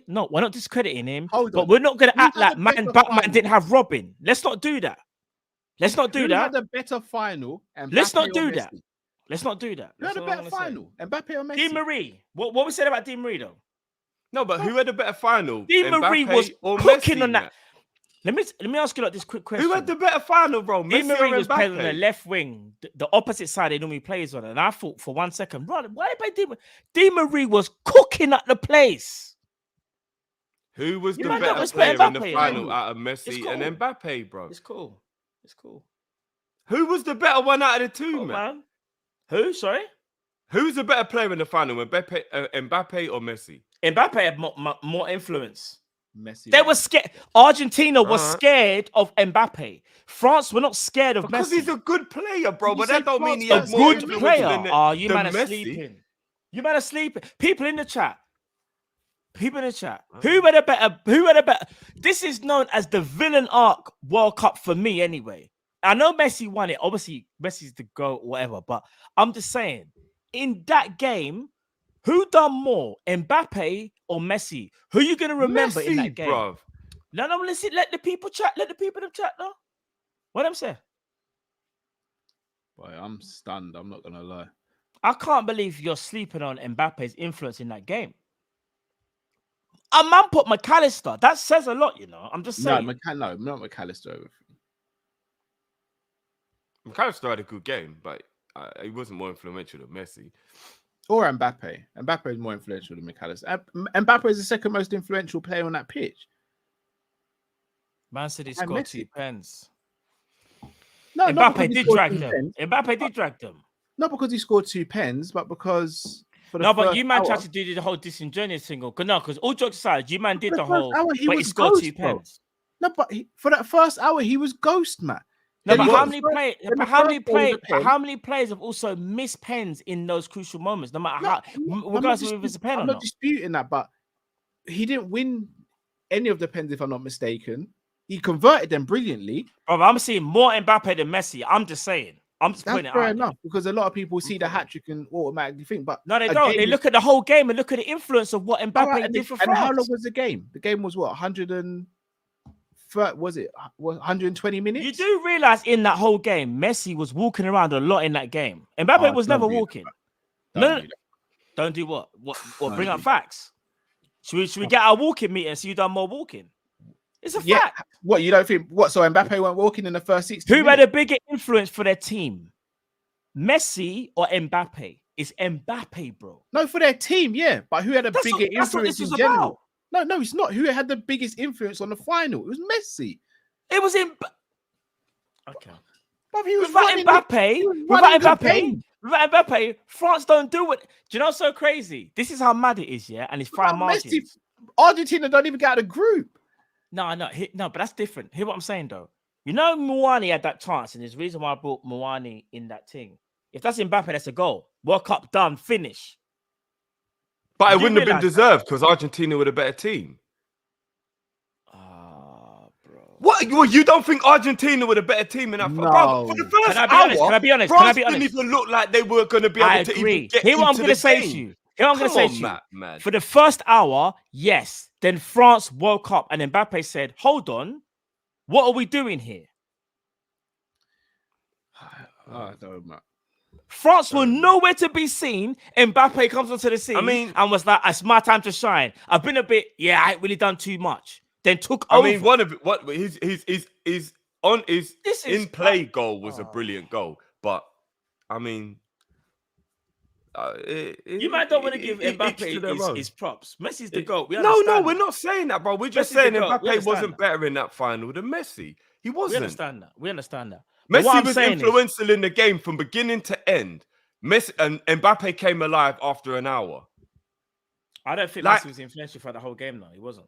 No, we're not discrediting him. Hold But on. we're not going to Who act had like a better Batman final? didn't have Robin. Let's not do that. Let's not do Who that. had a better final? Let's Mbappe not or do Messi? that. Let's not do that. Who had That's a all better I'm gonna say. final? Mbappe or Messi? Di Marie. What we said about Di Marie though? No, but who had a better final? Di Marie Mbappe was or cooking Messi, on that. man? Let me ask you like this quick question. Who had the better final, bro? Di Messi Marie or was playing on the Mbappe? left wing, the opposite side he normally plays on, and I thought for 1 second, bro, why did they Di Marie was cooking at the place. Who was You the might not better respect player in the Mbappe, final man. out of It's Messi cool. and Mbappe, bro? It's cool. It's cool. Who was the better one out of the two, Cool, man? man. Who? Sorry. Who's the better player in the final, Mbappe or Messi? Mbappe had more influence. Messi. They were scared. Argentina was Alright. scared of Mbappe. France were not scared of Because Messi. he's a good player, bro. You But said that don't mean he France has a more good influence player. than Oh, you than man are Messi. sleeping. You man are sleeping. People in the chat. People in the chat. Who had a better? This is known as the villain arc World Cup for me, anyway. I know Messi won it. Obviously, Messi's the GOAT, whatever. But I'm just saying, in that game, who done more, Mbappe or Messi? Who you gonna remember in that Messi, game? bruv. No, listen. Let the people chat. Let the people in the chat. No, what I'm saying. Boy, I'm stunned. I'm not gonna lie. I can't believe you're sleeping on Mbappe's influence in that game. A man put McAllister. That says a lot, you know. I'm just saying. No, not McAllister. McAllister had a good game, but he wasn't more influential than Messi. Or Mbappe. Mbappe is more influential than McAllister. Mbappe is the second most influential player on that pitch. Man said he And scored Messi. 2 pens. No, not because Mbappe he did scored drag 2 them. pens. Mbappe did drag them. Not because he scored 2 pens, but because for the No, but first you man hour- tried to do the whole disingenuous thing. No, because all jokes aside, you man did For the the first whole. hour, he But he was scored ghost, 2 bro. pens. No, but for that first hour, he was ghost, man. No, Then but he how got many the first- players? then the How many first goal was a players? pen. How many players have also missed pens in those crucial moments? No matter how, regardless of if it's a pen I'm or not not. disputing that, but he didn't win any of the pens, if I'm not mistaken. He converted them brilliantly. Bro, I'm seeing more Mbappe than Messi. I'm just saying. I'm just That's putting it fair out. enough, because a lot of people see the hat trick and automatically think, but No, they a don't. They game- look at the whole game and look at the influence of what Mbappe Alright, did for and how long France. was the game? The game was what, 130 was it 120 minutes? You do realize in that whole game, Messi was walking around a lot in that game. Mbappe was never walking. No, don't do what? What? Bring up facts. Should we get our walking meter and see you done more walking? It's a fact. What, you don't think? What? So Mbappe went walking in the first 60 Who minutes? had a bigger influence for their team, Messi or Mbappe? It's Mbappe, bro. No, for their team, yeah. But who had a bigger influence in general? About. No, it's not. Who had the biggest influence on the final? It was Messi. It was in. Okay. But he was Without Mbappe, France don't do it. Do you know what's so crazy? This is how mad it is, yeah? And it's fine margins. Messi, Argentina don't even get out of the group. No, but that's different. Hear what I'm saying, though. You know, Muani had that chance, and there's a reason why I brought Muani in that thing. If that's Mbappe, that's a goal. World Cup done, finish. But it wouldn't have been deserved because Argentina were a better team. What? Well, you don't think Argentina were a better team in that? No. Bro, for the first hour, can I be honest? France didn't even look like they were going to be able to even get Hear what I'm into going to the say game. to you. Hear what I'm going to say to you. Matt, man. For the first hour, yes. Then France woke up and Mbappe said, hold on. What are we doing here? No, Matt. France were nowhere to be seen. Mbappe comes onto the scene and was like, it's my time to shine. I've been a bit, I ain't really done too much. Then took over. I mean, his in-play goal was a brilliant goal. But, I mean... you might don't want to give Mbappe his props. Messi's the GOAT. No, we're not saying that, bro. We're just saying Mbappe wasn't better in that final than Messi. He wasn't. We understand that. Messi was influential in the game from beginning to end. Messi and Mbappe came alive after an hour. I don't think Messi was influential for the whole game, though. He wasn't.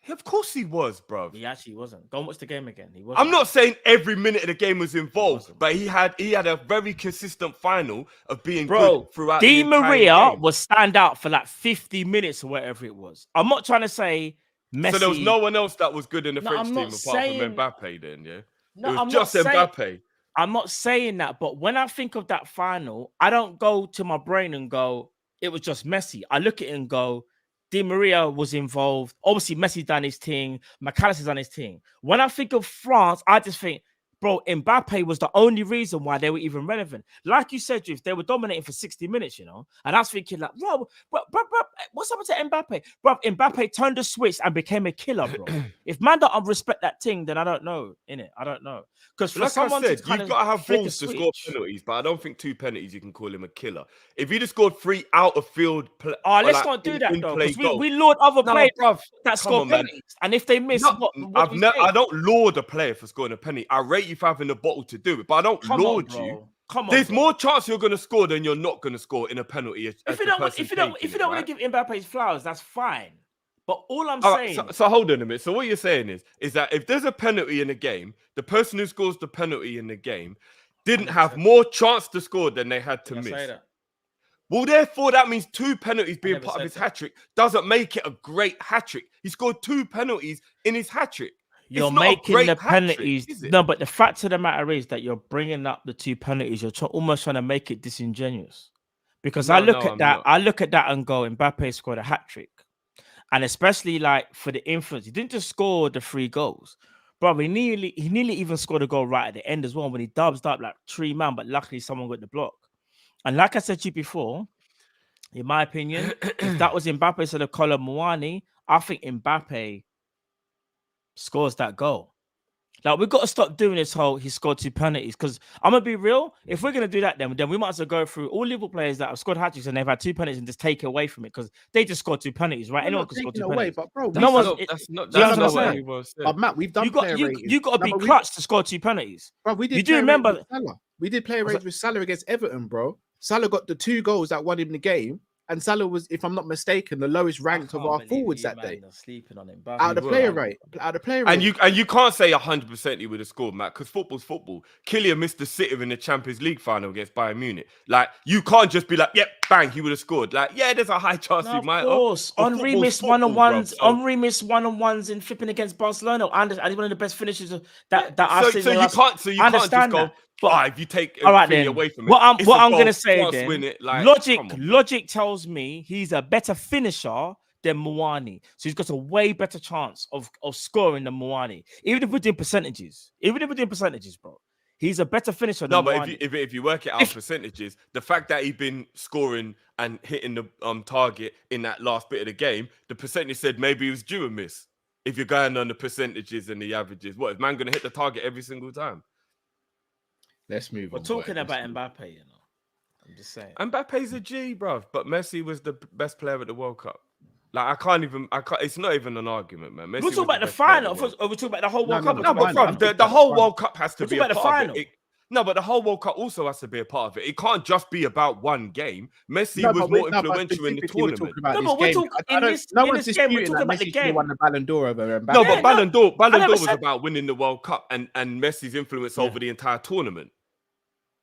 Of course he was, bro. He actually wasn't. Go and watch the game again. He wasn't. I'm not saying every minute of the game was involved, but he had a very consistent final of being good throughout. Di Maria was stand out for like 50 minutes or whatever it was. I'm not trying to say Messi. So there was no one else that was good in the French team apart from Mbappe, then, yeah? No, it was just Mbappe. I'm not saying that, but when I think of that final, I don't go to my brain and go, it was just Messi. I look at it and go, Di Maria was involved. Obviously, Messi done his thing. McAllister's done his thing. When I think of France, I just think, bro, Mbappe was the only reason why they were even relevant. Like you said, Drift, they were dominating for 60 minutes, you know? And I was thinking, like, bro, what's happened to Mbappe? Bro, Mbappe turned the switch and became a killer, bro. If man don't respect that thing, then I don't know, innit? I don't know. Because for like someone I said, to you've got to have balls to score penalties, but I don't think 2 penalties you can call him a killer. If you just scored 3 out of field, let's not do that though. Because we laud other players that score penalties, and if they miss, I don't laud a player for scoring a penalty. I rate you for having the bottle to do it, but I don't laud you. There's more chance you're going to score than you're not going to score in a penalty. If you don't want to give Mbappe his flowers, that's fine. But all I'm saying... So hold on a minute. So what you're saying is that if there's a penalty in the game, the person who scores the penalty in the game didn't have more chance to score than they had to miss. Well, therefore, that means 2 penalties being part of his hat-trick doesn't make it a great hat-trick. He scored 2 penalties in his hat-trick. You're making the penalties. No, but the fact of the matter is that you're bringing up the 2 penalties. You're almost trying to make it disingenuous. Because I look at that and go, Mbappe scored a hat-trick. And especially like for the influence, he didn't just score the 3 goals, bro. He nearly even scored a goal right at the end as well when he dubbed up like 3 man, but luckily someone got the block. And like I said to you before, in my opinion, if that was Mbappe instead of Kolo Muani, I think Mbappe scores that goal. Like, we've got to stop doing this whole he scored 2 penalties, because I'm going to be real. If we're going to do that, then we might as well go through all Liverpool players that have scored hat-tricks and they've had 2 penalties and just take it away from it, because they just scored 2 penalties, right? Anyone can score 2 penalties. But bro, that's not what he was. But Matt, we've done player ratings. You got to be clutch to score 2 penalties. Bro, we did. You do remember? We did player ratings with Salah against Everton, bro. Salah got the 2 goals that won him the game. And Salah was, if I'm not mistaken, the lowest ranked of our forwards that day. Sleeping on him, out of the player rate. And you can't say 100% he would have scored, Matt, because football's football. Kylian missed the sitter in the Champions League final against Bayern Munich. Like, you can't just be like, yep, bang, he would have scored. Like, yeah, there's a high chance he might. Of course, Henry missed one-on-ones. Henry missed one-on-ones in flipping against Barcelona, and he's one of the best finishes that I've seen. So you can't just go. But if you take away from it, what I'm going to say then, win it, like, logic tells me he's a better finisher than Muani. So he's got a way better chance of scoring than Muani. Even if we're doing percentages, bro. He's a better finisher No, than but Muani. if you work it out percentages, the fact that he's been scoring and hitting the target in that last bit of the game, the percentage said maybe he was due a miss. If you're going on the percentages and the averages, what is man going to hit the target every single time? Let's move on. We're talking about Mbappe, you know. I'm just saying. Mbappe's a G, bruv. But Messi was the best player at the World Cup. Like, I can't. It's not even an argument, man. Messi We're talking about the final. Or we're talking about the whole World Cup. No, but bruv, the whole World Cup has to be a the part final. of it. No, but the whole World Cup also has to be a part of it. It can't just be about one game. Messi was more influential in the tournament. No, but we're talking in this game. We're talking about the game. Won the Ballon d'Or over Mbappe. No, but Ballon d'Or was about winning the World Cup and Messi's influence over the entire tournament.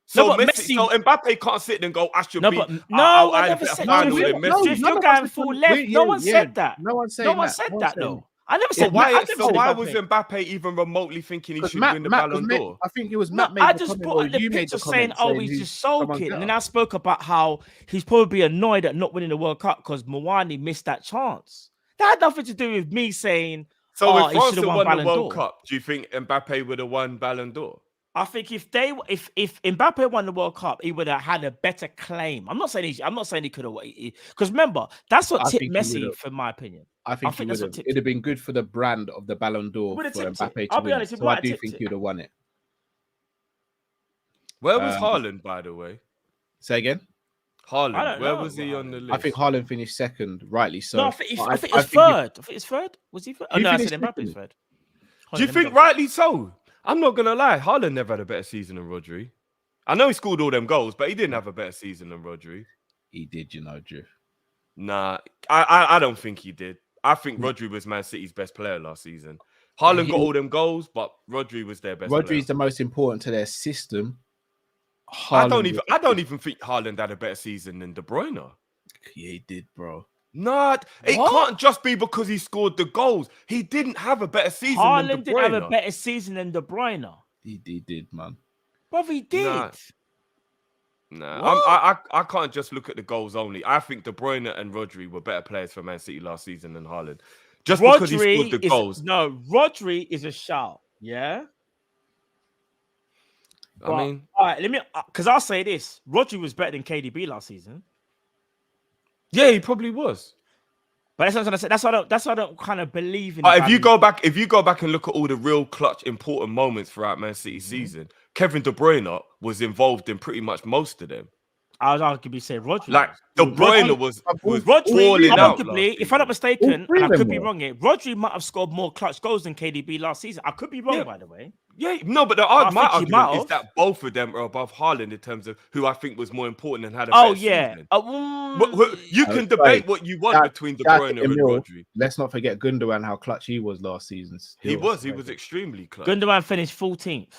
So Mbappe can't sit there and go, I should be. I never said that. If you're going full left, no one said that. No one said that, though. I never said that. So why was Mbappe even remotely thinking he should win the Ballon d'Or? I think it was Matt. I just brought up the picture saying, he's just sulking. And then I spoke about how he's probably annoyed at not winning the World Cup because Muani missed that chance. That had nothing to do with me saying, so if France had won the World Cup, do you think Mbappe would have won Ballon d'Or? I think if Mbappe won the World Cup, he would have had a better claim. I'm not saying he could have, because remember, that's what tipped Messi, for my opinion. I think it'd have been good for the brand of the Ballon d'Or for Mbappe to win. So I do think he'd have won it. Where was Haaland, by the way? Say again? Haaland, where was he on the list? I think Haaland finished second, rightly so. No, I think it was third. I think it's third. Was he third? Oh, no, I said Mbappe's third. Do you think rightly so? I'm not going to lie. Haaland never had a better season than Rodri. I know he scored all them goals, but he didn't have a better season than Rodri. He did, Drew. Nah, I don't think he did. I think Rodri was Man City's best player last season. Haaland got all them goals, but Rodri was their best player. Rodri's the most important to their system. I don't even think Haaland had a better season than De Bruyne. Yeah, he did, bro. Nah, it can't just be because he scored the goals. He didn't have a better season than De Bruyne. Haaland didn't have a better season than De Bruyne. He did, man. But he did. Nah. I can't just look at the goals only. I think De Bruyne and Rodri were better players for Man City last season than Haaland. Just because he scored the goals. No, Rodri is a shout. Yeah? I mean... All right, because I'll say this. Rodri was better than KDB last season. Yeah, he probably was. But that's what I'm saying. That's why I don't kind of believe in. If you go back and look at all the real clutch, important moments throughout Man City's season, Kevin De Bruyne was involved in pretty much most of them. I would arguably say Rodri. Like De Bruyne was Rodri. Out if I'm not mistaken, and I could be wrong here, Rodri might have scored more clutch goals than KDB last season. I could be wrong, by the way. Yeah, no, but my argument is that both of them are above Haaland in terms of who I think was more important and had a better season. You can debate what you want between De Bruyne and Rodri. Let's not forget Gundogan, how clutch he was last season. He was extremely clutch. Gundogan finished 14th.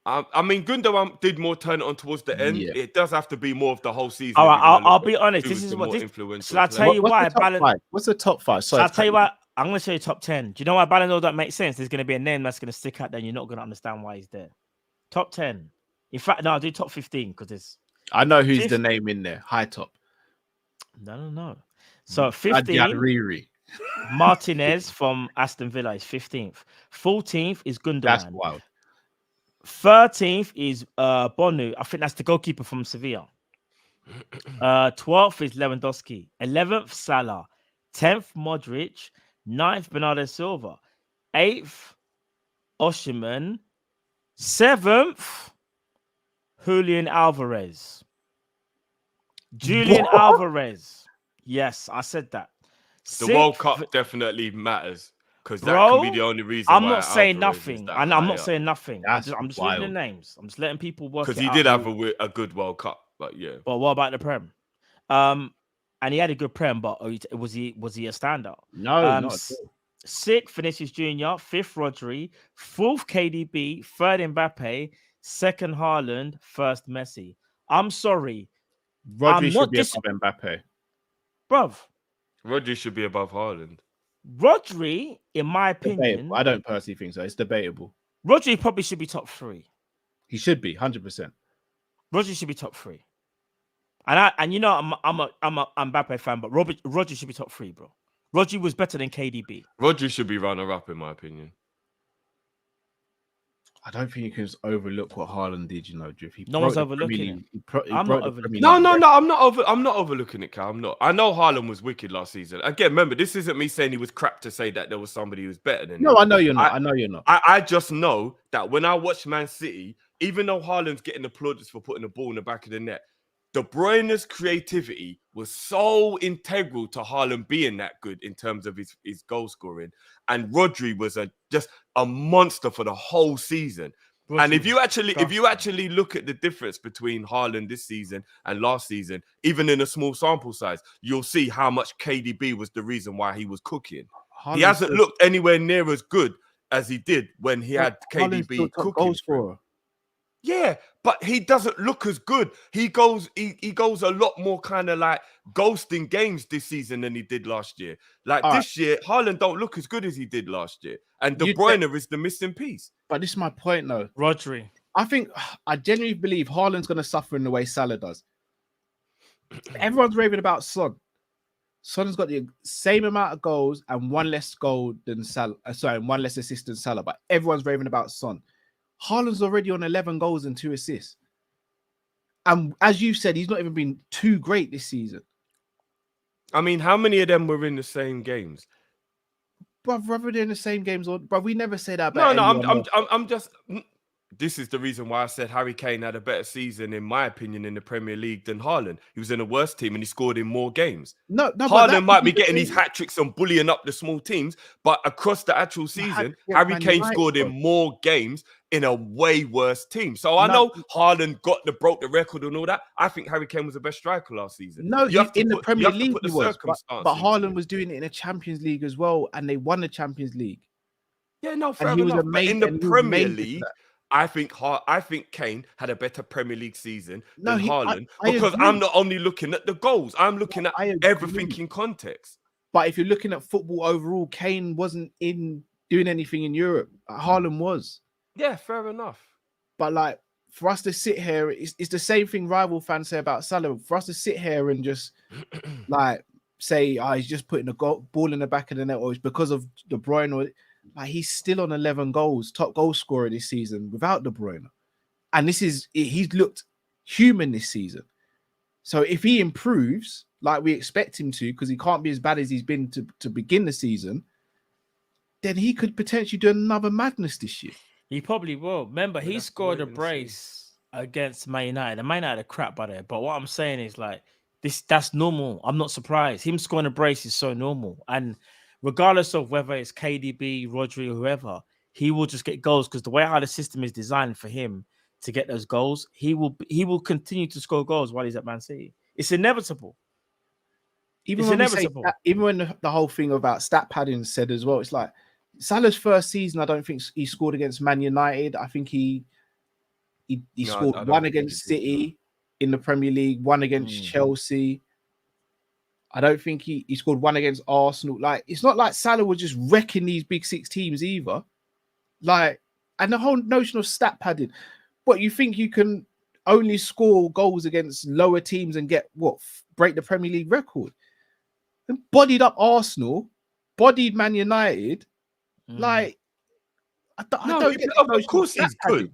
I mean, Gundogan did more turn it on towards the end. Yeah. It does have to be more of the whole season. All right, I'll be honest. This is what shall I tell you why? What's the top five? Sorry, I'll tell you why. I'm going to show you top 10. Do you know why Ballon d'Or don't make sense? There's going to be a name that's going to stick out there and you're not going to understand why he's there. Top 10. In fact, no, I'll do top 15 because it's... I know who's the name in there. High top. No. So 15, Martinez from Aston Villa is 15th. 14th is Gundogan. That's wild. 13th is Bonu. I think that's the goalkeeper from Sevilla. 12th is Lewandowski. 11th, Salah. 10th, Modric. 9th, Bernardo Silva. 8th, Osimhen. 7th, Julian Alvarez. Alvarez. Yes, I said that. The World Cup definitely matters because that can be the only reason. I'm not saying nothing. I'm not saying nothing. I'm just reading the names. I'm just letting people work. Because he did have a good World Cup, but yeah. But what about the Prem? And he had a good Prem, but was he a standout? No, not at all. 6th, Vinicius Junior. 5th, Rodri. 4th, KDB. 3rd, Mbappe. 2nd, Haaland. 1st, Messi. I'm sorry. Rodri should be above Mbappe. Bruv. Rodri should be above Haaland. Rodri, in my opinion... Debatable. I don't personally think so. It's debatable. Rodri probably should be top 3. He should be, 100%. Rodri should be top 3. And you know I'm a Mbappe fan, but Roger should be top 3, bro. Roger was better than KDB. Rodri should be runner-up, in my opinion. I don't think you can just overlook what Haaland did. You know, Driff. No one's overlooking it. I'm not overlooking. No, I'm not overlooking it, Cal. I'm not. I know Haaland was wicked last season. Again, remember, this isn't me saying he was crap to say that there was somebody who was better than him. No, I know you're not. I know you're not. I just know that when I watch Man City, even though Haaland's getting applauded for putting the ball in the back of the net, De Bruyne's creativity was so integral to Haaland being that good in terms of his goal scoring. And Rodri was just a monster for the whole season. Rodri, and if you actually look at the difference between Haaland this season and last season, even in a small sample size, you'll see how much KDB was the reason why he was cooking. He hasn't looked anywhere near as good as he did when he had KDB cooking. Yeah, but he doesn't look as good. He goes a lot more kind of like ghosting games this season than he did last year. Like this year, Haaland don't look as good as he did last year. And De Bruyne is the missing piece. But this is my point, though. Rodri. I genuinely believe Haaland's going to suffer in the way Salah does. Everyone's raving about Son. Son's got the same amount of goals and one less goal than Salah. One less assist than Salah. But everyone's raving about Son. Haaland's already on 11 goals and 2 assists. And as you said, he's not even been too great this season. I mean, how many of them were in the same games? Brother, they're in the same games. But we never say that about I'm just... This is the reason why I said Harry Kane had a better season, in my opinion, in the Premier League than Haaland. He was in a worse team and he scored in more games. Haaland might be getting these hat-tricks and bullying up the small teams, but across the actual season, Harry Kane scored in more games in a way worse team. So I know Haaland broke the record and all that. I think Harry Kane was the best striker last season. No, in the Premier League he was, but Haaland was doing it in the Champions League as well, and they won the Champions League. Yeah, no, fair enough. But in the Premier League, I think Kane had a better Premier League season than Haaland because I'm not only looking at the goals, I'm looking at everything in context. But if you're looking at football overall, Kane wasn't doing anything in Europe. Haaland was. Yeah, fair enough. But like for us to sit here, it's the same thing rival fans say about Salah. For us to sit here and just like say, he's just putting the ball in the back of the net, or it's because of De Bruyne, or like he's still on 11 goals, top goal scorer this season without De Bruyne. And he's looked human this season. So if he improves like we expect him to, because he can't be as bad as he's been to begin the season, then he could potentially do another madness this year. He probably will. Remember, he scored a brace against Man United. And Man United are crap by there. But what I'm saying is like that's normal. I'm not surprised. Him scoring a brace is so normal. And regardless of whether it's KDB, Rodri, or whoever, he will just get goals because the way how the system is designed for him to get those goals, he will continue to score goals while he's at Man City. It's inevitable. Even when the whole thing about stat padding said as well, it's like Salah's first season, I don't think he scored against Man United. I think he scored one against City in the Premier League, one against Chelsea. I don't think he scored one against Arsenal. Like, it's not like Salah was just wrecking these big six teams either. Like, and the whole notion of stat padding. What, you think you can only score goals against lower teams and break the Premier League record? And bodied up Arsenal, bodied Man United. Like, of course he's good.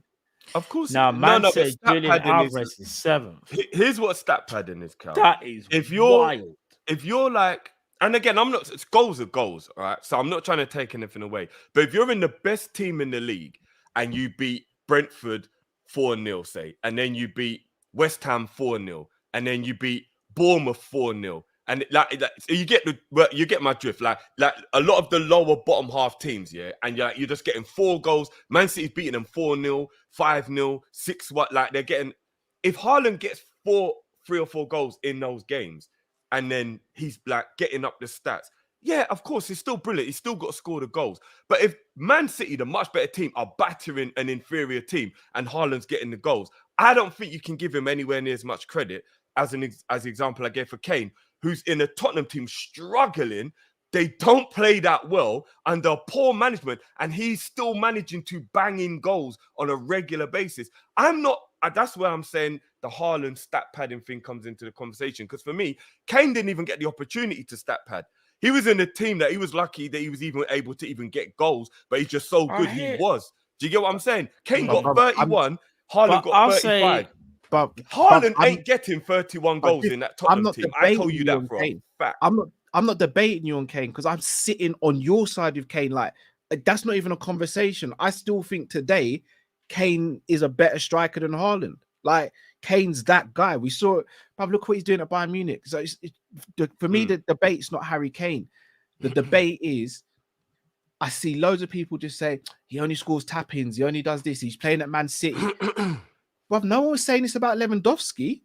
Of course. Now, man said Julian Alvarez is 7th. Here's what stat padding is, Cal. That is wild. If you're like, and again, it's goals are goals, all right? So I'm not trying to take anything away. But if you're in the best team in the league and you beat Brentford 4-0, say, and then you beat West Ham 4-0, and then you beat Bournemouth 4-0, and you get my drift. Like a lot of the lower bottom half teams, yeah, and you're just getting 4 goals. Man City's beating them 4-0, 5-0, 6-1. Like they're getting. If Haaland gets 3 or 4 goals in those games, and then he's like getting up the stats, yeah, of course he's still brilliant. He's still got to score the goals. But if Man City, the much better team, are battering an inferior team, and Haaland's getting the goals, I don't think you can give him anywhere near as much credit as the example I gave for Kane, who's in a Tottenham team struggling. They don't play that well under poor management, and he's still managing to bang in goals on a regular basis. I'm not that's where I'm saying the Haaland stat padding thing comes into the conversation. Because for me, Kane didn't even get the opportunity to stat pad. He was in a team that he was lucky that he was even able to even get goals, but he's just so good. He was. Do you get what I'm saying? Kane got 31, Haaland got 35. But Haaland ain't getting 31 goals in that Tottenham team. I told you that for a fact. I'm not debating you on Kane because I'm sitting on your side with Kane. Like, that's not even a conversation. I still think today Kane is a better striker than Haaland. Like, Kane's that guy. We saw it. But look what he's doing at Bayern Munich. So for me, the debate's not Harry Kane. The debate is, I see loads of people just say he only scores tap-ins. He only does this. He's playing at Man City. But no one was saying this about Lewandowski.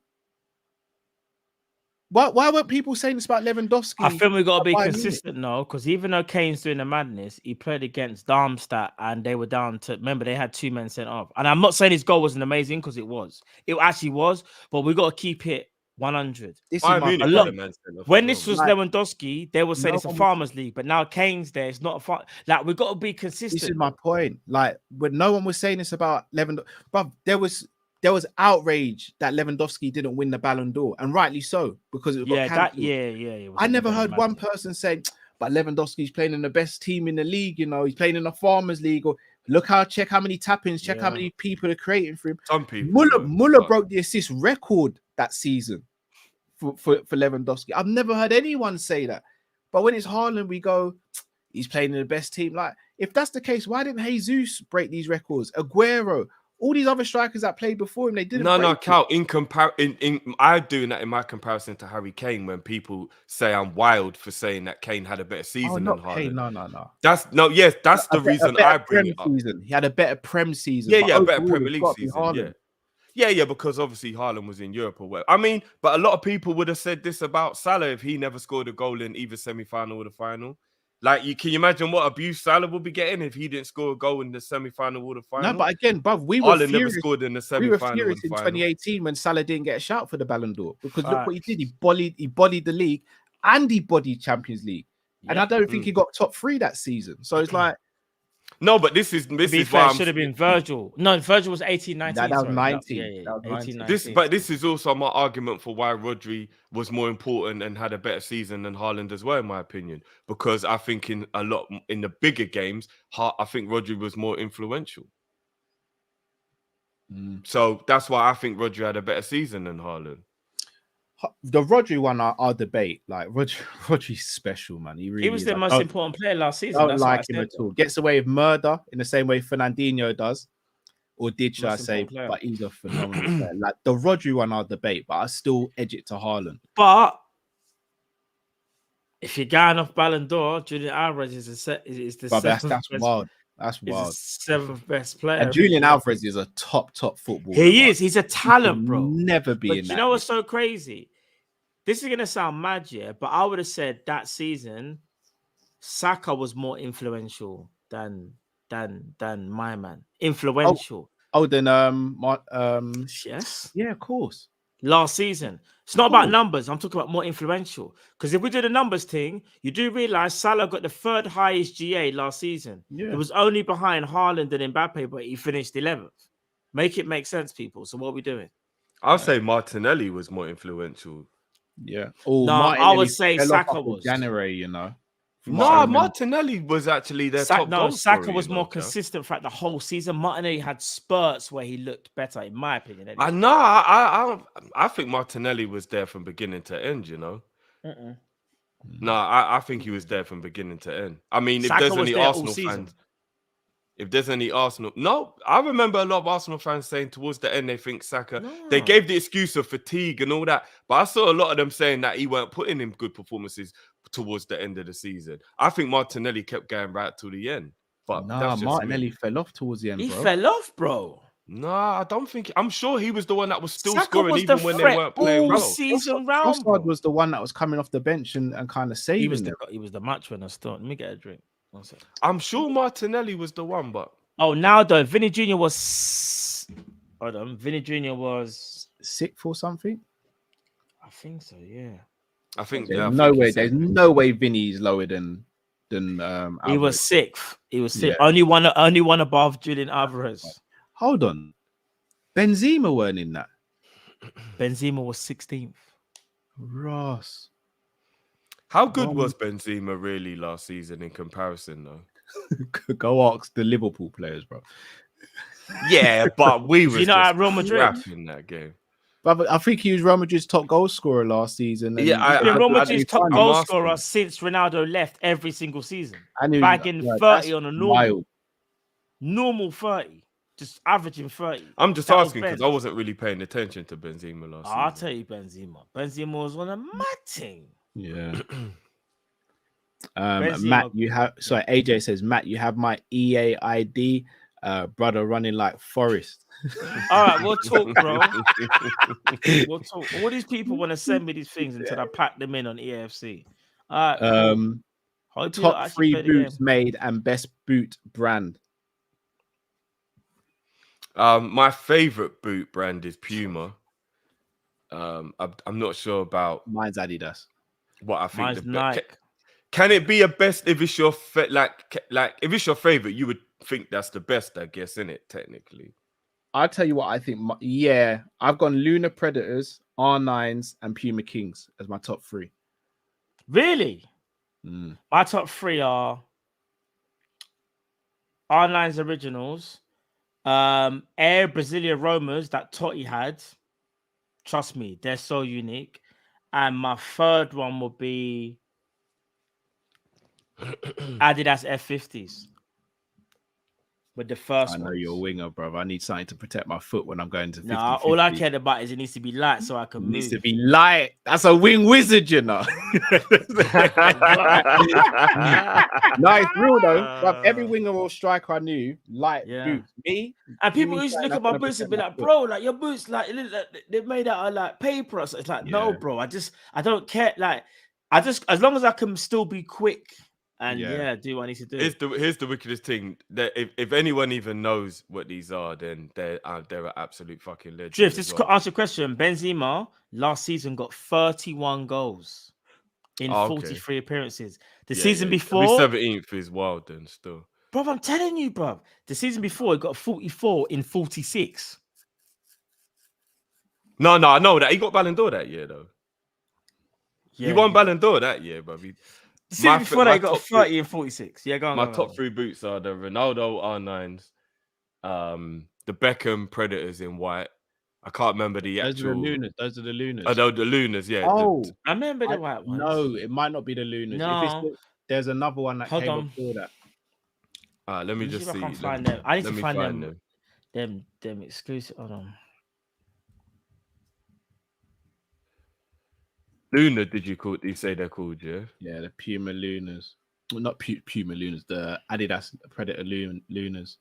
Why weren't people saying this about Lewandowski? I think we got to be consistent now, because even though Kane's doing the madness, he played against Darmstadt and they were down to, remember, they had 2 men sent off. And I'm not saying his goal wasn't amazing, because it was. It actually was, but we got to keep it 100. When this was Lewandowski, they would say it's a farmers league, but now Kane's there. It's not a farm. Like, we got to be consistent. This is my point. Like, when no one was saying this about Lewandowski, but there was outrage that Lewandowski didn't win the Ballon d'Or, and rightly so, because it got cancelled. I never heard one person say, but Lewandowski's playing in the best team in the league, you know, he's playing in the Farmers League, or check how many tap-ins, check how many people are creating for him. Some people. Muller broke the assist record that season for Lewandowski. I've never heard anyone say that. But when it's Haaland, we go, he's playing in the best team. Like, if that's the case, why didn't Jesus break these records? Aguero, all these other strikers that played before him, they didn't. No, Cal. I'm doing that in my comparison to Harry Kane. When people say I'm wild for saying that Kane had a better season than Haaland. No. That's the reason I bring it up. Season. He had a better Prem season. Yeah, a better Premier League season. Yeah, because obviously Haaland was in Europe or whatever. I mean, but a lot of people would have said this about Salah if he never scored a goal in either semi-final or the final. Like, can you imagine what abuse Salah would be getting if he didn't score a goal in the semi-final or the final? No, but again, bruv, we were furious. Never scored in the semi-final. We were furious in 2018 when Salah didn't get a shout for the Ballon d'Or, because look what he did. He bodied the league and he bodied Champions League, and I don't think he got top 3 that season. So it's like, no, but this is why should have been Virgil. No, Virgil was 18, 19. That was 19. Yeah, 18, 19. This is also my argument for why Rodri was more important and had a better season than Haaland as well, in my opinion. Because I think in the bigger games, I think Rodri was more influential. So that's why I think Rodri had a better season than Haaland. The Rodri one, I'll debate. Like, Rodri's special, man. He was the most important player last season. I don't like him at all. Gets away with murder in the same way Fernandinho does, or did, should I say? But he's a phenomenal player. Like, the Rodri one, I'll debate, but I still edge it to Haaland. But if you're going off Ballon d'Or, Julian Alvarez is the seventh. That's wild. That's wild. He's the 7th best player. And Julian Alvarez is a top footballer. He is. He's a talent, bro. Never be in that. You know what's so crazy? This is gonna sound mad, yeah, but I would have said that season, Saka was more influential than my man. Influential. Yes. Yeah, of course. Last season. It's not about numbers. I'm talking about more influential. Because if we do the numbers thing, you do realize Salah got the 3rd highest GA last season. Yeah. It was only behind Haaland and Mbappe, but he finished 11th. Make it make sense, people. So what are we doing? I'll say Martinelli was more influential. Yeah. No, I would say Saka was. January, you know. No, Martinelli was actually their top goal Saka scorer, was more consistent throughout the whole season. Martinelli had spurts where he looked better, in my opinion. Anyway. I think Martinelli was there from beginning to end, you know. No, I think he was there from beginning to end. I mean, if there's any Arsenal fans, no, I remember a lot of Arsenal fans saying towards the end they think Saka. No. They gave the excuse of fatigue and all that, but I saw a lot of them saying that he weren't putting in good performances towards the end of the season. I think Martinelli kept going right to the end. But Martinelli fell off towards the end. He fell off, bro. No, I don't think. I'm sure he was the one that was still scoring even when they weren't playing well. Season round, Trossard was the one that was coming off the bench and kind of saving. He was the match winner. Still, let me get a drink. I'm sure Martinelli was the one, but now though, Vinny Jr. was. Hold on, Vinny Jr. was 6th or something. I think so. Yeah. I think there's no way Vinny's lower than he was 6th. He was 6th. Yeah. Only one above Julian Alvarez. Hold on. Benzema weren't in that. Benzema was 16th. Ross. How good was Benzema really last season in comparison, though? Go ask the Liverpool players, bro. Yeah, but we were You know, just at Real Madrid? crap in that game. But I think he was Real Madrid's top goal scorer last season. Yeah, He's been Real Madrid's top I'm goal asking. scorer since Ronaldo left every single season. And he was Bagging like, 30 that's on a wild. normal 30. Just averaging 30. I'm just That was asking because Ben. I wasn't really paying attention to Benzema last I'll season. tell you Benzema. Benzema was on a matting. Yeah. Benzema- Matt, you have AJ says, Matt, you have my EA ID, brother running like Forest. All right, we'll talk, bro. We'll talk. All these people want to send me these things until I pack them in on EAFC. All right, cool. Hope you Top actually 3 play the game. boots made and best boot brand. My favorite boot brand is Puma. I'm not sure about Mine's Adidas. what I think. Mine's Nike. Can it be a best if it's your like if it's your favorite? You would think that's the best, I guess, isn't it? Technically, I'll tell you what I think. Yeah, I've gone Lunar Predators, R9s, and Puma Kings as my top 3. Really? My top 3 are R9's Originals, Air Brasilia Romas that Totti had. Trust me, they're so unique. And my third one would be Adidas F50s. With the first I know ones. you're a winger, bro. I need something to protect my foot when I'm going to 50. Nah, all I cared about is it needs to be light so I can It move. needs to be light. That's a wing wizard, you know. No, it's real though. Bruv, every winger or striker I knew, light boots. Me, And people give me used to look something at my that's gonna boots and be protect like, my bro, like your boots, like they're made out of like paper. So it's like, no, bro. I don't care. Like, as long as I can still be quick and do what I need to do. here's the wickedest thing. That if anyone even knows what these are, then they're an absolute fucking legend. Drift, as just well. answer your question. Benzema last season got 31 goals in 43 appearances. The season before, 17th is wild then still. bro, I'm telling you, bro. The season before, he got 44 in 46. No, I know that he got Ballon d'Or that year though. Yeah, He won Ballon d'Or that year, bro. The season before that, he got 30 and 46. Yeah, go on. My go on, top go on. 3 boots are the Ronaldo R9s, the Beckham Predators in white. I can't remember the actual. Those are the Lunars. Oh, the Lunas, yeah. Oh, I remember the white ones. no, it might not be the Lunars. No. There's another one that Hold came on. before that. Let me Let me just see if see. I can find them. I need to let me find them exclusive. Hold on. Luna, did you say they're called? Yeah. Yeah, the Puma Lunars. Well, not Puma Lunars. The Adidas Predator Lunars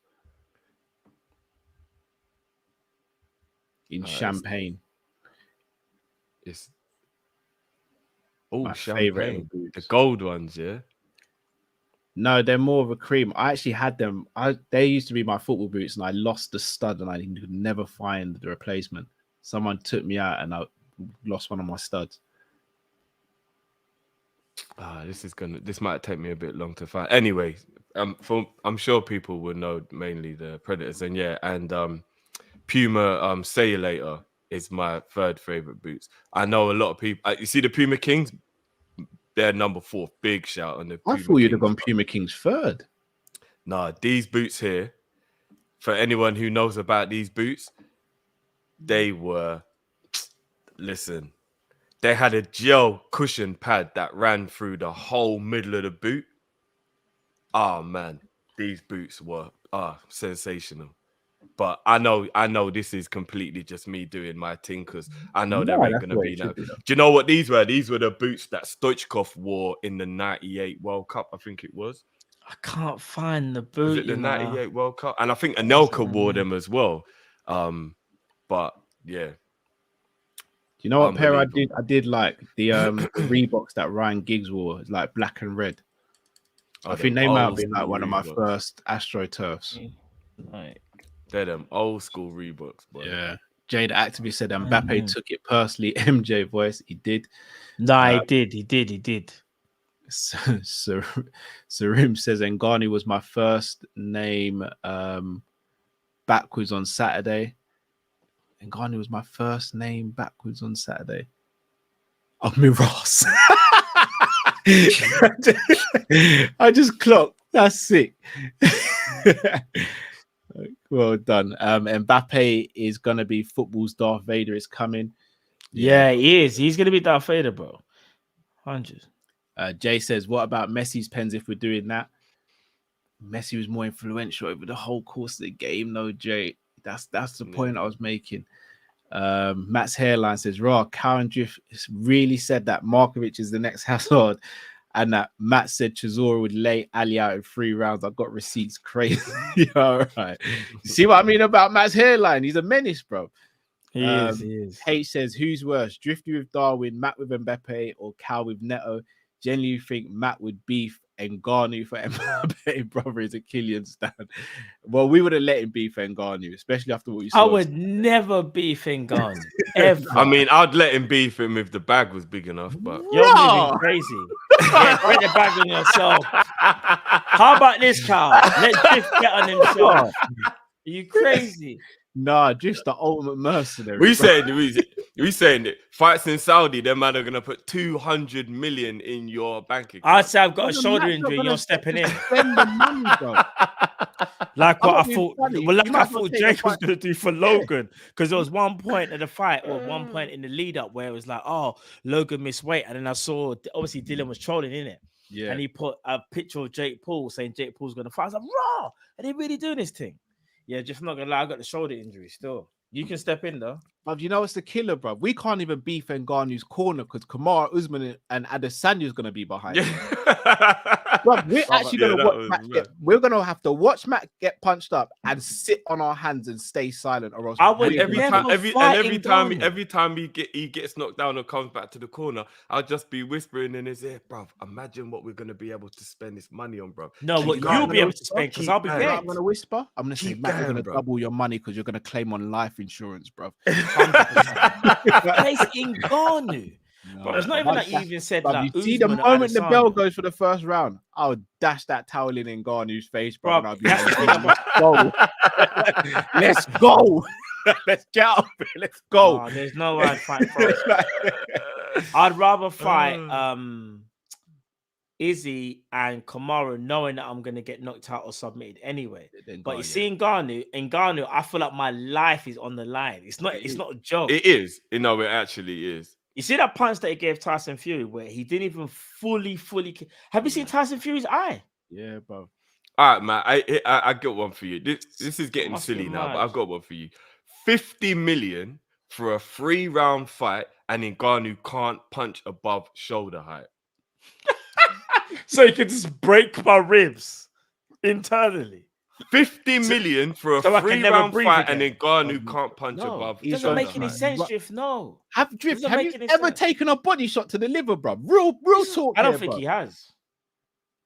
in champagne. It's My champagne. favorite The boots. gold ones, yeah. No, they're more of a cream. I actually had them. They used to be my football boots, and I lost the stud, and I could never find the replacement. Someone took me out, and I lost one of my studs. This might take me a bit long to find. Anyway, I'm sure people will know mainly the Predators, and Puma. Say You Later is my third favorite boots. I know a lot of people. You see the Puma Kings. They're number 4. Big shout on the. I thought you'd have gone Puma Kings third. Nah, these boots here. For anyone who knows about these boots, they were. Listen. They had a gel cushion pad that ran through the whole middle of the boot. Oh man, these boots were sensational. But I know this is completely just me doing my thing because I know there ain't gonna be no. Do you know what these were? These were the boots that Stoichkov wore in the '98 World Cup. I think it was. I can't find the boot. Was it the '98 World Cup? And I think Anelka wore them as well. But yeah. You know what pair I did? I did like the Reeboks that Ryan Giggs wore, it's like black and red. I think they might have been like one of my first AstroTurfs. Right. They're them old school Reeboks, boy. Yeah. Jade Activist said Mbappe took it personally. MJ voice, he did. No, he did. Sarim says Ngannou was my first name backwards on Saturday. Ngannou was my first name backwards on Saturday. Oh, Miros. I just clocked. That's sick. Well done. Mbappe is gonna be football's Darth Vader. Is coming. Yeah, he is. He's gonna be Darth Vader, bro. 100. Jay says, "What about Messi's pens? If we're doing that, Messi was more influential over the whole course of the game." No, Jay. That's the point I was making. Matt's hairline says, "Raw Cow and Drift really said that Markovic is the next Hazard, and that Matt said Chisora would lay Ali out in 3 rounds. I got receipts. Crazy." All right. You see what I mean about Matt's hairline? He's a menace, bro. He is. H says, "Who's worse, Drifty with Darwin, Matt with Mbappe, or Cal with Neto? Generally, you think Matt would beef Ngannou for Mbappe, brother is a Kylian stan." Well, we would have let him beef Ngannou, especially after what you saw. I would never beef Ngannou, ever. I mean, I'd let him beef him if the bag was big enough, but You're moving crazy. Yeah, put the bag on yourself. How about this, Cal? Let Drift get on himself. Are you crazy? Nah, just the ultimate mercenary. we saying that fights in Saudi, them man are gonna put 200 million in your bank account. I'd say I've got a shoulder injury. You're stepping in. Spend the money, bro. Like I'm what I not being thought. funny. Well, like You might I as well thought take Jake the was fight. going to do for Logan, because there was one point in the fight or one point in the lead up where it was like, oh, Logan missed weight, and then I saw obviously Dylan was trolling in it, Yeah. and he put a picture of Jake Paul saying Jake Paul's going to fight. I was like, raw, are they really doing this thing? Yeah, just not gonna lie, I got the shoulder injury still. You can step in though. But you know it's the killer, bro. We can't even beef Ngannou's corner because Kamara Usman and Adesanya's gonna be behind. him. Bro, we're actually yeah, gonna that watch was Matt mad. get, we're gonna have to watch Matt get punched up and sit on our hands and stay silent, or else I would we- every never time, every fight time Ngannou. he gets knocked down or comes back to the corner, I'll just be whispering in his ear, bruv, imagine what we're gonna be able to spend this money on, bruv. No, what You know what you'll I'm be gonna able to spend because I'll be keep You know what dead. I'm gonna whisper. I'm gonna say, Keep Matt, you're going, gonna bro. double your money because you're gonna claim on life insurance, bro. Place Ngannou. Bro, it's not even like you even said Bruv, like you see the Usman or moment the bell Adesanya. goes for the first round, I'll dash that towel in Ngannou's face, bro. Bruv, And I'll be that's the thing like, let's go. Let's get out of here. Let's go. Oh, there's no way I'd fight for it. I'd rather fight Izzy and Kamara knowing that I'm gonna get knocked out or submitted anyway. But you see Ngannou, I feel like my life is on the line. It's not a joke. It is, it actually is. You see that punch that he gave Tyson Fury where he didn't even fully. Have you seen Tyson Fury's eye? Yeah, bro. All right, man. I got one for you. This is getting Must silly be now, but mad. I've got one for you. 50 million for a 3-round fight, and Ngannou can't punch above shoulder height. So you can just break my ribs internally. 50 million for a so I can never 3-round breathe fight, again. and Ngannou can't punch No, above it doesn't shoulder make any height. sense, Drift. No. Have Doesn't you make any ever sense. taken a body shot to the liver, bro? Real talk. I don't here, think bro. he has.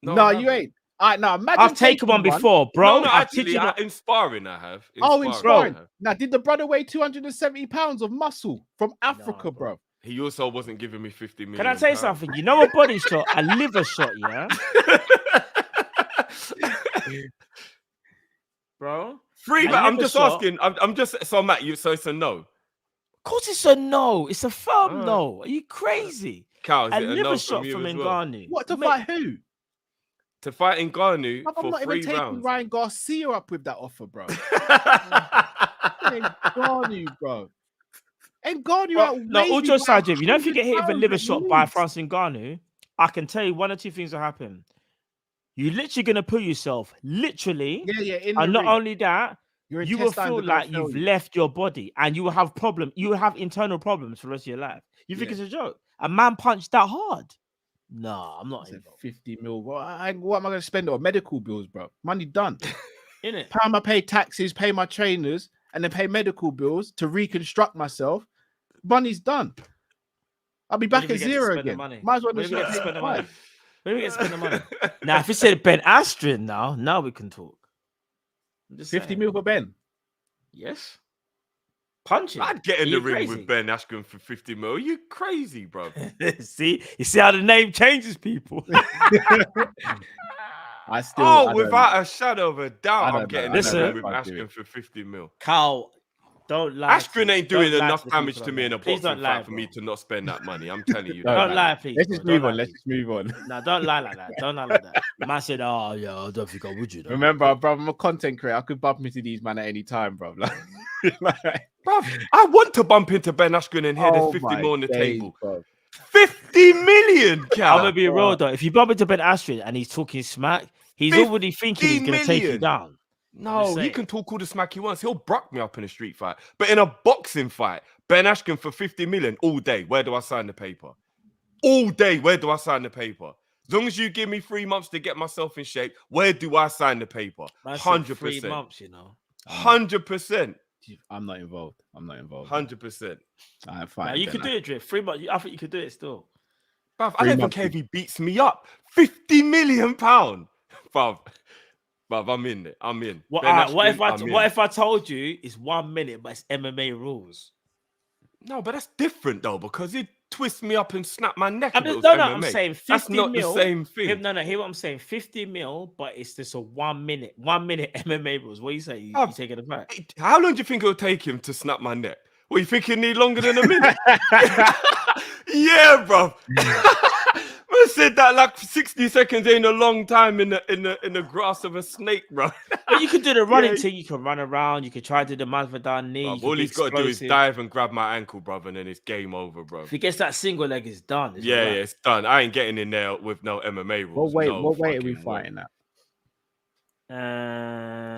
No, I you haven't. ain't. All right, now imagine I've taken one before, bro. No, I've actually, taken one- in sparring I have. Oh, in sparring. I have. Now, did the brother weigh 270 pounds of muscle from Africa, bro. bro? He also wasn't giving me 50 million. Can I tell you something? You know a body shot, a liver shot, yeah? Bro? Free, A but I'm liver just shot- asking. I'm just so Matt. So it's a no. Of course it's a no. It's a firm no. Are you crazy? Cow, is A it a liver no shot from you from as well? Ngannou. What to Mate, fight who? To fight Ngannou I'm for not 3 even taking rounds. Ryan Garcia up with that offer, bro. Ngannou, bro. Ngannou Bro, outweighs no, me all jokes by aside, Jim, you know, if you get hit with a 100 liver pounds shot at by least. Francis Ngannou, I can tell you 1 or 2 things will happen. You're literally going to put yourself, literally, Yeah, in the and not ring. only that, Your you will intestines feel are gonna like fail you've you. left your body and you will have you will have internal problems for the rest of your life. You think Yeah. it's a joke? A man punched that hard? No, I'm not I said involved. 50 mil. What am I going to spend it on? Medical bills, bro. Money done. In it. Time I pay taxes, pay my trainers, and then pay medical bills to reconstruct myself. Money's done. I'll be back When at do we get to zero spend the again. money? Might as well When just do we get to not spend the take money? five. When do we get to spend the money? Now, if you said Ben Askren now we can talk. I'm just 50 saying. mil for Ben. Yes. Punch it. I'd get in Are the you ring crazy? with Ben Askren for 50 mil. You crazy, bro? See, you see how the name changes people. I don't Without a shadow of a I doubt, don't I'm getting know. in the ring Listen. with I'd do Askren it. for 50 mil. Carl, Don't lie. Askren ain't doing Don't lie enough to the damage people to on me there. in a Please boxing don't lie, fight for me bro. to not spend that money. I'm telling you. Don't Don't lie, please. Let's bro. just Don't move lie, on. Let's please. just move on. No, don't lie like that. Don't lie like that. Man said, "Oh yeah, I don't think I would." You know. Remember, bro, I'm a content creator. I could bump into these man at any time, bro. Like, Bruv, I want to bump into Ben Askren and hear there's oh 50 my mil on the days, table. bro. 50 million, I'm Cal. gonna be real though. If you bump into Ben Askren and he's talking smack, he's already thinking he's gonna take you 50 million. down. No, he can talk all the smack he wants. He'll brock me up in a street fight. But in a boxing fight, Ben Askren for 50 million all day. Where do I sign the paper? All day, where do I sign the paper? As long as you give me 3 months to get myself in shape, where do I sign the paper? Man said 100%. 3 months, you know. 100%. I'm not involved. 100%. I'm fine. Now, you could do it, Drift. 3 months. I think you could do it still. Bruv, I don't even care if he beats me up. 50 million pound. Bruv, I'm in it. I'm in. What Ben if Askren, what if I told you it's 1 minute, but it's MMA rules? No, but that's different though, because it twists me up and snap my neck. I'm if it just, was no, MMA. I'm saying 50 that's not mil. the same thing. No, hear what I'm saying. 50 mil, but it's just a 1 minute. 1 minute MMA rules. What you say? You taking it back? How long do you think it'll take him to snap my neck? Well, you think he need longer than a minute? Yeah, bro. I said that like 60 seconds ain't a long time in the grass of a snake, bro. But you could do the running thing. You can run around. You could try to do the Masvidal knee. Bruv, all he's got to do is dive and grab my ankle, brother, and then it's game over, bro. If he gets that single leg, it's done. Yeah, it's done. I ain't getting in there with no MMA rules. What weight are we fighting at?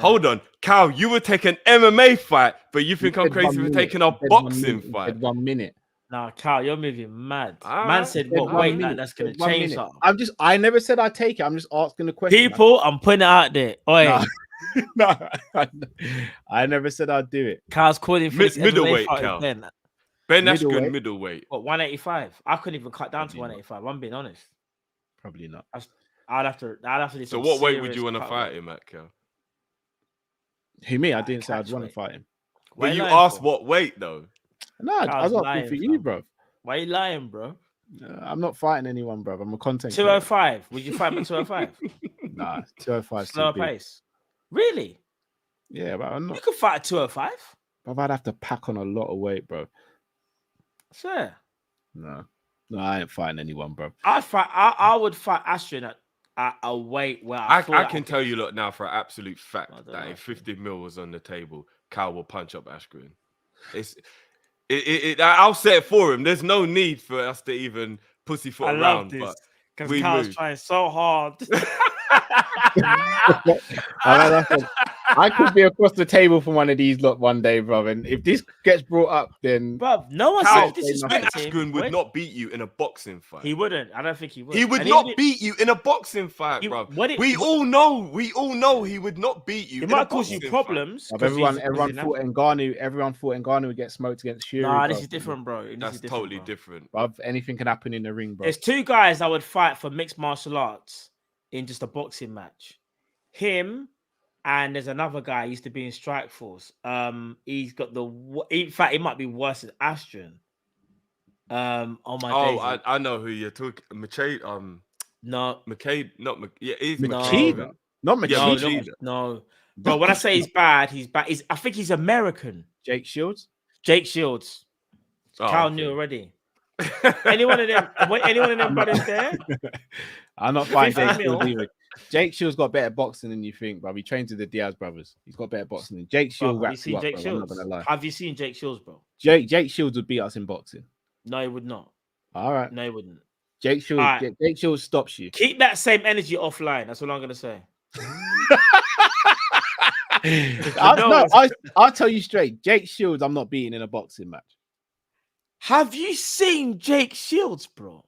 Hold on, Cal, you would take an MMA fight, but you think I'm crazy for taking a boxing fight? 1 minute. Nah, Carl, you're moving mad. All Man right. said, "What weight that's gonna change something." I never said I'd take it. I'm just asking the question. People, I'm putting it out there. Oi, No, I never said I'd do it. Carl's calling for this middleweight, MMA fight Cal. again. Ben Askren, middleweight. What, 185? I couldn't even cut down to Probably 185. I'm being honest. Probably not. I'd have to do So some what weight would serious you want to cut fight weight. him at, Cal? Who, me? I didn't say I'd Catch want to weight. fight him. Why But you lying asked for? what weight though? No, I was asking for you, bro. Why you lying, bro? I'm not fighting anyone, bro. I'm a content. 205. Would you fight me 205? Nah, 205. Slower pace. Really? Yeah, but I'm You not. could fight at 205? But I'd have to pack on a lot of weight, bro. Sure. No, I ain't fighting anyone, bro. I would fight Askren at a weight where I can tell you, look, now for an absolute fact don't that know. if 50 mil was on the table, Cal will punch up Askren. I'll say it for him. There's no need for us to even pussyfoot I around. love this But because we Carl's move. trying so hard. I could be across the table from one of these lot one day, bro. And if this gets brought up, then Bro, no one Cal, said Ben disrespect him. Askren would Wait. not beat you in a boxing fight. He wouldn't. I don't think he would. He would And not even- beat you in a boxing fight, He- bro. what it- We all know he would not beat you. It in a might cause you boxing problems. Bruv, 'cause everyone he's thought Ngannou. Everyone thought Ngannou would get smoked against Fury. Nah, this bruv. is different, bro. This That's is different, totally bro. different. Bruv, anything can happen in the ring, bro. There's two guys I would fight for mixed martial arts in just a boxing match. Him and there's another guy who used to be in Strike Force. He's got in fact, it might be worse than Askren. On my days. I know who you're talking. McCade, No, McCade, not Mc. Yeah, he's Machida. McCade. Not Yeah, Machida. no. But when I say he's bad, he's bad. I think he's American. Jake Shields. Jake Shields. Oh, Cal okay. knew already. Anyone of them brothers there? I'm not fighting 50 Jake mil. Shields either. Jake Shields got better boxing than you think, bro. He trains with the Diaz brothers. He's got better boxing than Jake Shields. Bro, have you wraps seen you up, Jake bro. I'm not Shields? gonna lie. Have you seen Jake Shields, bro? Jake Shields would beat us in boxing. No, he would not. All right. No, he wouldn't. Jake Shields. Alright. Jake Shields stops you. Keep that same energy offline. That's what I'm gonna say. I'll tell you straight. Jake Shields, I'm not beating in a boxing match. Have you seen Jake Shields, bro?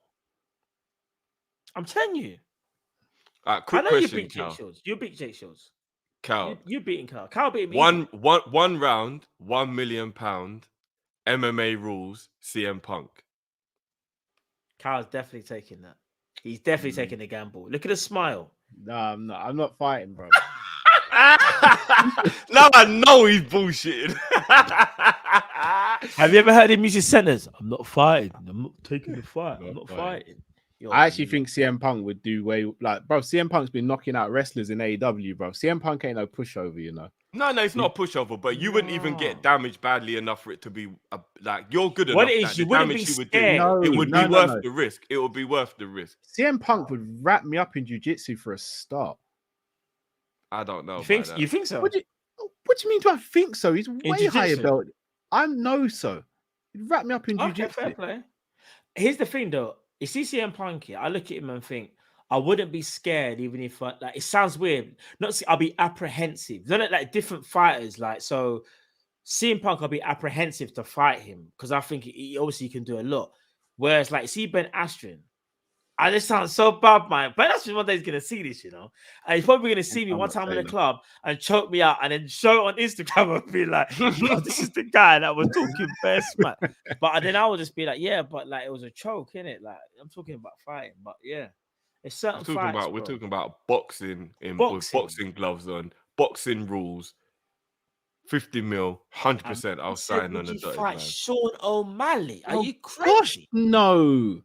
I'm telling you. Alright, I quick know you question, beat Jake Cal. Shields. You beat Jake Shields. Cal. You beating Carl. Carl beat me. One round, £1 million, MMA rules, CM Punk. Carl's definitely taking that. He's definitely taking the gamble. Look at the smile. No, I'm not. I'm not fighting, bro. Now I know he's bullshitting. Have you ever heard him use his centers? I'm not fighting. I'm not taking the fight. I'm not fighting. I actually think CM Punk would do way like, bro. CM Punk's been knocking out wrestlers in AEW, bro. CM Punk ain't no pushover, you know. No, it's not a pushover, but you wouldn't even get damaged badly enough for it to be like you're good enough. What it is, that you the wouldn't damage be you would scared. do, it would be worth No. the risk. It would be worth the risk. CM Punk would wrap me up in jiu-jitsu for a start. I don't know. You think? about that. You think so? What do you mean? Do I think so? He's way higher jiu-jitsu? belt. I know so. He'd wrap me up in Okay, jiu-jitsu. fair play. Here's the thing, though. You see CM Punk here, I look at him and think I wouldn't be scared, even if like it sounds weird. I'll be apprehensive. They're like different fighters, like so. CM Punk, I'll be apprehensive to fight him because I think he obviously can do a lot. Whereas, like, see Ben Askren, I just sound so bad, man. Ben Askren one day is gonna see this, you know, and he's probably gonna see me one time in the club and choke me out, and then show it on Instagram and be like, "Yo, this is the guy that was talking best, man." But then I would just be like, "Yeah, but like it was a choke, innit? Like I'm talking about fighting, but yeah, it's certain We're fights, talking about boxing with boxing gloves on, boxing rules. 50 mil, 100%. I'll sign on the dotted line. Sean O'Malley? Are you Gosh, crazy? no.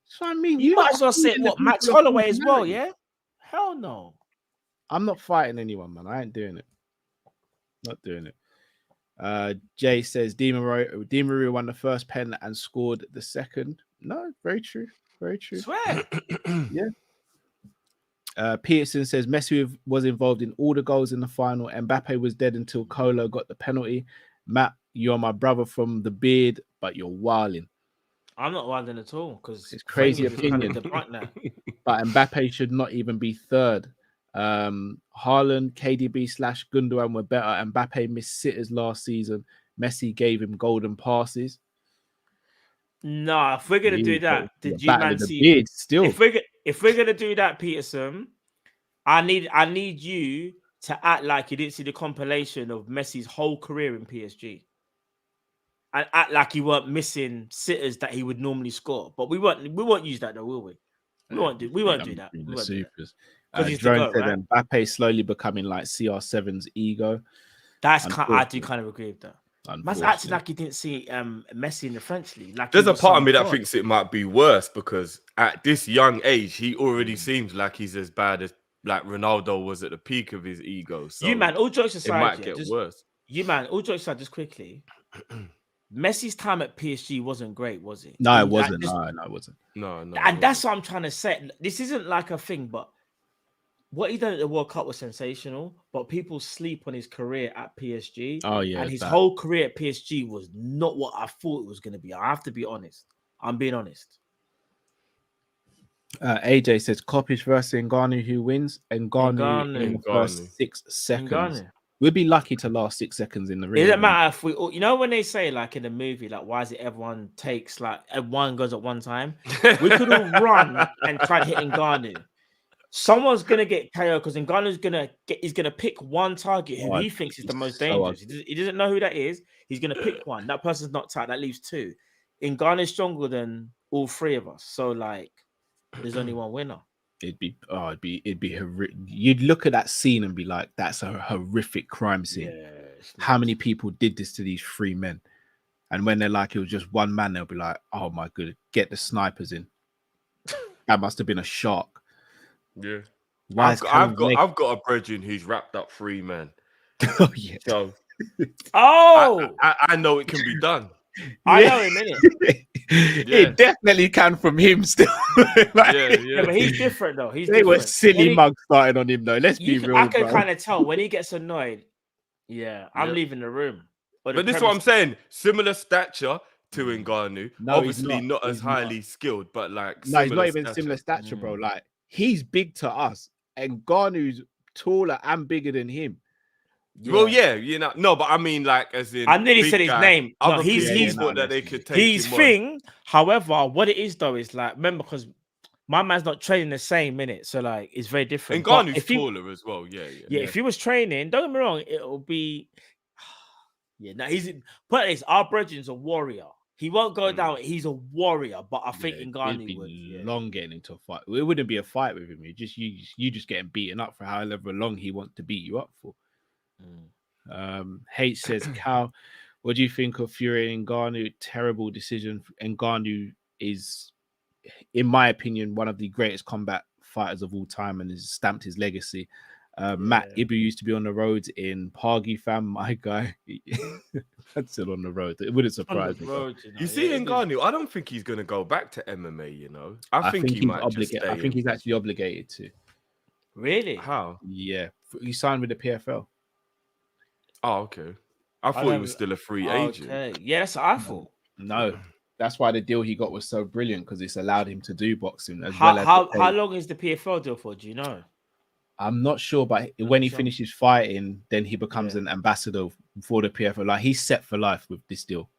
So I mean, You might as well say what Max Holloway as well, yeah? yeah? Hell no. I'm not fighting anyone, man. I ain't doing it. Not doing it. Jay says Di Maria won the first pen and scored the second. No, very true. Very true. Swear. Yeah. Peterson says Messi was involved in all the goals in the final. Mbappe was dead until Colo got the penalty. Matt, you're my brother from the beard, but you're wilding. I'm not wilding at all because it's crazy opinion. But Mbappe should not even be third. Haaland, KDB / Gundogan were better. Mbappe missed sitters last season. Messi gave him golden passes. No, if we're gonna do that, did you man see? Beard still. If we're gonna do that, Peterson, I need you to act like you didn't see the compilation of Messi's whole career in PSG, and act like you weren't missing sitters that he would normally score. But we won't use that though, will we? We won't do that. Because Drone said right? Mbappe slowly becoming like CR7's ego. I do kind of agree with that. Man's acting like he didn't see Messi in the French league. Like there's a part of me that thinks it might be worse because at this young age, he already seems like he's as bad as like Ronaldo was at the peak of his ego. So all jokes aside, it might get worse. All jokes aside, just quickly. Messi's time at PSG wasn't great, was it? No, it wasn't. No, it wasn't. No. And that's what I'm trying to say. This isn't like a thing, but what he done at the World Cup was sensational, but people sleep on his career at PSG. Oh, yeah. And his whole career at PSG was not what I thought it was going to be. I have to be honest. I'm being honest. AJ says, Kopish versus Ngannou, who wins? Ngannou in the first 6 seconds. We'd be lucky to last 6 seconds in the ring. It doesn't matter if we, you know, when they say like in the movie, like, why is it everyone takes like everyone goes at one time? We could all run and try to hit Ngannou. Someone's gonna get KO because Ngannou's gonna pick one target who he thinks is the most dangerous. He doesn't know who that is. He's gonna pick one. That person's knocked out. That leaves 2. Ngannou's stronger than all 3 of us. So like, there's only one winner. It'd be you'd look at that scene and be like, that's a horrific crime scene. Yeah, how many people did this to these 3 men? And when they're like, it was just one man, they'll be like, oh my goodness, get the snipers in. That must have been a shark. Yeah, I've got a brethren who's wrapped up 3 men. Oh yeah. So, I know it can be done. I know him, innit? It definitely can from him still. Yeah, but he's different though. They were silly mugs starting on him though. Let's be real. I can kind of tell when he gets annoyed. Yeah, I'm leaving the room. But this is what I'm saying. Similar stature to Ngannou. No, obviously not as highly skilled, but like no, he's not even similar stature, bro. Like he's big to us, and Ngannou's taller and bigger than him. Yeah. Well, yeah, you know, no, but I mean, like, as in, I nearly said his name. No, he's thought that they could take his him thing. On. However, what it is though is like, remember, because my man's not training the same minute, so like, it's very different. And Ngannou's taller as well. Yeah. If he was training, don't get me wrong, it'll be. Yeah, no, but it's our brethren's a warrior. He won't go down. He's a warrior, but I think Ngannou would. Long getting into a fight. It wouldn't be a fight with him. You just getting beaten up for however long he wants to beat you up for. H says, Cal, what do you think of Fury and Ngannou? Terrible decision. Ngannou is, in my opinion, one of the greatest combat fighters of all time and has stamped his legacy. Matt Ibu used to be on the roads in Pargy, fam. My guy, that's still on the road. It wouldn't surprise me. You see, Ngannou, I don't think he's going to go back to MMA. You know, I think he he's might just obligated. stay I think he's actually obligated to. Really? How? Yeah, he signed with the PFL. Oh, okay. I thought he was still a free agent. Okay. Yeah, that's what I thought. No, that's why the deal he got was so brilliant because it's allowed him to do boxing as How, well as. how long is the PFL deal for? Do you know? I'm not sure, but when he finishes fighting, then he becomes an ambassador for the PFL. Like he's set for life with this deal.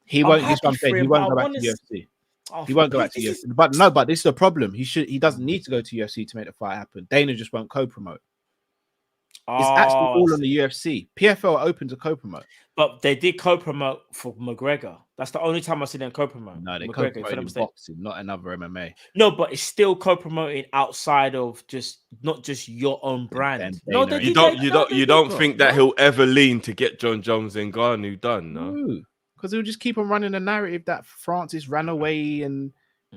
He won't. This one thing. He won't go back to UFC. He won't go back to UFC. But no, but this is the problem. He doesn't need to go to UFC to make the fight happen. Dana just won't co-promote. It's actually all on the UFC. PFL are open to co-promote. But they did co-promote for McGregor. That's the only time I see them co-promote. No, they McGregor, co-promoted in boxing, not another MMA. No, but it's still co-promoting outside of not just your own brand. No, you don't think that he'll ever lean to get John Jones and Ngannou done, no? Because he'll just keep on running the narrative that Francis ran away and.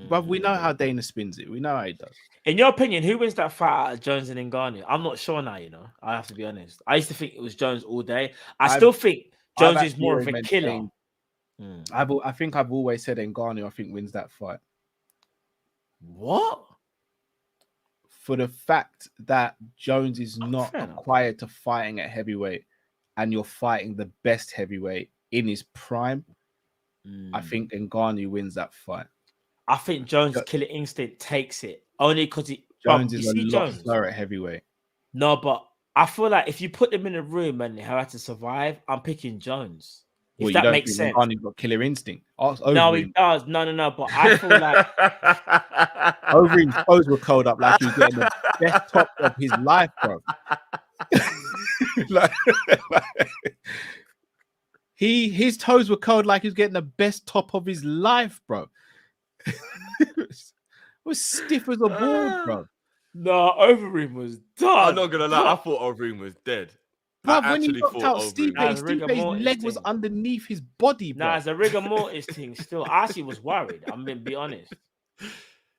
But we know how Dana spins it. We know how he does. In your opinion, who wins that fight out of Jones and Ngannou? I'm not sure now, I have to be honest. I used to think it was Jones all day. I still think Jones is more of a killer. I think I've always said Ngannou, I think, wins that fight. What? For the fact that Jones is not acquired to fighting at heavyweight and you're fighting the best heavyweight in his prime, I think Ngannou wins that fight. I think Jones' killer instinct takes it only because Jones is a lot slower at heavyweight. No, but I feel like if you put them in a room and they have to survive, I'm picking Jones. If that makes sense. Ngannou got killer instinct. No, he does. No. But I feel like Overeem's toes were curled up like he was getting the best top of his life, bro. His toes were curled like he was getting the best top of his life, bro. It was stiff as a board, bro. No, Overeem was done. I'm not gonna lie, I thought Overeem was dead. Bro, when he knocked out Stipe's leg was underneath his body, bro. Nah, it's a rigor mortis thing still. I actually was worried. I'm gonna be honest.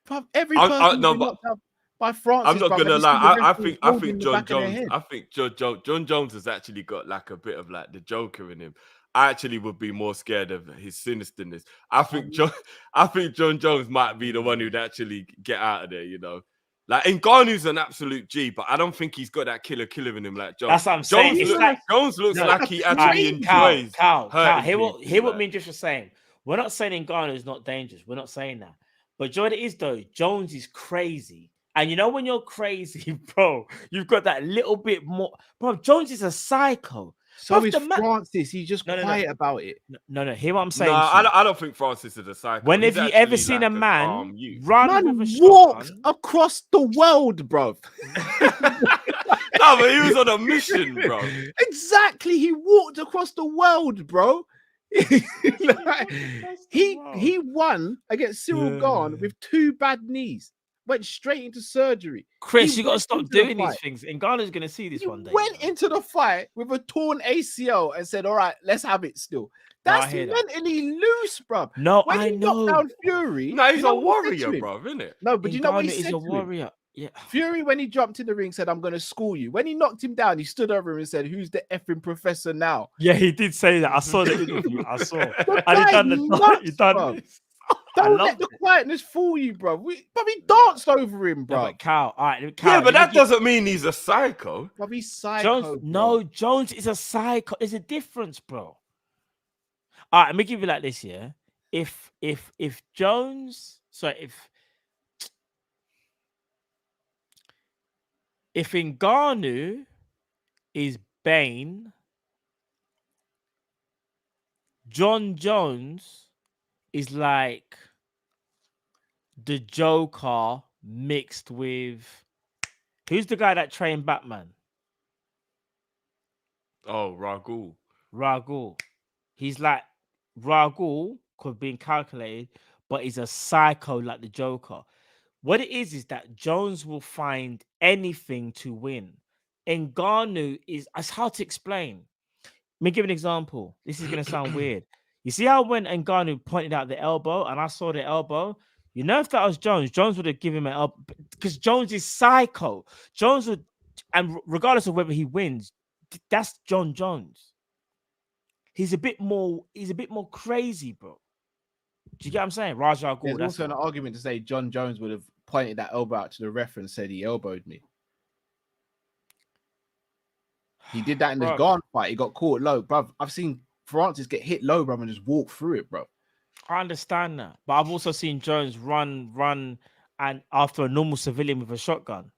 Bro, every person knocked out by Francis. I'm not gonna lie. I think John Jones. I think John Jones has actually got like a bit of like the Joker in him. I actually would be more scared of his sinisterness. I think John Jones might be the one who'd actually get out of there, Like Ngannou's an absolute G, but I don't think he's got that killer in him like Jones. That's what I'm saying. Jones looks like he actually enjoys. Hear what me and Josh are saying. We're not saying Ngannou is not dangerous. We're not saying that. But Joy, it is though. Jones is crazy. And when you're crazy, bro, you've got that little bit more. Bro, Jones is a psycho. So is Francis. He's just quiet about it. No. Hear what I'm saying? No, I don't think Francis is a psycho. When have you ever seen a man run with a walked across the world, bro? No, but he was on a mission, bro. Exactly. He walked across the world, bro. He won against Cyril Gane with 2 bad knees. Went straight into surgery. Chris, you got to stop doing these things. Ngannou's going to see this one day. Went into the fight with a torn ACL and said, all right, let's have it still. That's mentally loose, bro. No, when I know. Knocked down Fury. No, he's a warrior, bro, isn't it? No, but you know what he said to him? Warrior. Yeah. Fury, when he jumped in the ring, said, I'm going to school you. When he knocked him down, he stood over him and said, who's the effing professor now? Yeah, he did say that. I saw the interview. I saw. And he done this. Don't let the quietness fool you, bro. But he danced over him, bro. No, but Cal, all right. Yeah, but that doesn't mean he's a psycho. But he's psycho. Jones, no, Jones is a psycho. There's a difference, bro. All right, let me give you like this, yeah. If Jones, if Ngannou is Bane, John Jones is like the Joker mixed with who's the guy that trained Batman? Oh, Ragul. He's like Ragul could be calculated, but he's a psycho like the Joker. What it is that Jones will find anything to win. Ngannou it's hard to explain. Let me give an example. This is going to sound weird. You see how when Ngannou pointed out the elbow and I saw the elbow, if that was Jones would have given him an elbow because Jones is psycho. Jones would and regardless of whether he wins, that's John Jones. He's a bit more crazy, bro. Do you get what I'm saying? Raja Al Ghul. There's also an argument to say John Jones would have pointed that elbow out to the ref and said he elbowed me. He did that in the Ghana fight. He got caught low, bruv. I've seen Francis get hit low, bruv, and just walk through it, bro. I understand that, but I've also seen Jones run, and after a normal civilian with a shotgun,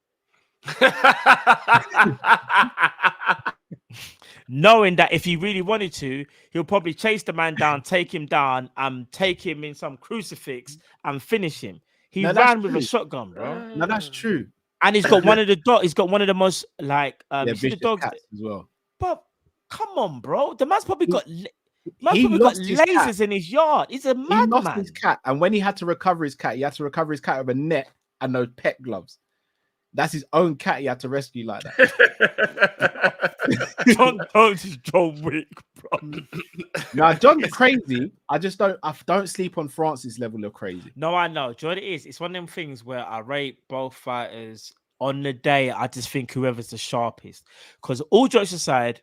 knowing that if he really wanted to, he'll probably chase the man down, take him down, and take him in some crucifix and finish him. He ran with a shotgun, bro. No, that's true. And he's got one of the dogs. He's got one of the most you see the dogs as well. But come on, bro. The man's probably got lasers in his yard. He's a madman. He lost his cat, and when he had to recover his cat, he had to recover his cat with a net and those pet gloves. That's his own cat he had to rescue like that. John Jones is John Wick, bro. Now, John's crazy. I don't sleep on Francis' level of crazy. No, I know. Do you know what it is? It's one of them things where I rate both fighters on the day. I just think whoever's the sharpest. Because all jokes aside,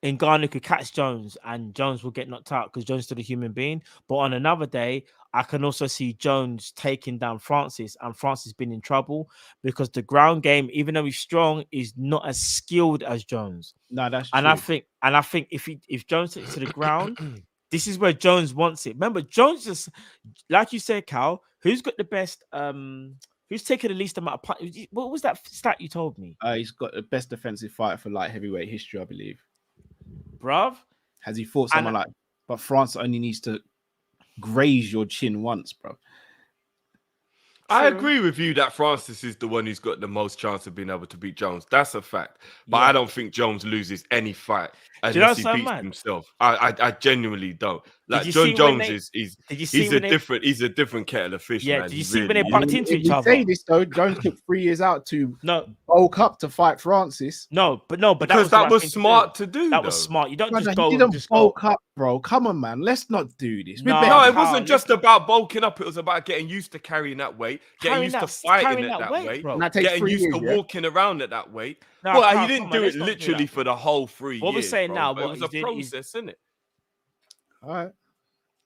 Ngannou could catch Jones and Jones will get knocked out because Jones is still a human being. But on another day, I can also see Jones taking down Francis, and Francis been in trouble because the ground game, even though he's strong, is not as skilled as Jones. No, that's true. I think if Jones takes it to the ground, this is where Jones wants it. Remember, Jones just, like you said, Cal, who's got the best who's taken the least amount of punch? What was that stat you told me? He's got the best defensive fighter for light heavyweight history, I believe. Bruv, has he fought someone but France only needs to graze your chin once, bro. I agree with you that Francis is the one who's got the most chance of being able to beat Jones. That's a fact. But I don't think Jones loses any fight unless he beats himself. I genuinely don't. Like John Jones he's a different kettle of fish. Yeah, man. did you see when they bumped into each other? Say this though, Jones took 3 years out to bulk up to fight Francis. But because that was smart to do. That was smart. You don't just go. He didn't bulk up, bro. Come on, man. Let's not do this. No, it wasn't just about bulking up. It was about getting used to carrying that weight, getting used to fighting at that weight, getting used to walking around at that weight. Well, he didn't do it literally for the whole 3 years. What we're saying now, it was a process, isn't it? All right.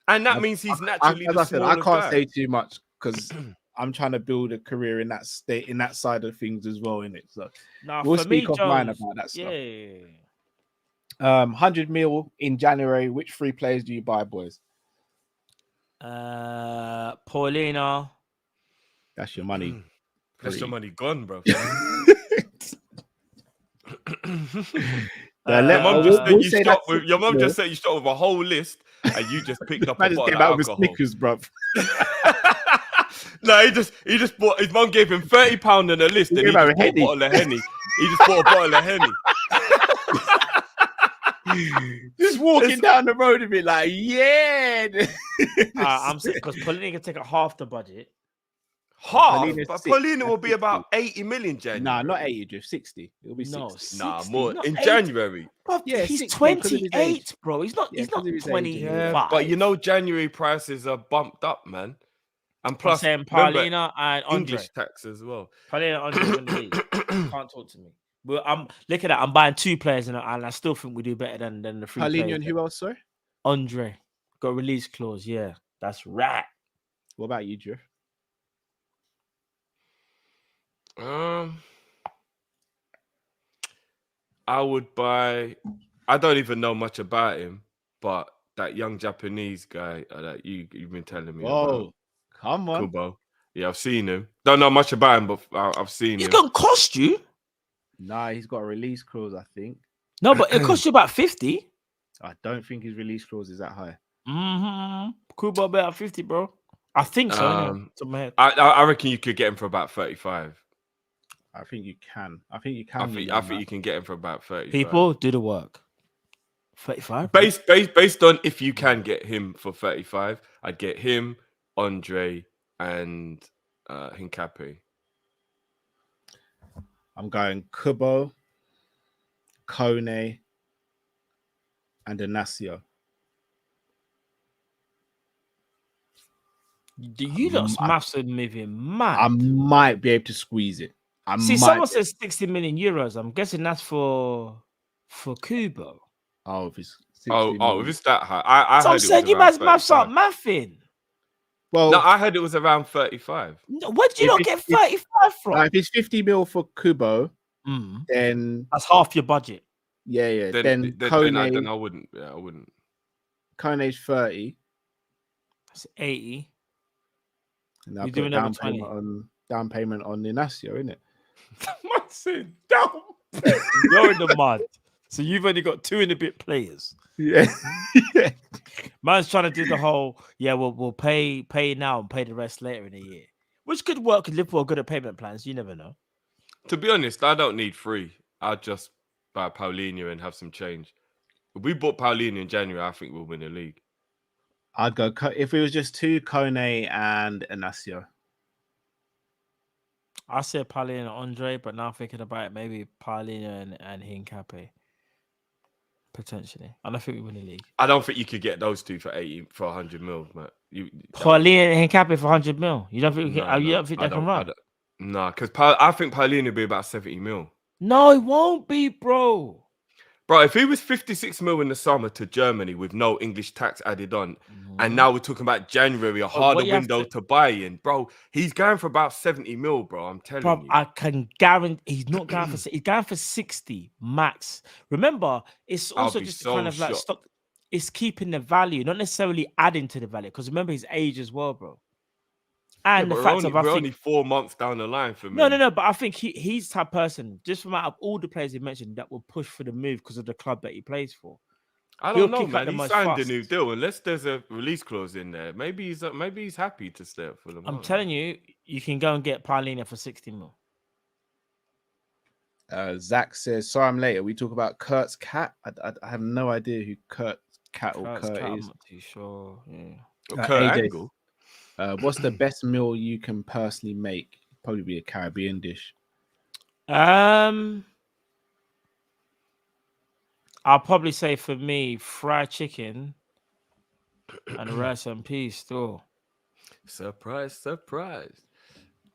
And that means he's naturally the smaller I can't guy. say too much because I'm trying to build a career in that state, in that side of things as well, in it. So we'll speak offline about that stuff. 100 mil in January. Which 3 players do you buy, boys? Paulina. That's your money. That's your money gone, bro. Your mum just said you start with a whole list, and you just picked up a bottle of alcohol. Snickers, bro. No, he just bought. His mum gave him £30 on a list, and he just bought a bottle of Henny. He just bought a bottle of Henny. Just walking down the road and be like, yeah. I'm saying because Paulina can take a half the budget. Half, but Paulina will be about 80 million January. Nah, not 80, Jeff. 60. It'll be 60. Nah, more in January. Bro, yeah, he's 28, bro. He's not 20. But you know, January prices are bumped up, man. And plus, I'm saying Paulina and Andre. English tax as well. Paulina and Andre can't talk to me. Well, look at that. I'm buying 2 players, and I still think we do better than the 3 players. Paulina and who else, sorry? Andre. Got a release clause. Yeah, that's right. What about you, Jeff? I would buy. I don't even know much about him, but that young Japanese guy that you've been telling me about. Come on, Kubo. Yeah, I've seen him. Don't know much about him, but I've seen him. He's gonna cost you. Nah, he's got a release clause, I think. No, but it costs you about 50. I don't think his release clause is that high. Kubo about 50, bro. I think so. I reckon you could get him for about 35. I think you can. I think you can get him for about 35. People do the work. 35. Based on if you can get him for 35, I'd get him, Andre, and Hincapié. I'm going Kubo, Kone, and Inacio. Do you lot maths are moving mad? I might be able to squeeze it. See, someone says 60 million euros. I'm guessing that's for Kubo. Oh, if it's 60 if million. it's that high, I So I'm heard saying it you was guys around maths up 35. mathing. Well, No, I heard it was around 35. No, where did you If not it's- get 35 from? if it's 50 mil for Kubo, then That's half your budget. yeah. Then Kone, I wouldn't. Yeah, I wouldn't. Kone's 30. That's 80. And You're I put doing down over 20. payment on Ignacio, isn't it? Man said, down. You're in the mud. So you've only got 2 and a bit players. Yeah. Yeah. Man's trying to do the whole, we'll pay now and pay the rest later in the year. Which could work because Liverpool are good at payment plans. You never know. To be honest, I don't need 3. I'll just buy Palhinha and have some change. If we bought Palhinha in January, I think we'll win the league. I'd go if it was just 2 Kone and Ignacio. I said Palhinha and Andre, but now thinking about it, maybe Palhinha and Hincapié. Potentially. I don't think we win the league. I don't think you could get those 2 for 100 mil, man. Palhinha and Hincapié for 100 mil. You don't think you don't think they can run? No, because I think Palhinha will be about 70 mil. No, it won't be, bro. Bro, if he was 56 mil in the summer to Germany with no English tax added on, and now we're talking about January, a harder window to buy in, bro, he's going for about 70 mil, bro. I'm telling you. I can guarantee he's not going for he's going for 60 max. Remember, it's also just so kind of like stock. It's keeping the value, not necessarily adding to the value. Because remember his age as well, bro. And Yeah, the fact we're only 4 months down the line for me. No. But I think he's the type of person, just from out of all the players he mentioned, that will push for the move because of the club that he plays for. I don't know, man. He signed a new deal, unless there's a release clause in there. Maybe he's happy to stay up for them. I'm telling you, you can go and get Palhinha for 60 mil. Zach says, sorry I'm later. We talk about Kurt's cat. I have no idea who Kurt's cat is. I'm not too sure. Yeah. Kurt AJ, Angle. What's the best meal you can personally make? Probably be a Caribbean dish. I'll probably say for me, fried chicken and rice and peas still. Surprise.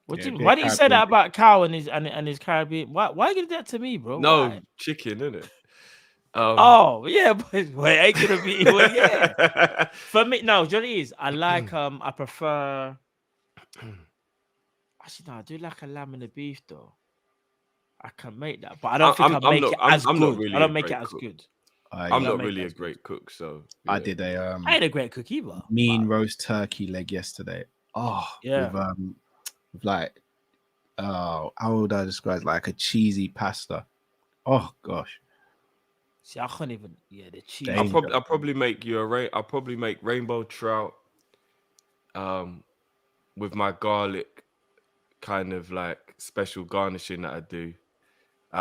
Why did you say that about Cow and his Caribbean? Why are you gonna do that to me, bro? No, Why? chicken, innit? Oh yeah, but it ain't gonna be. Well, yeah. For me, no. Johnny is. I like. I prefer. Actually, no. I do like a lamb and a beef though. I can make that, but I don't think I make it as good. I don't make it as good. I'm not really a great cook, so yeah. I did I ain't a great cook either. Mean roast turkey leg yesterday. Oh yeah. With like, how would I describe it? Like a cheesy pasta? Oh gosh. See, I can't even. Yeah, the cheese. I'll probably make I'll probably make rainbow trout, with my garlic, kind of like special garnishing that I do,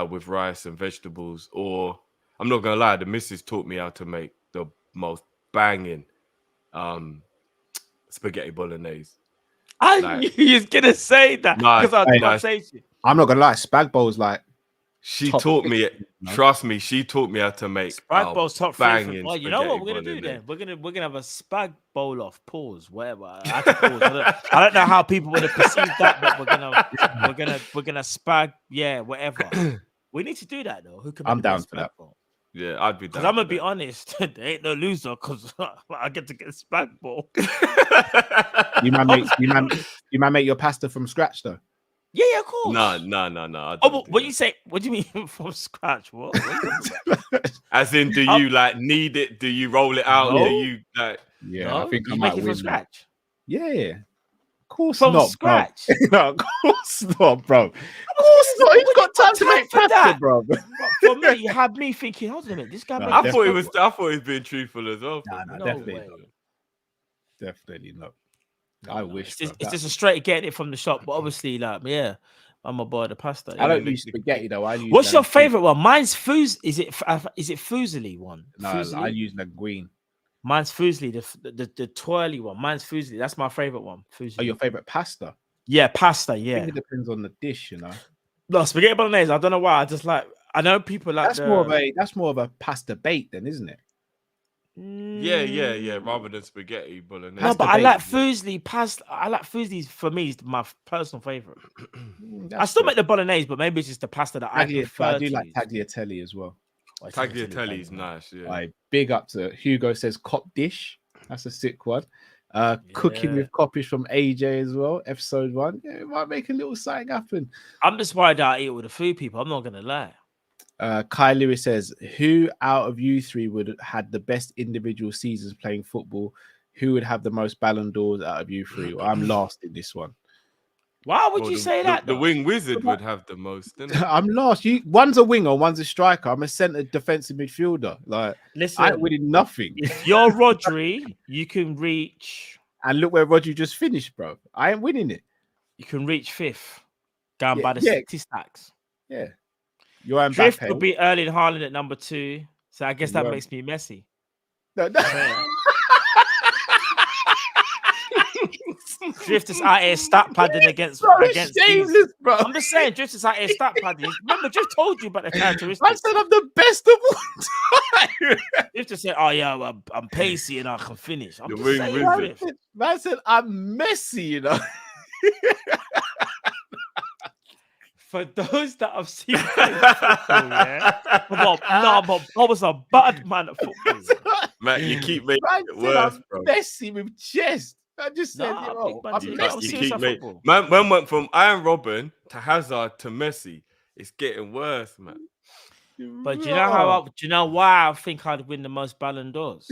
with rice and vegetables. Or I'm not gonna lie, the missus taught me how to make the most banging, spaghetti bolognese. I knew you was gonna say that because I'm not gonna lie, spag bowls like. She taught me it. Trust me, she taught me how to make spag bowls top banging. Well, you know what we're gonna do then? We're gonna have a spag bowl off. Pause. Whatever. I don't know how people would have perceived that, but we're gonna spag. Yeah, whatever. We need to do that though. I'm down for that. Bowl? Yeah, I'd be down. Because I'm gonna be honest, there ain't no loser because I get to get a spag bowl. You might make your pasta from scratch though. Yeah, of course. No. Oh, what you say? What do you mean from scratch? What? As in, do you like knead it? Do you roll it out? No. Do you like? Yeah, no, I think I you might make it from scratch. Yeah, of course from not, scratch. No, of course not, bro. Of course not. He's got time to make pasta, that, bro. For me, you had me thinking, hold on a minute, this guy. I thought he was being truthful as well. No, definitely not. I wish. It's just a straight getting it from the shop, but obviously, like, yeah, I'm about the pasta. I don't use spaghetti though. What's your favorite one? Mine's Fuz. Is it Fuseli one? No, Fuseli? I use linguine. Mine's Fuseli, the twirly one. Mine's Fuseli. That's my favorite one. Fuseli. Oh, your favorite pasta? Yeah, pasta. Yeah, I think it depends on the dish, you know. No, spaghetti bolognese. I don't know why. I just like. I know people like that's more of a pasta bake, then, isn't it? Yeah. Rather than spaghetti bolognese. No, That's but I like debatable. Fusli. I like Fusli. For me, is my personal favorite. I That's still fair. make the bolognese, but maybe it's just the pasta that I prefer. I do to like use. tagliatelle as well. Oh, it's Tagliatelle is man. nice. Yeah. I big up to Hugo says Kop-Ish. That's a sick one. Cooking with Kopish from AJ as well. Episode 1. Yeah, it might make a little something happen. I'm just worried that I eat with the food people. I'm not gonna lie. Kai Lewis says, who out of you three would have had the best individual seasons playing football? Who would have the most Ballon d'Ors out of you three? Well, I'm last in this one. Why would you say that? The wing wizard would have the most. I'm last. One's a winger, one's a striker. I'm a centre defensive midfielder. Like, Listen, I ain't winning nothing. if you're Rodri, you can reach. And look where Roger just finished, bro. I ain't winning it. You can reach 5th, going Yeah, by the yeah. 60 stacks. Yeah. You're Drift Mbappe. would be Erling Haaland at number 2. So I guess that You're- makes me Messi. No. Drift is out here stat padding against So these- shameless, bro. I'm just saying, Drift is out here stat padding. Remember, Drift told you about the I characteristics. said I'm the best of all time. Drift just said, "Oh yeah, well, I'm pacey and I can finish." I'm The just wing saying, wizard. Drift. Man said I'm messy, you know. For those that have seen football, yeah, but I was a bad man at football. Man, you keep making Man it said worse, I'm bro. messy with chest. I just said, Nah, yo, big man, I'm dude. messy. I'm You serious keep at making football. man went from Iron Robin to Hazard to Messi. It's getting worse, man. But do you know how? Do you know why I think I'd win the most Ballon d'Ors?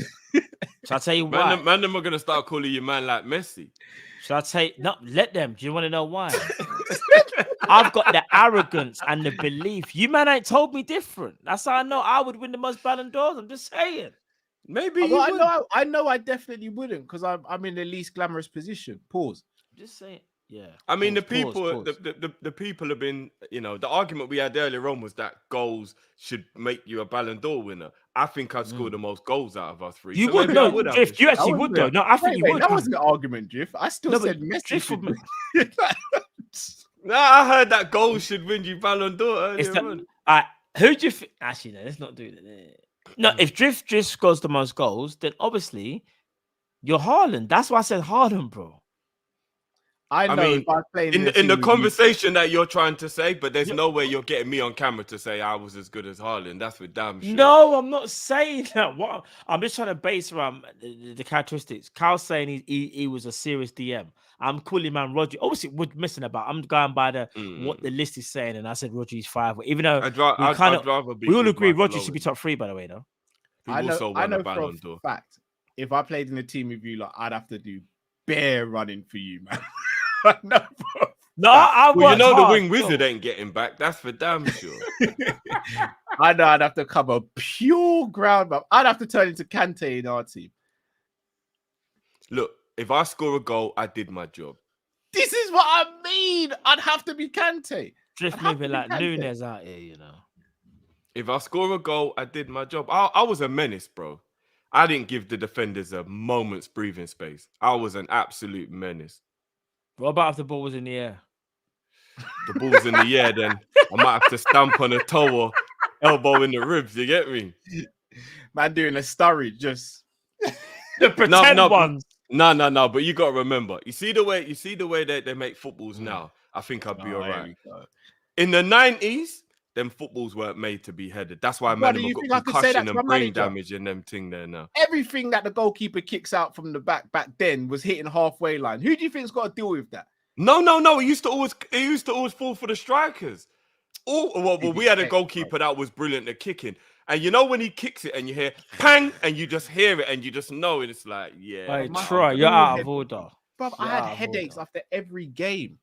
Shall I tell you why? Man, them are gonna start calling you man like Messi. Shall I tell you? No, let them. Do you want to know why? I've got the arrogance and the belief. You man ain't told me different. That's how I know I would win the most Ballon d'Ors. I'm just saying. Maybe you Well, would. I know I definitely wouldn't because I'm in the least glamorous position. Pause. Just saying. Yeah. I mean, Pause, the people, pause. the people have been, the argument we had earlier on was that goals should make you a Ballon d'Or winner. I think I'd score the most goals out of us three. You So would maybe I know, would have Drift. this You shot. actually would though. No, I think you would. That wasn't an argument, Drift. I still No, but said Messi. Drift should would- win. Nah, I heard that goals should win you Ballon d'Or It's earlier the, on. who do you think? Actually, no, let's not do that. No, if Drift scores the most goals, then obviously you're Haaland. That's why I said Haaland, bro. I know mean, if I played In a the team with you- conversation that you're trying to say, but there's no way you're getting me on camera to say I was as good as Haaland. That's for damn sure. No, I'm not saying that. What I'm just trying to base around the characteristics. Carl's saying he was a serious DM. I'm calling man Roger. Obviously, we're missing about. I'm going by the what the list is saying, and I said Roger is 5. Even though I'd rather be we all called agree Michael Roger should be Owen, top 3. By the way, though. who I also know, I won a know for Ballon a d'Or. fact, if I played in a team with you, like I'd have to do bare running for you, man. I know for a No, I Well, you worked know the hard, wing bro. wizard ain't getting back. That's for damn sure. I know I'd have to cover pure ground, but I'd have to turn into Kante in our team. Look, if I score a goal, I did my job. This is what I mean. I'd have to be Kante. Drift I'd have moving to like be Kante. Nunez out here, you know. If I score a goal, I did my job. I was a menace, bro. I didn't give the defenders a moment's breathing space. I was an absolute menace. What about if the ball was in the air? The ball's in the air, then I might have to stamp on a toe or elbow in the ribs. You get me? Man doing a story, just The pretend ones. No. But you gotta remember. You see the way they make footballs now. I think I'd be all right. In the 90s, them footballs weren't made to be headed. That's why Brother, man you got think I could say that concussion to and my brain manager? damage and them thing there now. Everything that the goalkeeper kicks out from the back then was hitting halfway line. Who do you think's got to deal with that? No. It used to always fall for the strikers. Well, we had a goalkeeper that was brilliant at kicking. And you know when he kicks it and you hear pang and you just hear it and you just know and it's like, yeah. Hey, my Troy, God. you're out of order. Bro, I Yeah, had I've headaches ordered. after every game.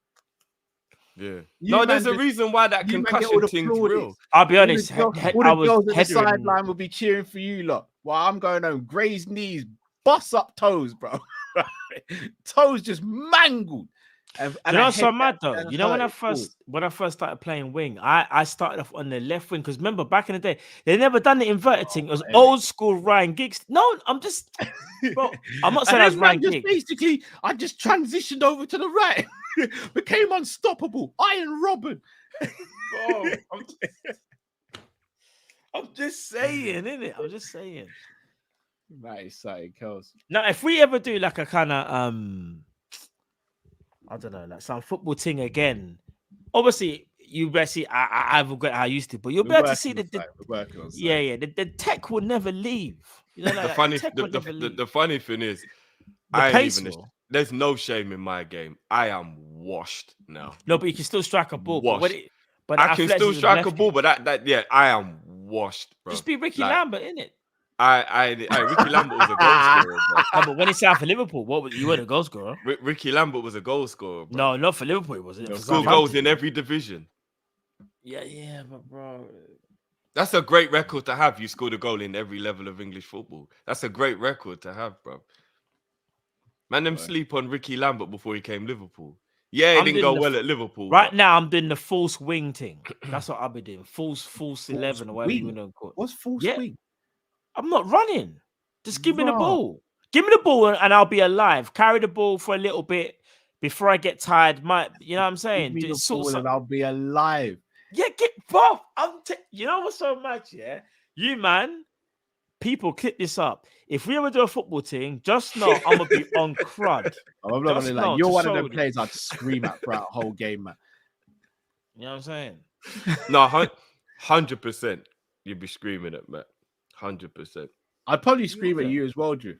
Yeah. You No, man there's a just- reason why that you man get all concussion the thing's plaudits. real. I'll be honest. All the I girls was at the headering. sideline will be cheering for you lot while I'm going home. Grazed knees, bust up toes, bro. Toes just mangled. And You know I what's so hit mad that though? and You know when I hurt it first started playing wing, I started off on the left wing because remember back in the day they never done the inverted thing. It was Eric. old school Ryan Giggs. No, I'm just bro. I'm not And saying I was then, man, Ryan just Giggs. basically, I just transitioned over to the right, became unstoppable. Iron Robin. Bro, I'm just saying, innit? I'm just saying. That is something else. Now, if we ever do like a kind of I don't know, like some football thing again, obviously you basically I forgot how I used to, but you'll be able to see the we're working on the tech will never leave. You know, like, The funny thing is, the I ain't pace even. will. There's no shame in my game. I am washed now. No, but you can still strike a ball. Washed. But I can still athleticism strike a left ball, you. but that I am washed, bro. Just be Ricky Like, Lambert, innit? Ricky Lambert was a goal scorer, bro. No, but when it's out for Liverpool, you were the goal scorer. Ricky Lambert was a goal scorer, bro. No, not for Liverpool. It wasn't. For Scored goals in every division. Yeah, but bro, That's a great record to have. You scored a goal in every level of English football. That's a great record to have, bro. Man, them sleep on Ricky Lambert before he came Liverpool. Yeah, he didn't go well at Liverpool. Right now, I'm doing the false wing thing. That's what I'll be doing. False 11 or whatever you want to call it. What's false wing? I'm not running. Just give me the ball. Give me the ball and I'll be alive. Carry the ball for a little bit before I get tired. You know what I'm saying? Give me the ball and I'll be alive. Yeah, bro. You know what's so much? Yeah, you man. People clip this up. If we ever do a football thing, just know I'm gonna be on crud. I'm not gonna like you're one of them players I'd scream at throughout the whole game, man. You know what I'm saying? No, 100%. You'd be screaming at Matt. 100%. I'd probably scream at you as well, Drew.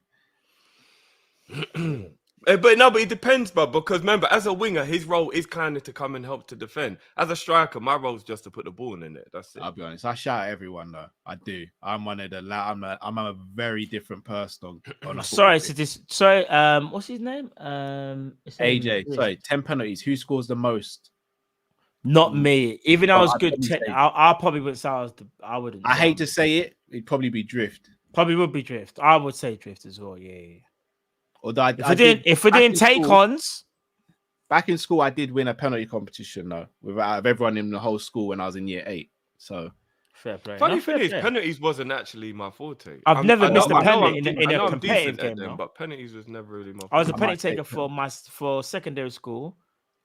But it depends, bro. Because remember, as a winger, his role is kind of to come and help to defend. As a striker, my role is just to put the ball in it. That's it. I'll be honest. I shout at everyone though. I do. I'm one of the. I'm a very different person. Sorry, what's his name? AJ. Sorry, 10 penalties. Who scores the most? Not me. Even though I was good, I probably wouldn't say I wouldn't. I hate to say it. It'd probably be Drift. Probably would be Drift. I would say Drift as well. Yeah. Although if we didn't take-ons, back in school, I did win a penalty competition though, with out of everyone in the whole school when I was in year 8. So fair play. Funny thing is, penalties wasn't actually my forte. I've never missed a penalty in a competitive game, them, but penalties was never really my forte. I was a penalty taker for secondary school,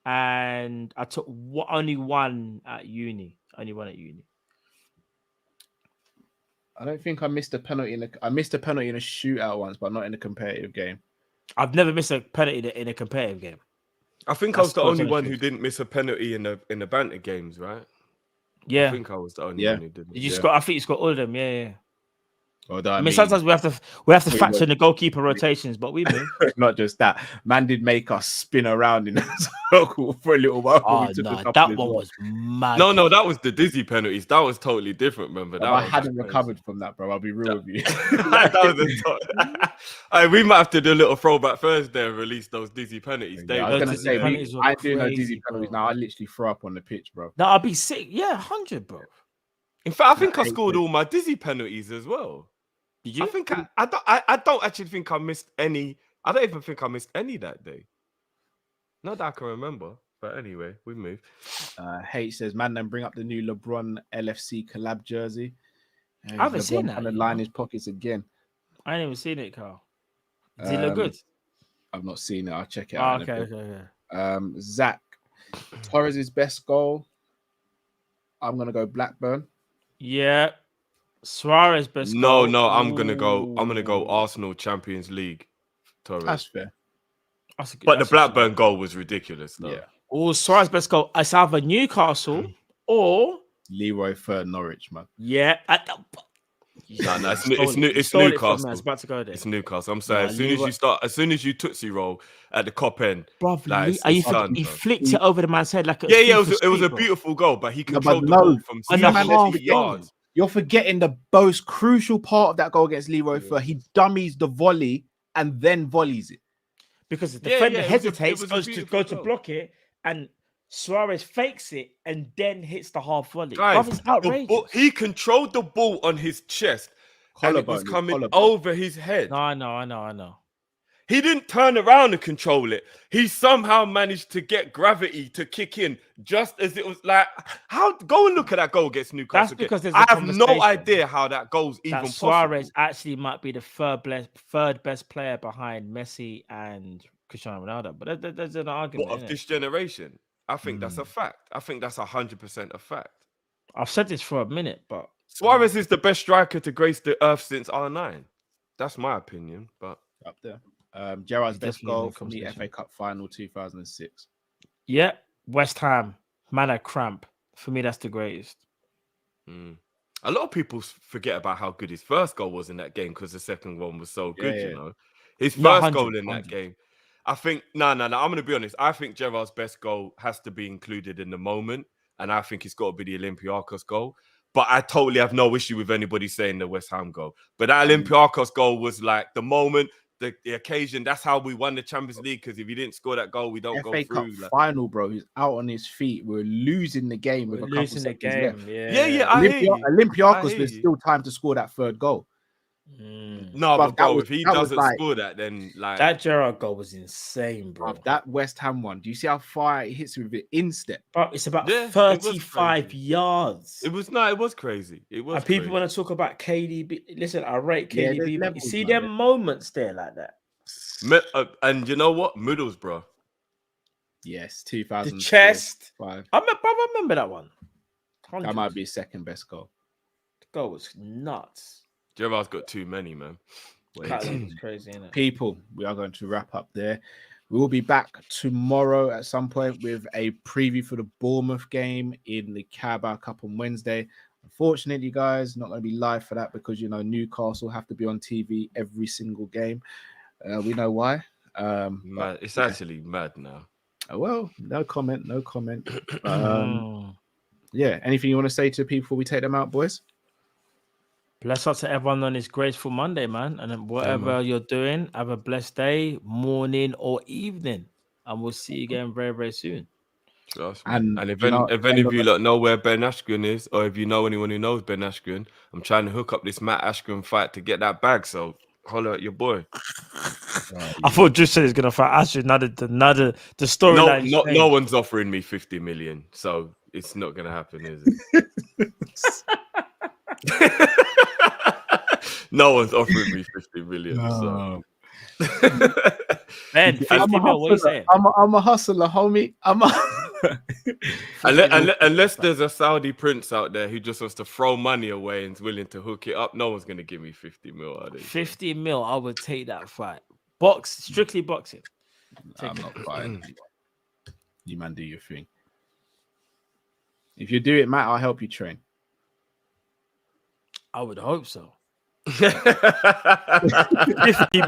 and I took only one at uni. Only one at uni. I don't think I missed a penalty I missed a penalty in a shootout once, but not in a competitive game. I've never missed a penalty in a competitive game. I think I was the only one who didn't miss a penalty in the banter games, right? Yeah, I think I was the only one who didn't. I think you scored all of them. Yeah. I mean, sometimes we have to factor in the goalkeeper rotations, but we move. Not just that, man did make us spin around in a circle for a little while. Oh no, that one was mad. No, that was the dizzy penalties. That was totally different. Remember that? I hadn't recovered from that, bro. I'll be real with you. That was we might have to do a little throwback Thursday and release those dizzy penalties. Yeah, I was gonna say I do no dizzy penalties now. I literally throw up on the pitch, bro. No, I'll be sick. Yeah, 100, bro. In fact, I think I scored all my dizzy penalties as well. Did you? I think I don't actually think I missed any. I don't even think I missed any that day. Not that I can remember. But anyway, we move. H says, man, then bring up the new LeBron LFC collab jersey. I haven't seen that. And then line his pockets again. I ain't even seen it, Carl. Does he look good? I've not seen it. I'll check it out. Okay. Zach, Torres' best goal. I'm gonna go Blackburn. Yeah. Suarez best goal. No, I'm gonna go Arsenal Champions League. Torres. That's fair. But the Blackburn goal was ridiculous, though. Yeah. Oh, Suarez best goal. It's either Newcastle or Leroy Fer Norwich, man. Yeah. No, it's Newcastle. It's about to go there. It's Newcastle. I'm saying as soon as you tootsie roll at the Kop end, he flicked it over the man's head like it was a beautiful goal, but he controlled the ball from 60 yards. You're forgetting the most crucial part of that goal against Leroy Fer. He dummies the volley and then volleys it. Because the defender hesitates, goes to block it, and Suarez fakes it and then hits the half volley. Guys, it's outrageous. He controlled the ball on his chest and it was coming over his head. No, I know. He didn't turn around and control it. He somehow managed to get gravity to kick in just as it was like, go and look at that goal against Newcastle. That's because I have no idea how that goal's even possible. Suarez actually might be the third best player behind Messi and Cristiano Ronaldo. But there's an argument. Of this generation? I think that's a fact. I think that's 100% a fact. I've said this for a minute, but Suarez is the best striker to grace the earth since R9. That's my opinion, but Up there. Gerrard's best Definitely in goal the from the conversation. FA Cup final 2006. Yeah, West Ham, man a cramp. For me, that's the greatest. a lot of people forget about how good his first goal was in that game because the second one was so good. Yeah. You know, his No, first 100, goal in that 100. game. I think no. I'm going to be honest. I think Gerrard's best goal has to be included in the moment, and I think it's got to be the Olympiacos goal. But I totally have no issue with anybody saying the West Ham goal. But that Olympiacos goal was like the moment, the occasion. That's how we won the Champions League. Because if you didn't score that goal, we don't go FA Cup through. Like, final, bro. He's out on his feet. We're losing the game with We're a couple losing the seconds game. left. Yeah. I hear you. I Olympiacos, hear there's you. still time to score that third goal. No, But but bro, that if he was doesn't like- score that, then like That Gerrard goal was insane, bro. That West Ham one. Do you see how far it hits with the instep? Bro, it's about Yeah, it was 35 crazy. yards. it was crazy. It was. And people crazy. want to talk about KDB. Listen, I rate Yeah, KDB, there's but you levels, see man. them moments there like that. And you know what? Middlesbrough. Yes, The 2005. chest. I remember that one. That 100. might be his second best goal. The goal was nuts. Gerrard's got too many, man. That was crazy, innit? People, we are going to wrap up there. We will be back tomorrow at some point with a preview for the Bournemouth game in the Carabao Cup on Wednesday. Unfortunately, guys, not going to be live for that because, you know, Newcastle have to be on TV every single game. We know why. Mad. It's actually mad now. Well, no comment. Yeah, anything you want to say to people before we take them out, boys? Bless up to everyone on this graceful Monday, man. And then whatever you're doing, have a blessed day, morning or evening. And we'll see you again very, very soon. Trust me. And And if you know, any of you lot know where Ben Askren is, or if you know anyone who knows Ben Askren, I'm trying to hook up this Matt Askren fight to get that bag. So holler at your boy. I thought Drew said he's gonna fight Ashton. Now the storyline. No one's offering me 50 million, so it's not gonna happen, is it? No one's offering me 50 million. So. Ben, 50 mil, what are you saying? I'm a hustler, homie. Unless there's a Saudi prince out there who just wants to throw money away and is willing to hook it up, no one's gonna give me 50 mil. Are they? 50 mil, I would take that fight. Strictly boxing. I'm not fighting. You man, do your thing. If you do it, Matt, I'll help you train. I would hope so. 50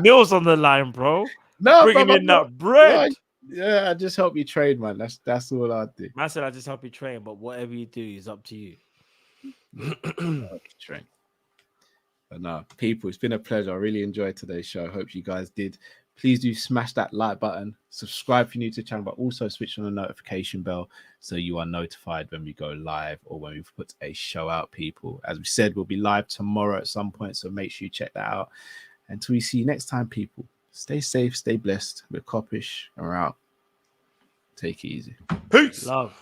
mils on the line, bro. No, Bringing in that bread. Yeah, I just help you train, man. That's all I do. Man said I just help you train, but whatever you do is up to you. Train. But no, people, it's been a pleasure. I really enjoyed today's show. Hope you guys did. Please do smash that like button. Subscribe if you're new to the channel, but also switch on the notification bell so you are notified when we go live or when we put a show out, people. As we said, we'll be live tomorrow at some point, so make sure you check that out. Until we see you next time, people, stay safe, stay blessed. We're Kop-Ish and we're out. Take it easy. Peace. Love.